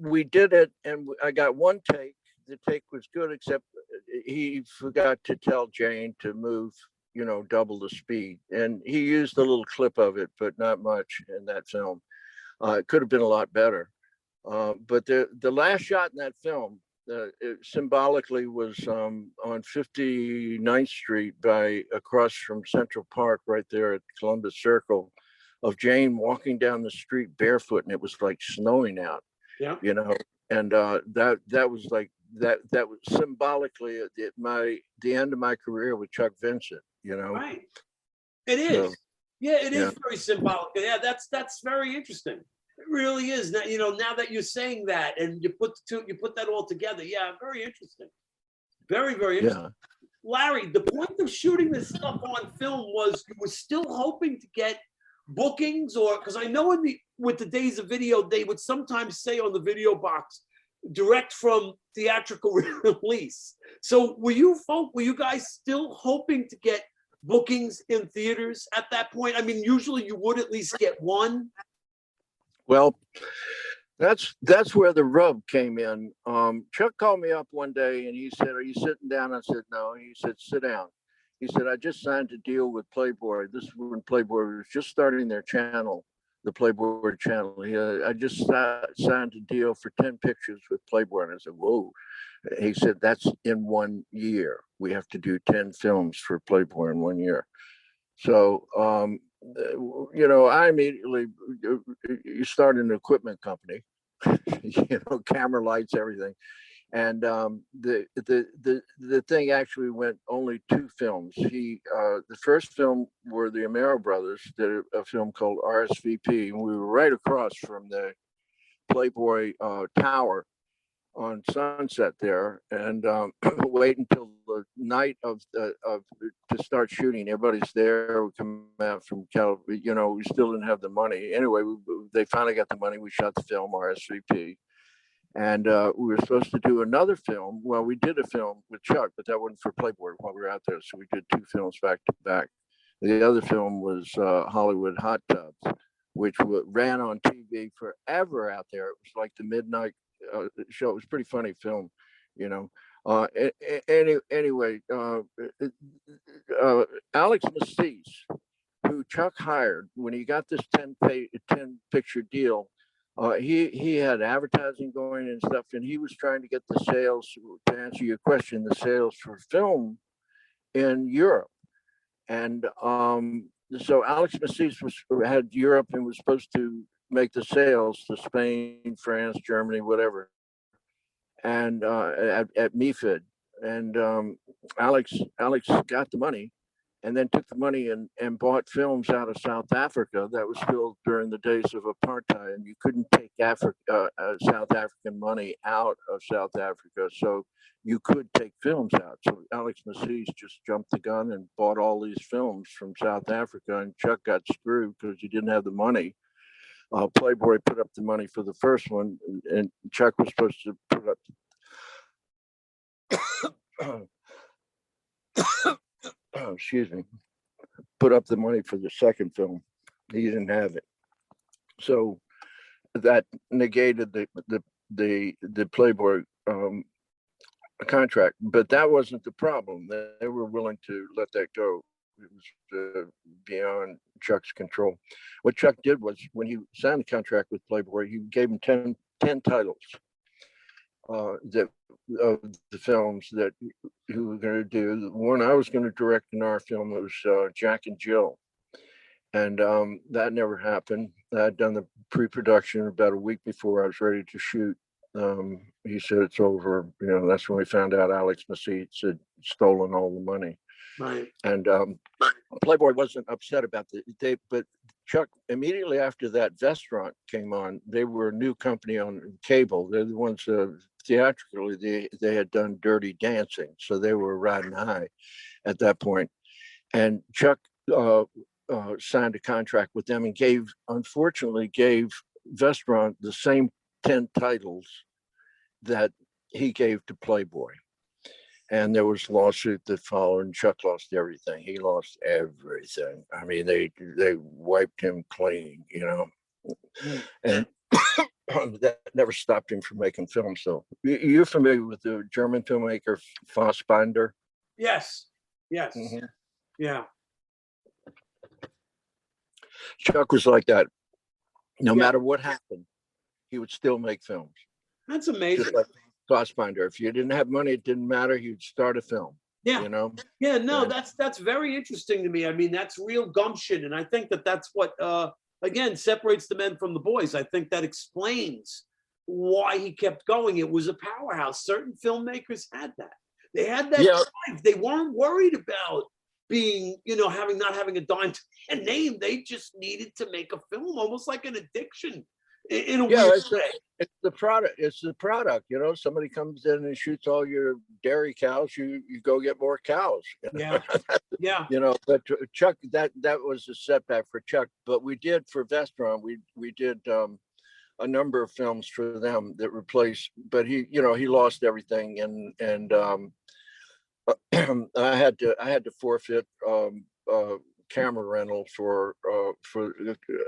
we did it, and I got one take. The take was good, except he forgot to tell Jane to move, you know, double the speed. And he used a little clip of it, but not much in that film. It could have been a lot better. But the last shot in that film, it symbolically was on 59th Street across from Central Park, right there at Columbus Circle, of Jane walking down the street barefoot, and it was like snowing out. Yeah, you know, and that was like that was symbolically the end of my career with Chuck Vincent, you know. Right. It is. So, yeah, it is very symbolic. Yeah, that's very interesting. It really is. Now, you know, now that you're saying that and you put that all together, yeah, very interesting. Very, very interesting. Yeah. Larry, the point of shooting this stuff on film was you were still hoping to get bookings, or because I know with the days of video, they would sometimes say on the video box, direct from theatrical release. So were you guys still hoping to get bookings in theaters at that point? I mean, usually you would at least get one. Well, that's where the rub came in. Chuck called me up one day and he said, "Are you sitting down?" I said, "No." He said, "Sit down." He said, "I just signed a deal with Playboy." This is when Playboy was just starting their channel, the Playboy channel. I just signed a deal for 10 pictures with Playboy. And I said, "Whoa." He said, "That's in 1 year. We have to do 10 films for Playboy in 1 year." So, you know, I immediately, you start an equipment company, you know, camera lights, everything. And the thing actually went only 2 films. The first film were the Amaro brothers did a film called RSVP, and we were right across from the Playboy Tower on Sunset there, and wait until the night of to start shooting. Everybody's there. We come out from California. You know, we still didn't have the money. Anyway, they finally got the money. We shot the film RSVP, and we were supposed to do another film. Well, we did a film with Chuck, but that wasn't for Playboy while we were out there. So we did 2 films back to back. The other film was Hollywood Hot Tubs, which ran on TV forever out there. It was like the midnight show. It was a pretty funny film, you know. Anyway, Alex Massis, who Chuck hired when he got this 10 picture deal, he had advertising going and stuff, and he was trying to get the sales, to answer your question, the sales for film in Europe. And so Alex Massis had Europe and was supposed to make the sales to Spain, France, Germany, whatever, and at MIFID. And Alex got the money, and then took the money and bought films out of South Africa. That was still during the days of apartheid, and you couldn't take South African money out of South Africa. So you could take films out. So Alex Massis just jumped the gun and bought all these films from South Africa, and Chuck got screwed because he didn't have the money. Playboy put up the money for the first one, and Chuck was supposed to put up excuse me, put up the money for the second film. He didn't have it, so that negated the Playboy contract. But that wasn't the problem. They were willing to let that go. It was beyond Chuck's control. What Chuck did was, when he signed the contract with Playboy, he gave him 10 titles that of the films that he was going to do. The one I was going to direct in our film was Jack and Jill, and that never happened. I'd done the pre-production about a week before I was ready to shoot. He said it's over. You know, that's when we found out Alex Massis had stolen all the money. Right. And Playboy wasn't upset about but Chuck, immediately after that, Vestaurant came on. They were a new company on cable. They're the ones theatrically they had done Dirty Dancing, so they were riding high at that point. And Chuck signed a contract with them and unfortunately gave Vestaurant the same 10 titles that he gave to Playboy. And there was a lawsuit that followed, and Chuck lost everything. He lost everything. I mean, they wiped him clean, you know. And that never stopped him from making films. So you're familiar with the German filmmaker Fassbinder? Yes. Yes. Mm-hmm. Yeah. Chuck was like that. No matter what happened, he would still make films. That's amazing. Just like Fassbinder. If you didn't have money, it didn't matter. He'd start a film. Yeah. You know? Yeah, no, that's very interesting to me. I mean, that's real gumption. And I think that's what, again, separates the men from the boys. I think that explains why he kept going. It was a powerhouse. Certain filmmakers had that. They had that drive. They weren't worried about being, you know, not having a dime to their name. They just needed to make a film, almost like an addiction in a weird way. It's the product. It's the product. You know, somebody comes in and shoots all your dairy cows. You go get more cows. Yeah, yeah. You know, but Chuck, that was a setback for Chuck. But we did for Vestaurant. We did a number of films for them that replaced. But he lost everything, and I had to forfeit camera rental for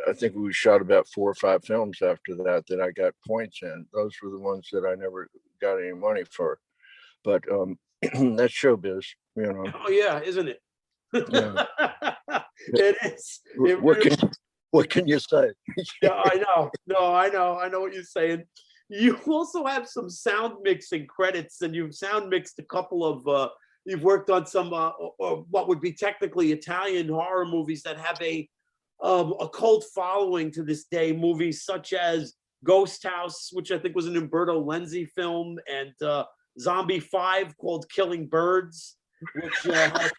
I think we shot about 4 or 5 films after that I got points in. Those were the ones that I never got any money for. But that's showbiz, you know. Oh yeah, isn't it? Yeah. It is. What can you say? Yeah, I know. No, I know what you're saying. You also have some sound mixing credits, and you've sound mixed a couple of you've worked on some or what would be technically Italian horror movies that have a cult following to this day. Movies such as Ghost House, which I think was an Umberto Lenzi film, and Zombie 5 called Killing Birds, which had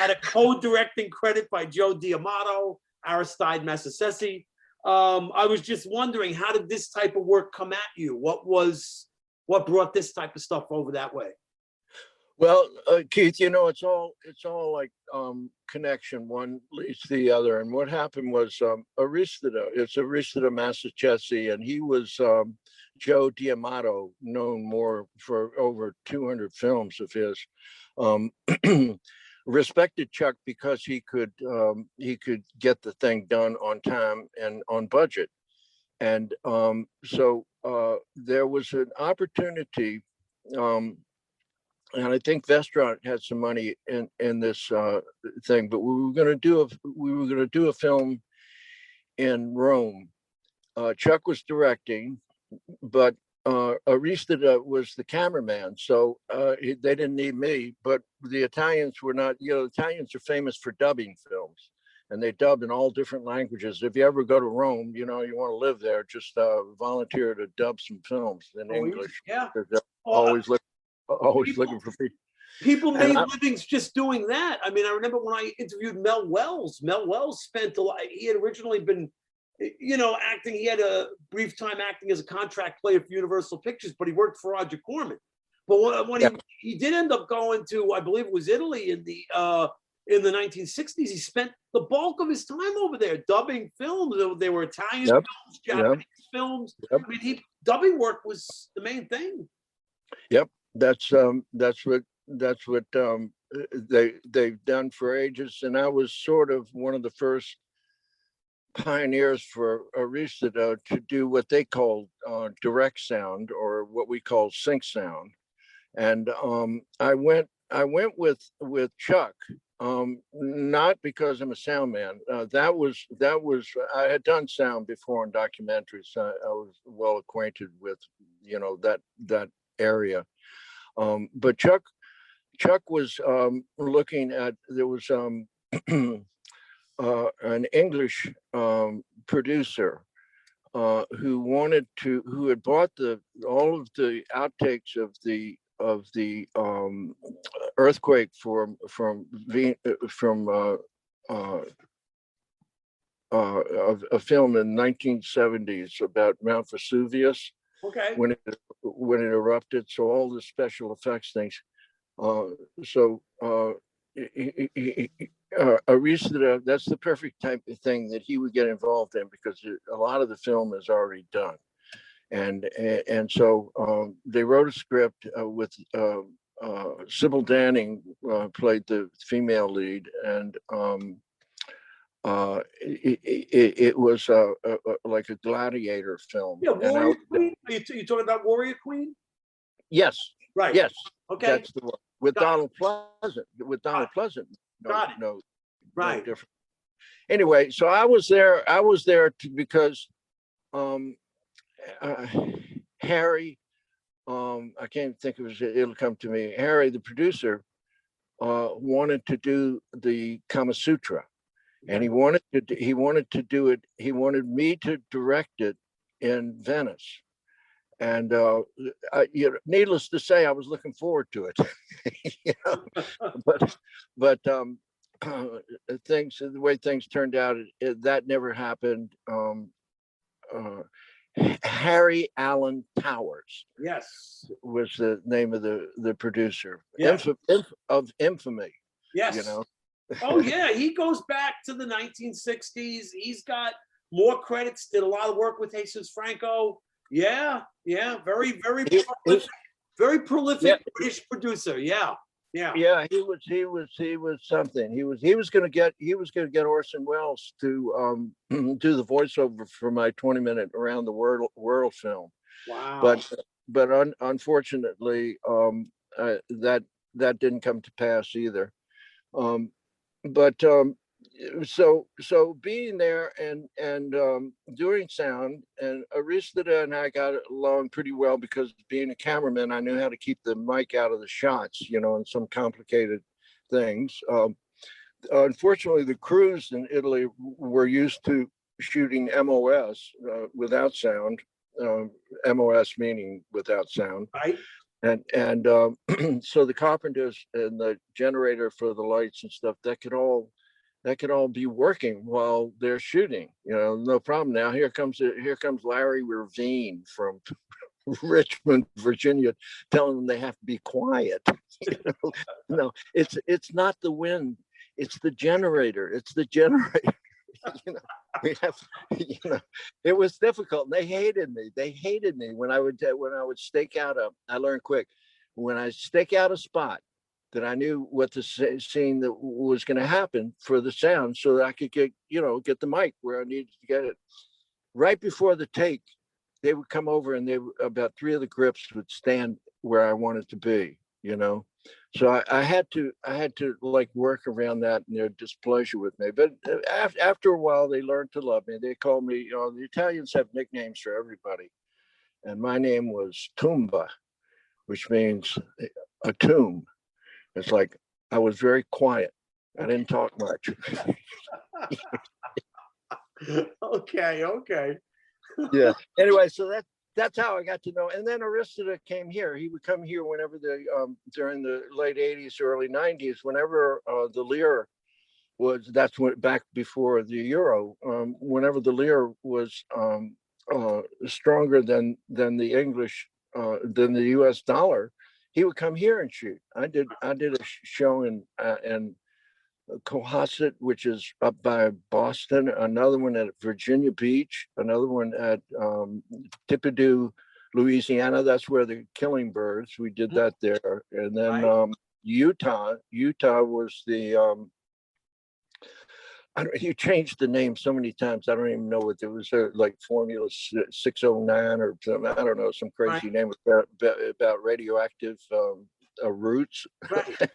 a co-directing credit by Joe D'Amato, Aristide Massasesi. I was just wondering, how did this type of work come at you? What brought this type of stuff over that way? Well, Keith, it's all like connection. One leads to the other. And what happened was Aristide, it's Aristide Massachesi, and he was Joe D'Amato, known more for over 200 films of his. Respected Chuck because he could get the thing done on time and on budget. And so there was an opportunity. And I think Vestaurant had some money in this thing, but we were going to do a film in Rome. Chuck was directing, but Aristide was the cameraman, so they didn't need me. But the Italians were not. Italians are famous for dubbing films, and they dub in all different languages. If you ever go to Rome, you want to live there, just volunteer to dub some films in English. Yeah, always looking for people. People made livings just doing that. I mean, I remember when I interviewed Mel Wells. Mel Wells spent a lot. He had originally been, acting. He had a brief time acting as a contract player for Universal Pictures, but he worked for Roger Corman. But when he did end up going to, I believe it was Italy in the 1960s, he spent the bulk of his time over there dubbing films. They were Italian films, Japanese films. I mean, dubbing work was the main thing. Yep. That's what they've done for ages, and I was sort of one of the first pioneers for Aristide to do what they called direct sound, or what we call sync sound. And I went with Chuck, not because I'm a sound man. That was I had done sound before in documentaries. I was well acquainted with that area. But Chuck was looking at, there was an English producer who had bought all of the outtakes of the earthquake from a film in 1970s about Mount Vesuvius. Okay. When it erupted, so all the special effects things. Aristide, that's the perfect type of thing that he would get involved in, because a lot of the film is already done, and so they wrote a script with Sybil Danning played the female lead, and it was like a gladiator film. Yeah, Warrior Queen. Are you talking about Warrior Queen? Yes. Right. Yes. Okay. That's the one with Donald Pleasant. With Donald Pleasant. No different. Anyway, so I was there because Harry, I can't think of it. It'll come to me. Harry, the producer, wanted to do the Kama Sutra. And he wanted to do it. He wanted me to direct it in Venice, and needless to say, I was looking forward to it. But the way things turned out, that never happened. Harry Allen Towers, yes, was the name of the producer. Yes. Of infamy. Yes. Oh yeah, he goes back to the 1960s. He's got more credits. Did a lot of work with Jesus Franco. Yeah, very prolific British producer. Yeah. Yeah, he was something. He was going to get Orson Welles to do the voiceover for my 20-minute Around the World film. Wow. But unfortunately, that didn't come to pass either. So being there and doing sound, and Aristide and I got along pretty well, because being a cameraman, I knew how to keep the mic out of the shots, and some complicated things. Unfortunately, the crews in Italy were used to shooting MOS without sound, MOS meaning without sound. Right. And so the carpenters and the generator for the lights and stuff, that could all be working while they're shooting. No problem. Now here comes Larry Revene from Richmond, Virginia, telling them they have to be quiet. No, it's not the wind, it's the generator. It's the generator. We have, it was difficult. And they hated me. When I would stake out I learned quick, when I stake out a spot that I knew what the scene that was going to happen for the sound, so that I could get the mic where I needed to get it. Right before the take, they would come over, and about 3 of the grips would stand where I wanted to be, So I had to like work around that and their displeasure with me. But after a while, they learned to love me. They called me, the Italians have nicknames for everybody. And my name was Tumba, which means a tomb. It's like I was very quiet. I didn't talk much. Okay. Yeah. Anyway, so that's how I got to know. And then Aristida came here. He would come here whenever during the late 80s, early 90s, whenever the lira that's when back before the euro, whenever the lira was stronger than the English, than the US dollar, he would come here and shoot. I did a show in Cohasset, which is up by Boston, another one at Virginia Beach, another one at Tippecanoe, Louisiana. That's where the killing birds. We did that there. And then Utah was the you changed the name so many times. I don't even know what it was, like Formula 609 or something. I don't know, some crazy name about radioactive roots. Right.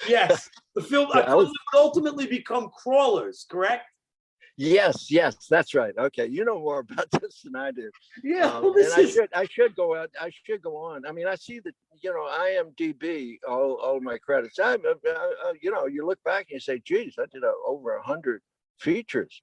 Yes, the film would ultimately become Crawlers, correct? Yes, that's right. Okay, you know more about this than I do. Yeah, I should go out. I should go on. I mean, I see that IMDb, all of my credits. You look back and you say, "Geez, I did over 100 features."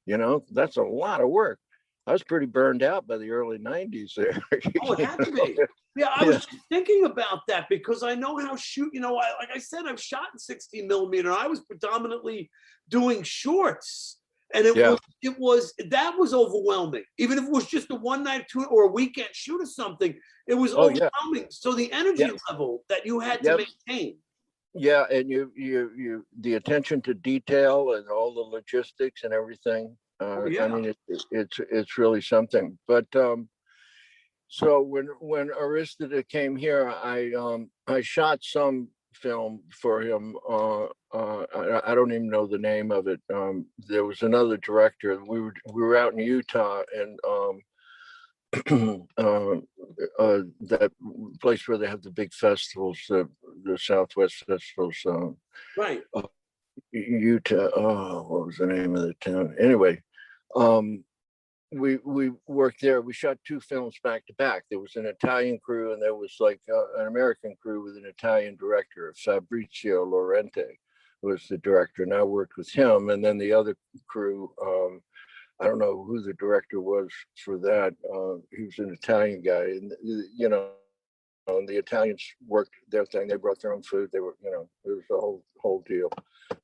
That's a lot of work. I was pretty burned out by the early 90s there. Oh, it had to be. Yeah, I was just thinking about that because I know how like I said, I've shot in 16 millimeter. I was predominantly doing shorts. And that was overwhelming. Even if it was just a one night tour or a weekend shoot or something, it was overwhelming. So the energy level that you had to maintain. Yeah, and you the attention to detail and all the logistics and everything. I mean, it's really something. But so when Aristida came here, I shot some film for him. I don't even know the name of it. There was another director. We were out in Utah, and that place where they have the big festivals, the Southwest festivals. Right. Utah. Oh, what was the name of the town? Anyway, we worked there. We shot 2 films back to back. There was an Italian crew, and there was like an American crew with an Italian director. Fabrizio Lorente was the director, and I worked with him. And then the other crew, I don't know who the director was for that. He was an Italian guy, and and the Italians worked their thing. They brought their own food. They were, it was a whole deal.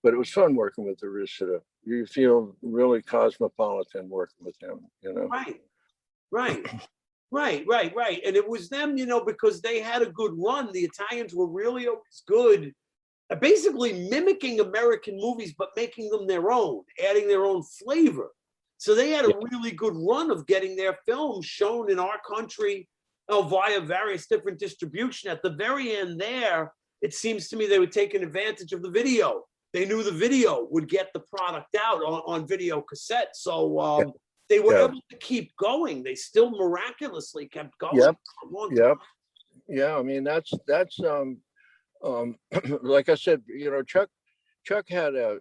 But it was fun working with Aristida. You feel really cosmopolitan working with him, Right. And it was them, because they had a good run. The Italians were really always good at basically mimicking American movies, but making them their own, adding their own flavor. So they had a really good run of getting their films shown in our country via various different distribution. At the very end there, it seems to me they were taking advantage of the video. They knew the video would get the product out on video cassette. So they were able to keep going. They still miraculously kept going for a long time. Yeah, I mean, that's like I said, Chuck had a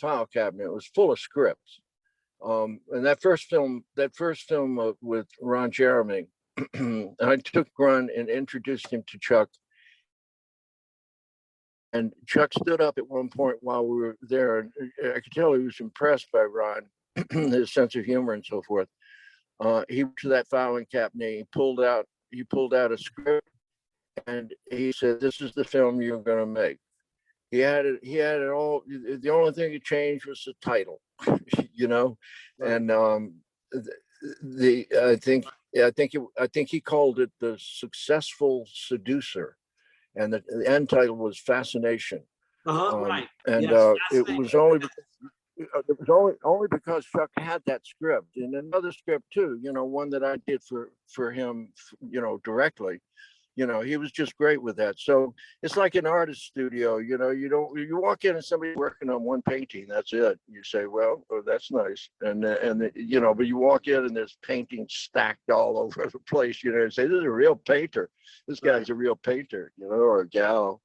file cabinet. It was full of scripts. And that first film with Ron Jeremy, I took Ron and introduced him to Chuck. And Chuck stood up at one point while we were there, and I could tell he was impressed by Ron, his sense of humor and so forth. He went to that filing cabinet. He pulled out a script, and he said, "This is the film you're going to make." He had it. He had it all. The only thing he changed was the title, you know, Right. and I think he called it The Successful Seducer, and the end title was Fascination. Right. And Yes, it was only only because Chuck had that script and another script too. You know, one that I did for him, you know, directly. You know, he was just great with that. So it's like an artist studio. You know, you walk in and somebody's working on one painting. That's it. You say, well, oh, that's nice, and you know, but you walk in and there's paintings stacked all over the place. You know, and say, this is a real painter. This guy's a real painter. You know, or a gal.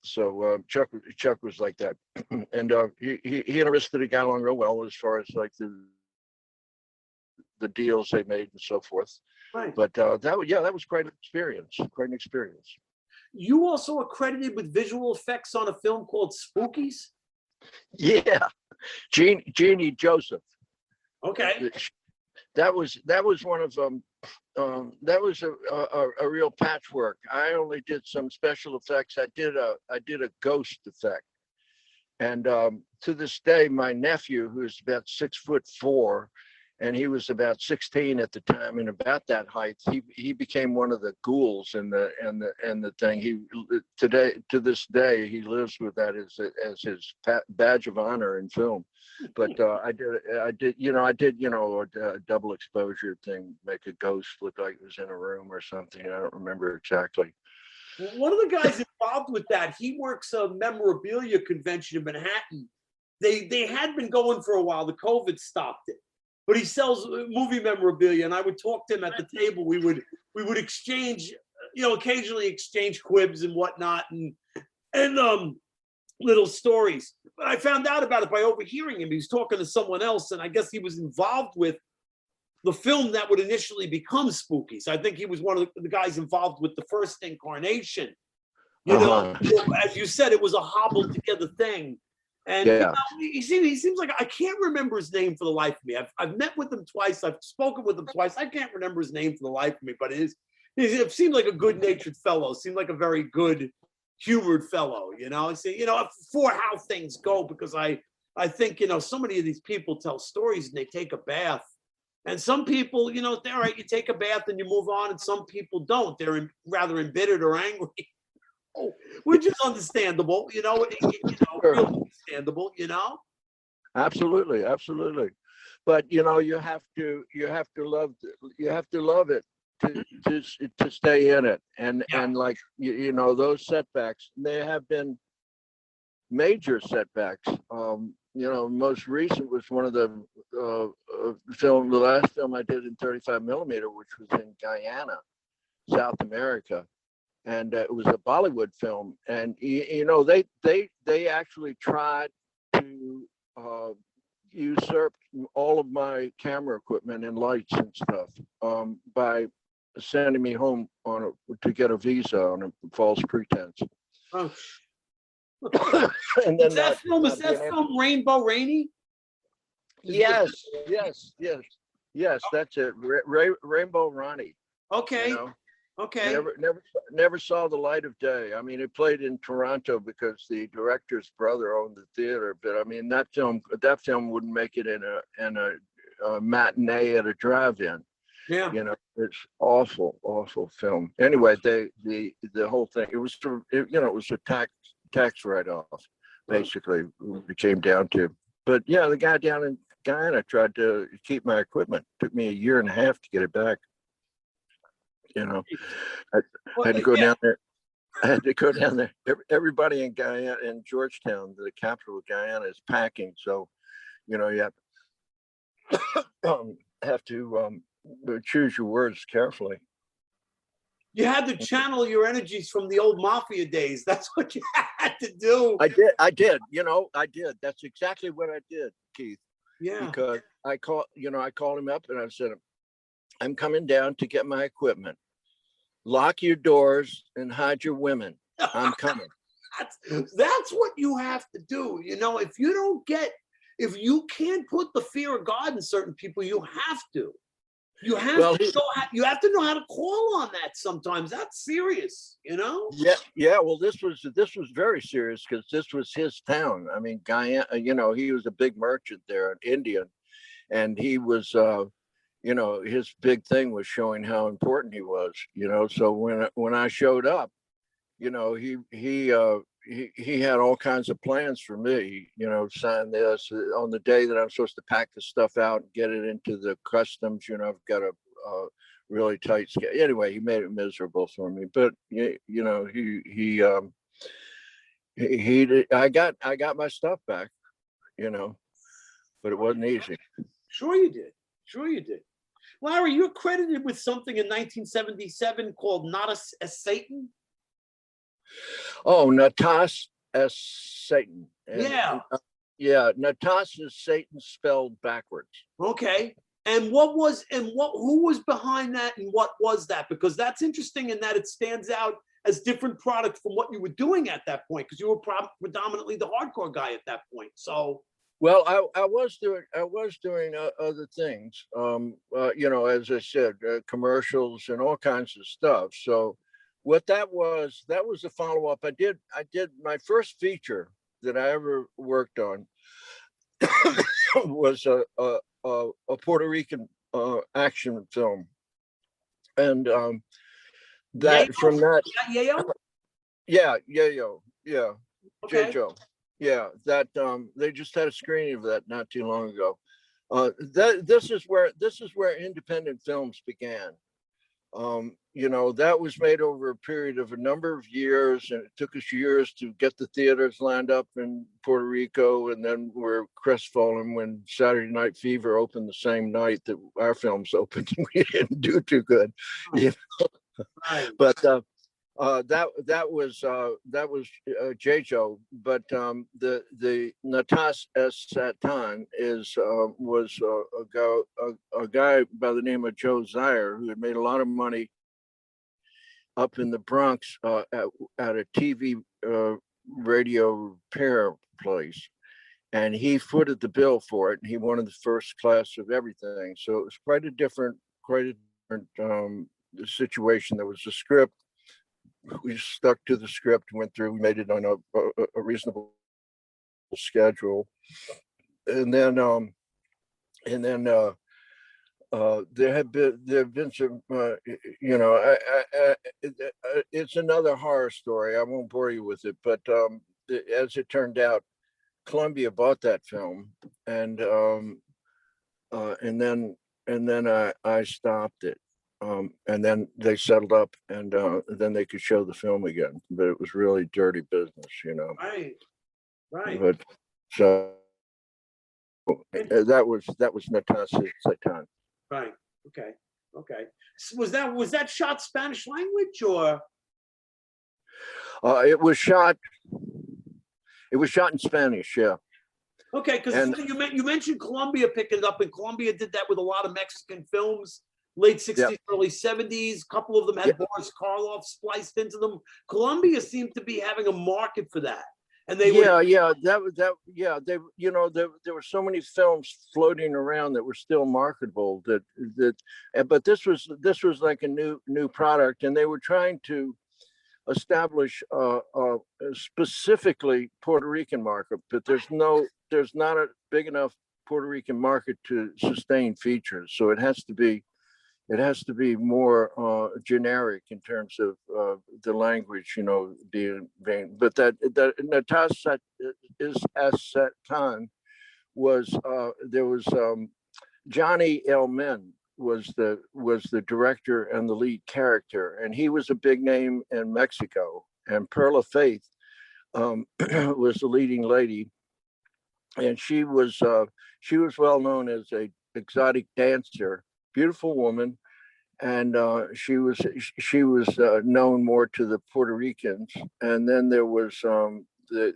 So Chuck was like that, and he interested the guy along real well as far as like the deals they made and so forth. right. But that was quite an experience. Quite an experience. You also are credited with visual effects on a film called Spookies. Yeah, Jeannie Joseph. Okay. That was one of them. That was a real patchwork. I only did some special effects. I did a ghost effect, and to this day, my nephew, who's about 6'4", and he was about 16 at the time, and about that height, he became one of the ghouls in the thing. He to this day he lives with that as his badge of honor in film. But I did a double exposure thing, make a ghost look like it was in a room or something. I don't remember exactly. One of the guys involved with that, he works a memorabilia convention in Manhattan. They had been going for a while. The COVID stopped it, but he sells movie memorabilia, and I would talk to him at the table. We would exchange, you know, occasionally exchange quibs and whatnot, and little stories. But I found out about it by overhearing him. He was talking to someone else, and I guess he was involved with the film that would initially become Spookies. I think he was one of the guys involved with the first incarnation. You know, as you said, it was a hobbled together thing. And you know, he seems like, I can't remember his name for the life of me. I've met with him twice. I've spoken with him twice. I can't remember his name for the life of me, but it seemed like a good-natured fellow. Seemed like a very good humored fellow, you know. For how things go, because I think, you know, so many of these people tell stories and they take a bath, and some people, you know, all right, you take a bath and you move on, and some people don't. They're rather embittered or angry, which is understandable, you know. Real understandable, you know. Absolutely, but you know, you have to love it to stay in it, and like you know, those setbacks, they have been major setbacks. You know, most recent was one of the the last film I did in 35 millimeter, which was in Guyana, South America, and it was a Bollywood film, and you know, they actually tried to usurp all of my camera equipment and lights and stuff by sending me home to get a visa on a false pretense. Oh. And then is that film Rainbow Rainy? Yes, that's it. Rainbow Ronnie. Okay. You know? Okay. Never saw the light of day. I mean, it played in Toronto because the director's brother owned the theater. But I mean, that film wouldn't make it in a matinee at a drive-in. Yeah. You know, it's awful film. Anyway, the whole thing, it was a tax write-off, basically, it came down to. But yeah, the guy down in Guyana tried to keep my equipment. It took me a year and a half to get it back. You know, I had to go down there. Everybody in Guyana, in Georgetown, the capital of Guyana, is packing. So, you know, you have to choose your words carefully. You had to channel your energies from the old mafia days. That's what you had to do. I did. You know, I did. That's exactly what I did, Keith. Yeah. Because I called him up and I said, I'm coming down to get my equipment. Lock your doors and hide your women. I'm coming. That's what you have to do. You know, if you can't put the fear of God in certain people, you have to. You have Well, to know how, you have to know how to call on that sometimes. That's serious, you know? yeah. Well, this was very serious because this was his town. I mean, Guyana. He was a big merchant there, an Indian, and he was. His big thing was showing how important he was. So when I showed up, he had all kinds of plans for me. Sign this on the day that I'm supposed to pack the stuff out and get it into the customs. I've got a really tight schedule. Anyway, he made it miserable for me. But I got my stuff back. But it wasn't easy. Sure you did. Sure you did. Larry, you're credited with something in 1977 called Not a Satan. Oh, Natas as Satan. Yeah. Yeah, Natas is Satan spelled backwards. Okay. And who was behind that and what was that? Because that's interesting in that it stands out as different product from what you were doing at that point, because you were predominantly the hardcore guy at that point. So well, I was doing other things, as I said, commercials and all kinds of stuff. So what that was a follow up. I did my first feature that I ever worked on was a Puerto Rican action film, and that Yayo? from that, Yayo? yeah, J. Okay. Joe. Yeah, that they just had a screening of that not too long ago. This is where independent films began. That was made over a period of a number of years, and it took us years to get the theaters lined up in Puerto Rico, and then we're crestfallen when Saturday Night Fever opened the same night that our films opened. We didn't do too good, Right. but that was J. Joe, but the Natas S. Satan was a guy by the name of Joe Zaire, who had made a lot of money up in the Bronx at a TV radio repair place, and he footed the bill for it, and he wanted the first class of everything. So it was quite a different situation. There was a script. We stuck to the script, went through, we made it on a reasonable schedule, and then there have been some, it's another horror story. I won't bore you with it, but as it turned out, Columbia bought that film, and then I stopped it. And then they settled up, and then they could show the film again. But it was really dirty business. Right. Right. But so that was Natasha Satan. Right. Okay. Okay. Was that shot Spanish language or? It was shot in Spanish. Yeah. Okay, because you mentioned Colombia picking it up, and Colombia did that with a lot of Mexican films, late 60s, early 70s. A couple of them had Boris Karloff spliced into them. Colombia seemed to be having a market for that. And they there were so many films floating around that were still marketable but this was like a new product, and they were trying to establish specifically Puerto Rican market, but there's not a big enough Puerto Rican market to sustain features. So it has to be more generic in terms of the language, being vain. But that Natas is as Satan was there was Johnny L. Men was the director and the lead character, and he was a big name in Mexico. And Perla Faith was the leading lady, and she was well known as a exotic dancer, beautiful woman, and she was known more to the Puerto Ricans. And then there was the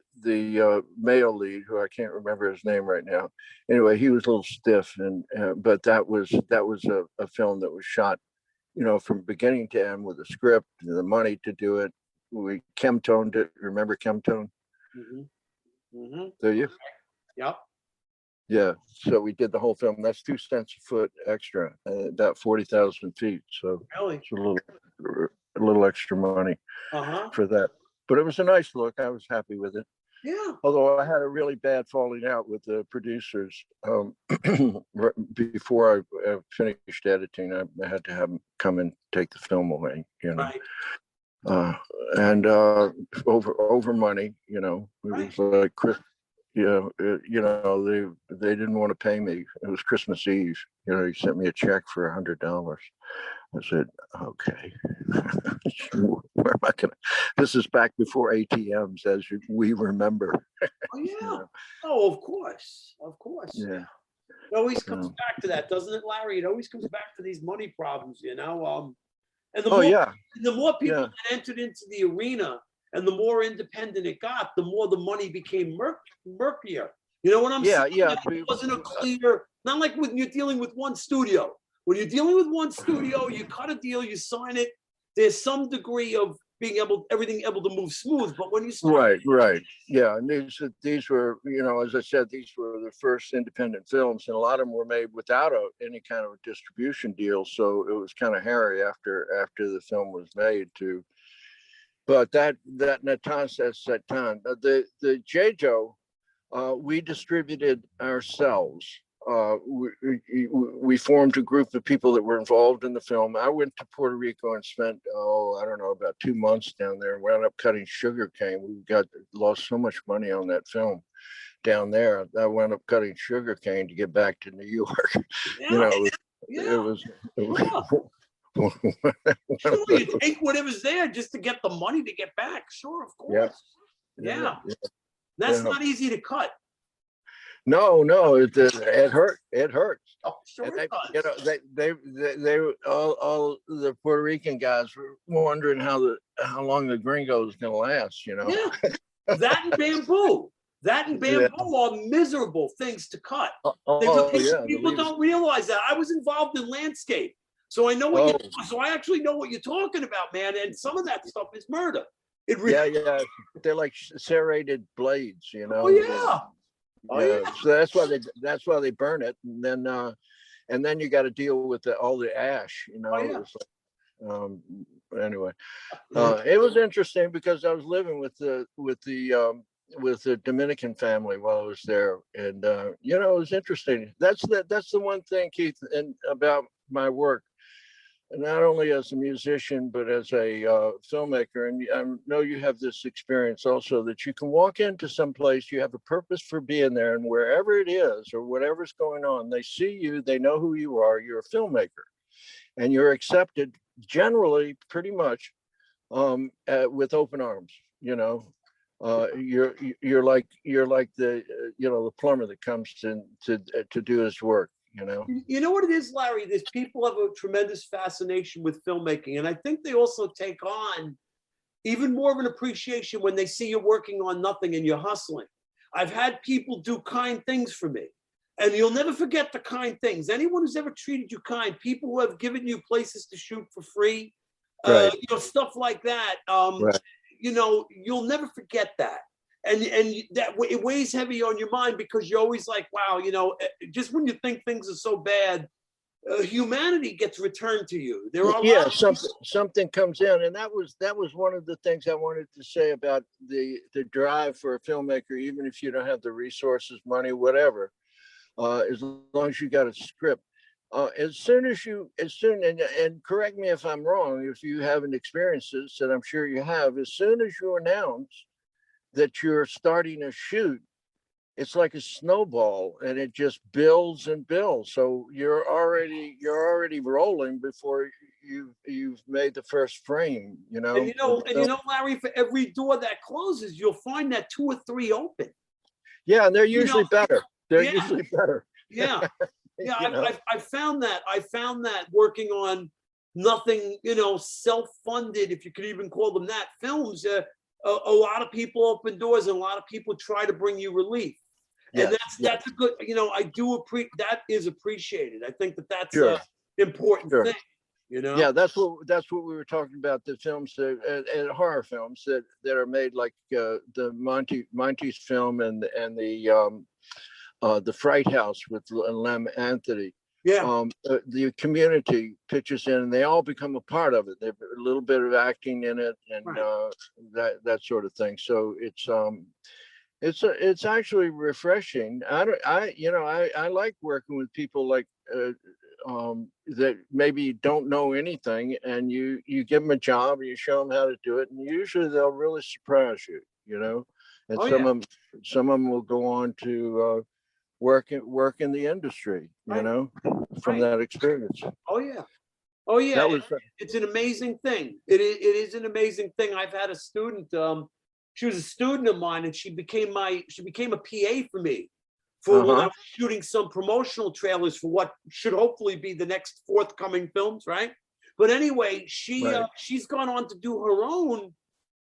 male lead, who I can't remember his name right now. Anyway, he was a little stiff, and but that was a film that was shot, from beginning to end with a script and the money to do it. We chemtoned it. Remember chemtone? Mm-hmm. Mm-hmm. Do you? Yep. Yeah, so we did the whole film. That's 2 cents a foot extra, about 40,000 feet. So Really? it's a little extra money Uh-huh. for that. But it was a nice look. I was happy with it. Yeah. Although I had a really bad falling out with the producers before I finished editing. I had to have them come and take the film away, Right. uh, and over money. It Right. was like they didn't want to pay me. It was Christmas Eve. He sent me a check for $100. I said, okay, where am I gonna? This is back before ATMs, as we remember. Oh, You yeah. know? Oh, of course. Of course. Yeah. It always comes So. back to that, doesn't it, Larry? It always comes back to these money problems, And the Oh more yeah, people yeah, that entered into the arena and the more independent it got, the more the money became murkier. You know what I'm saying? yeah. It wasn't a clear, not like when you're dealing with one studio. When you're dealing with one studio, you cut a deal, you sign it. There's some degree of everything able to move smooth. But when you start, right. Yeah, and these were, as I said, these were the first independent films, and a lot of them were made without any kind of a distribution deal. So it was kind of hairy after the film was made too. But that Natasha Satan, the JJO, we distributed ourselves. We formed a group of people that were involved in the film. I went to Puerto Rico and spent, I don't know, about 2 months down there. Wound up cutting sugar cane. Lost so much money on that film down there. I wound up cutting sugar cane to get back to New York. you yeah, know, it yeah, was. sure, sure, you take whatever's there just to get the money to get back. Sure, of Yeah, course. yeah, Yeah, that's yeah. not easy to cut. No, it hurt. It hurts. Oh, sure And it does. they all the Puerto Rican guys were wondering how long the gringo is going to last. Yeah, that and bamboo. That and Yeah. bamboo are miserable things to cut. Yeah, the People leaves. don't realize that. I was involved in landscape, so I know Oh, so I actually know what you're talking about, man. And some of that stuff is murder. It really. yeah. They're like serrated blades. Oh yeah. Oh Yeah. yeah. So that's why they burn it, and then you got to deal with all the ash. Oh yeah. It's like, anyway. It was interesting because I was living with the Dominican family while I was there, and it was interesting. That's the one thing, Keith, and about my work, not only as a musician but as a filmmaker. And I know you have this experience also, that you can walk into some place, you have a purpose for being there, and wherever it is or whatever's going on, they see you, they know who you are. You're a filmmaker, and you're accepted generally, pretty much, with open arms. You're like the plumber that comes in to do his work. You know what it is, Larry? There's people have a tremendous fascination with filmmaking, and I think they also take on even more of an appreciation when they see you're working on nothing and you're hustling. I've had people do kind things for me, and you'll never forget the kind things. Anyone who's ever treated you kind, people who have given you places to shoot for free, Right. stuff like that. Right. You'll never forget that. And that it weighs heavy on your mind because you're always like, wow, just when you think things are so bad, humanity gets returned to you. There are Yeah, something comes in, and that was one of the things I wanted to say about the drive for a filmmaker. Even if you don't have the resources, money, whatever, as long as you got a script, and correct me if I'm wrong, if you haven't experienced this, and I'm sure you have, as soon as you announce that you're starting a shoot, it's like a snowball, and it just builds and builds. So you're already rolling before you've made the first frame. and Larry, for every door that closes, you'll find that 2 or 3 open. Yeah, and they're usually better. They're Yeah. usually better. Yeah. Yeah, I found that working on nothing, self-funded, if you could even call them that, films. A lot of people open doors, and a lot of people try to bring you relief, and that's a good. I do appreciate that is appreciated. I think that's Sure. important Sure. thing. Yeah, that's what we were talking about. The films and horror films that are made, like the Monty's film and the the Fright House with Lem Anthony. Yeah. The community pitches in, and they all become a part of it. There's a little bit of acting in it, and that sort of thing. So it's actually refreshing. I like working with people like that maybe don't know anything, and you give them a job, and you show them how to do it, and usually they'll really surprise you. And some of them will go on to work in the industry, from that experience. Oh yeah. Oh yeah. That was it's an amazing thing. It is an amazing thing. I've had a student, she was a student of mine, and she became a PA for me for when I was shooting some promotional trailers for what should hopefully be the next forthcoming films, right? But anyway, she's gone on to do her own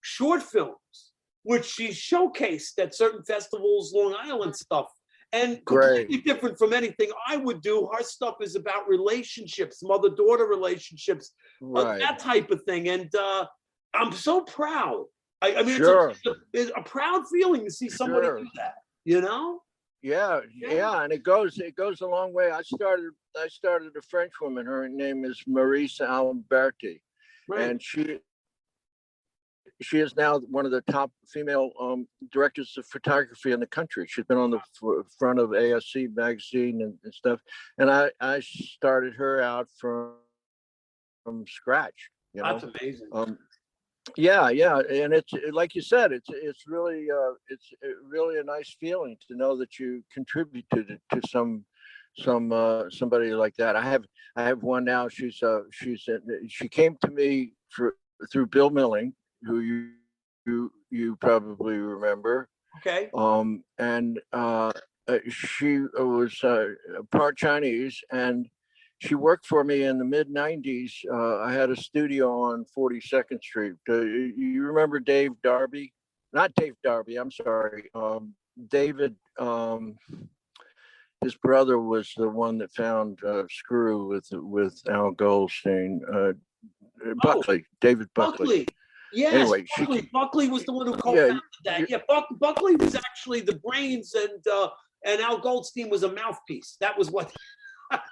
short films, which she showcased at certain festivals, Long Island stuff. And completely different from anything I would do. Her stuff is about relationships, mother-daughter relationships, that type of thing. And I'm so proud. I mean, it's a proud feeling to see somebody do that, Yeah, and it goes a long way. I started a French woman. Her name is Maurice Alberti, and she is now one of the top female directors of photography in the country. She's been on the front of ASC magazine and stuff. And I started her out from scratch. That's amazing. Yeah, and it's like you said, it's really a nice feeling to know that you contributed to somebody like that. I have one now. She came to me through Bill Milling, who you probably remember. Okay. And she was part Chinese, and she worked for me in the mid 90s. I had a studio on 42nd Street. You remember Dave Darby? Not Dave Darby, I'm sorry. David, his brother was the one that found Screw with Al Goldstein. Buckley, David Buckley. Yes, anyway, Buckley was the one who co-founded that. Yeah, Buckley was actually the brains, and Al Goldstein was a mouthpiece. That was what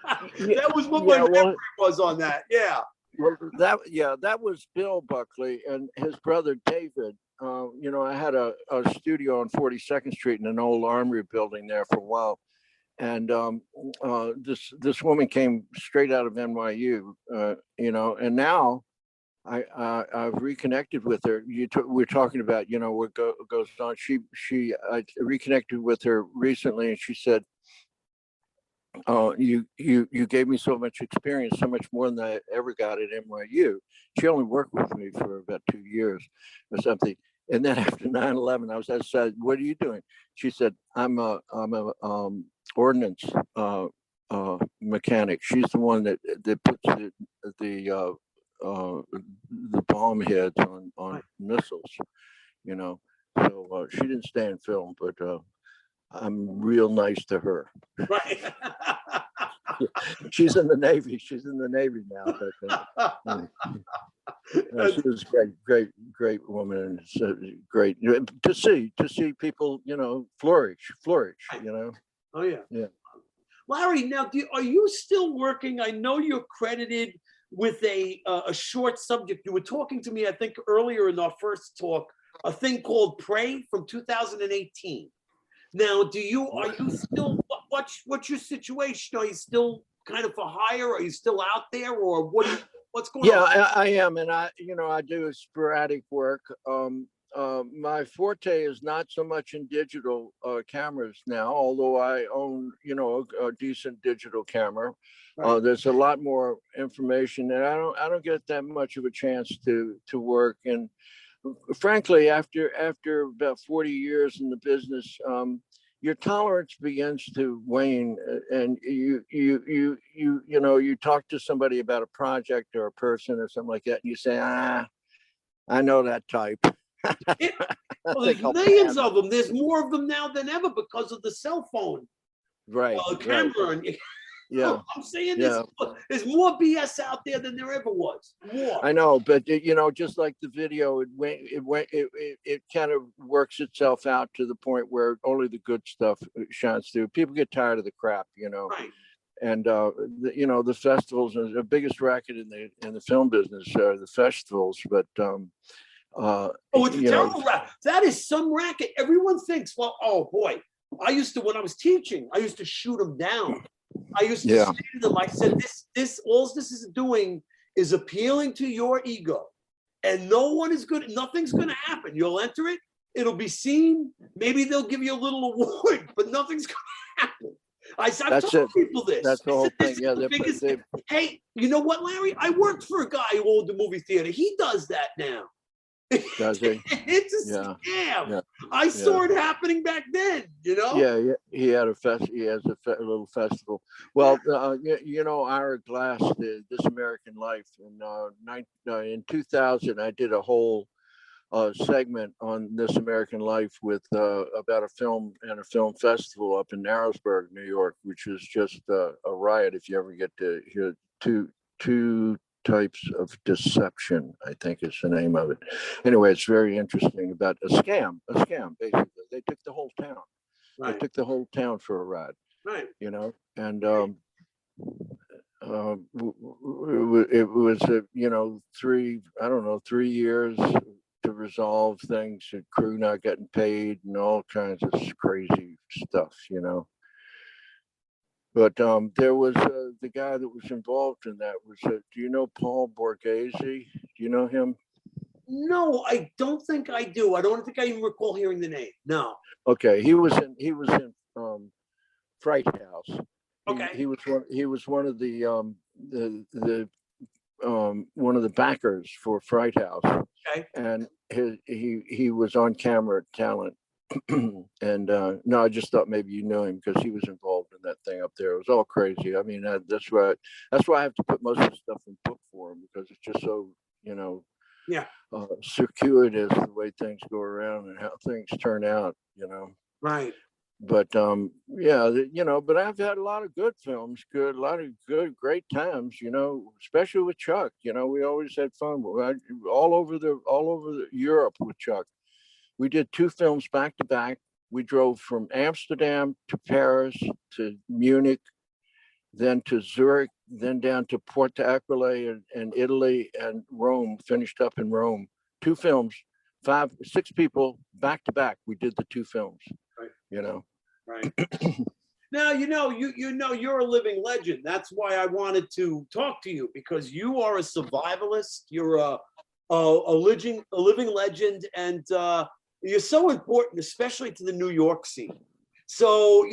my memory was on that. Yeah. Well, that was Bill Buckley and his brother David. I had a studio on 42nd Street in an old armory building there for a while, and this woman came straight out of NYU, and now I've reconnected with her. We're talking about what goes on. I reconnected with her recently, and she said, you gave me so much experience, so much more than I ever got at NYU. She only worked with me for about 2 years or something. And then after 9/11, I was outside. What are you doing? She said, I'm a ordnance mechanic. She's the one that puts the bomb heads on missiles, So she didn't stay in film, but I'm real nice to her. Right. She's in the Navy. She's in the Navy now. But she was a great woman, and it's great to see people, flourish. Oh yeah. Yeah. Larry, now are you still working? I know you're credited with a short subject. You were talking to me, I think, earlier in our first talk, a thing called Prey from 2018. Now, are you still, what's your situation? Are you still kind of for hire? Are you still out there, or what's going on? Yeah, I am, and I do sporadic work. My forte is not so much in digital cameras now, although I own, a decent digital camera. Right. There's a lot more information, and I don't get that much of a chance to work. And frankly, after about 40 years in the business, your tolerance begins to wane, and you talk to somebody about a project or a person or something like that, and you say, I know that type. Well, there's millions of them. There's more of them now than ever because of the cell phone. Right. Camera. Right. Yeah. I'm saying Yeah. there's more BS out there than there ever was. More. I know, but just like the video, it kind of works itself out to the point where only the good stuff shines through. People get tired of the crap, Right. and the festivals are the biggest racket in the film business are the festivals, but It's a terrible racket. That is some racket. Everyone thinks, well, oh boy, when I was teaching, I used to shoot them down. I used to say to them, I said, all this is doing is appealing to your ego. And nothing's going to happen. You'll enter it, it'll be seen. Maybe they'll give you a little award, but nothing's going to happen. I've told people this. That's the whole thing. Yeah, hey, you know what, Larry? I worked for a guy who owned the movie theater. He does that now. Does he? It's a scam. Yeah. I saw it happening back then, Yeah, he had he has a little festival. Well, Ira Glass did This American Life in 2000. I did a whole segment on This American Life with about a film and a film festival up in Narrowsburg, New York, which is just a riot. If you ever get to hear two types of deception, I think is the name of it. Anyway, it's very interesting about a scam basically. They took the whole town. Right. They took the whole town for a ride. Right. And it was 3 years to resolve things, the crew not getting paid and all kinds of crazy stuff, But there was the guy that was involved in that was, do you know Paul Borghese? Do you know him? No, I don't think I do. I don't think I even recall hearing the name. No. Okay, he was in Fright House. Okay. He was one of the one of the backers for Fright House. Okay. And he was on camera talent. And no, I just thought maybe you knew him because he was involved in that thing up there. It was all crazy. I mean, that's why I have to put most of the stuff in book form because it's just so circuitous the way things go around and how things turn out. Right. But but I've had a lot of good films, a lot of great times, especially with Chuck. We always had fun all over Europe with Chuck. We did 2 films back to back. We drove from Amsterdam to Paris to Munich, then to Zurich, then down to Porto Aquile in Italy, and Rome, finished up in Rome. 2 films, 6 people back to back. We did the 2 films. Right. Right. Now, you're a living legend. That's why I wanted to talk to you, because you are a survivalist. You're a living legend, and you're so important, especially to the New York scene. So,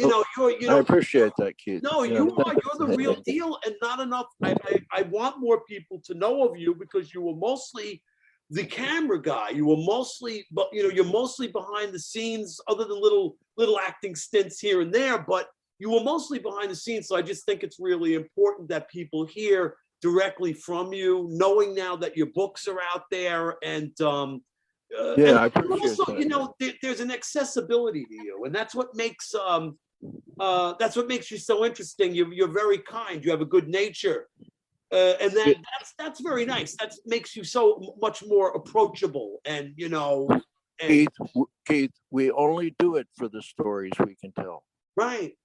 I appreciate that, Keith. No, you're the real deal, and not enough. I want more people to know of you because you were mostly the camera guy. You were mostly, but you're mostly behind the scenes, other than little acting stints here and there. But you were mostly behind the scenes. So I just think it's really important that people hear directly from you, knowing now that your books are out there, and I appreciate also, that. there's an accessibility to you, and that's what makes you so interesting. You're very kind. You have a good nature. And that's very nice. That makes you so much more approachable, and Keith, we only do it for the stories we can tell. Right.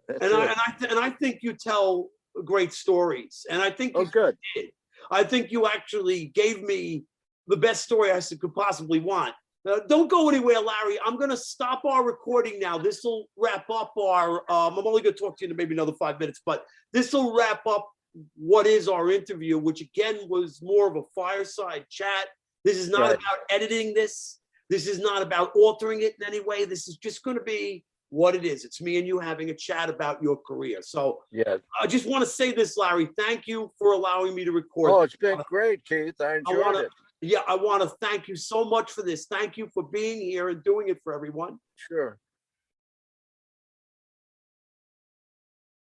And I think you tell great stories, and I think you did. I think you actually gave me the best story I could possibly want. Don't go anywhere, Larry. I'm going to stop our recording now. This will wrap up our, I'm only going to talk to you in maybe another 5 minutes, but this will wrap up what is our interview, which again was more of a fireside chat. This is not about editing this. This is not about altering it in any way. This is just going to be what it is. It's me and you having a chat about your career. So I just want to say this, Larry. Thank you for allowing me to record. Oh, it's been great, Keith. I enjoyed it. Yeah, I want to thank you so much for this. Thank you for being here and doing it for everyone. Sure.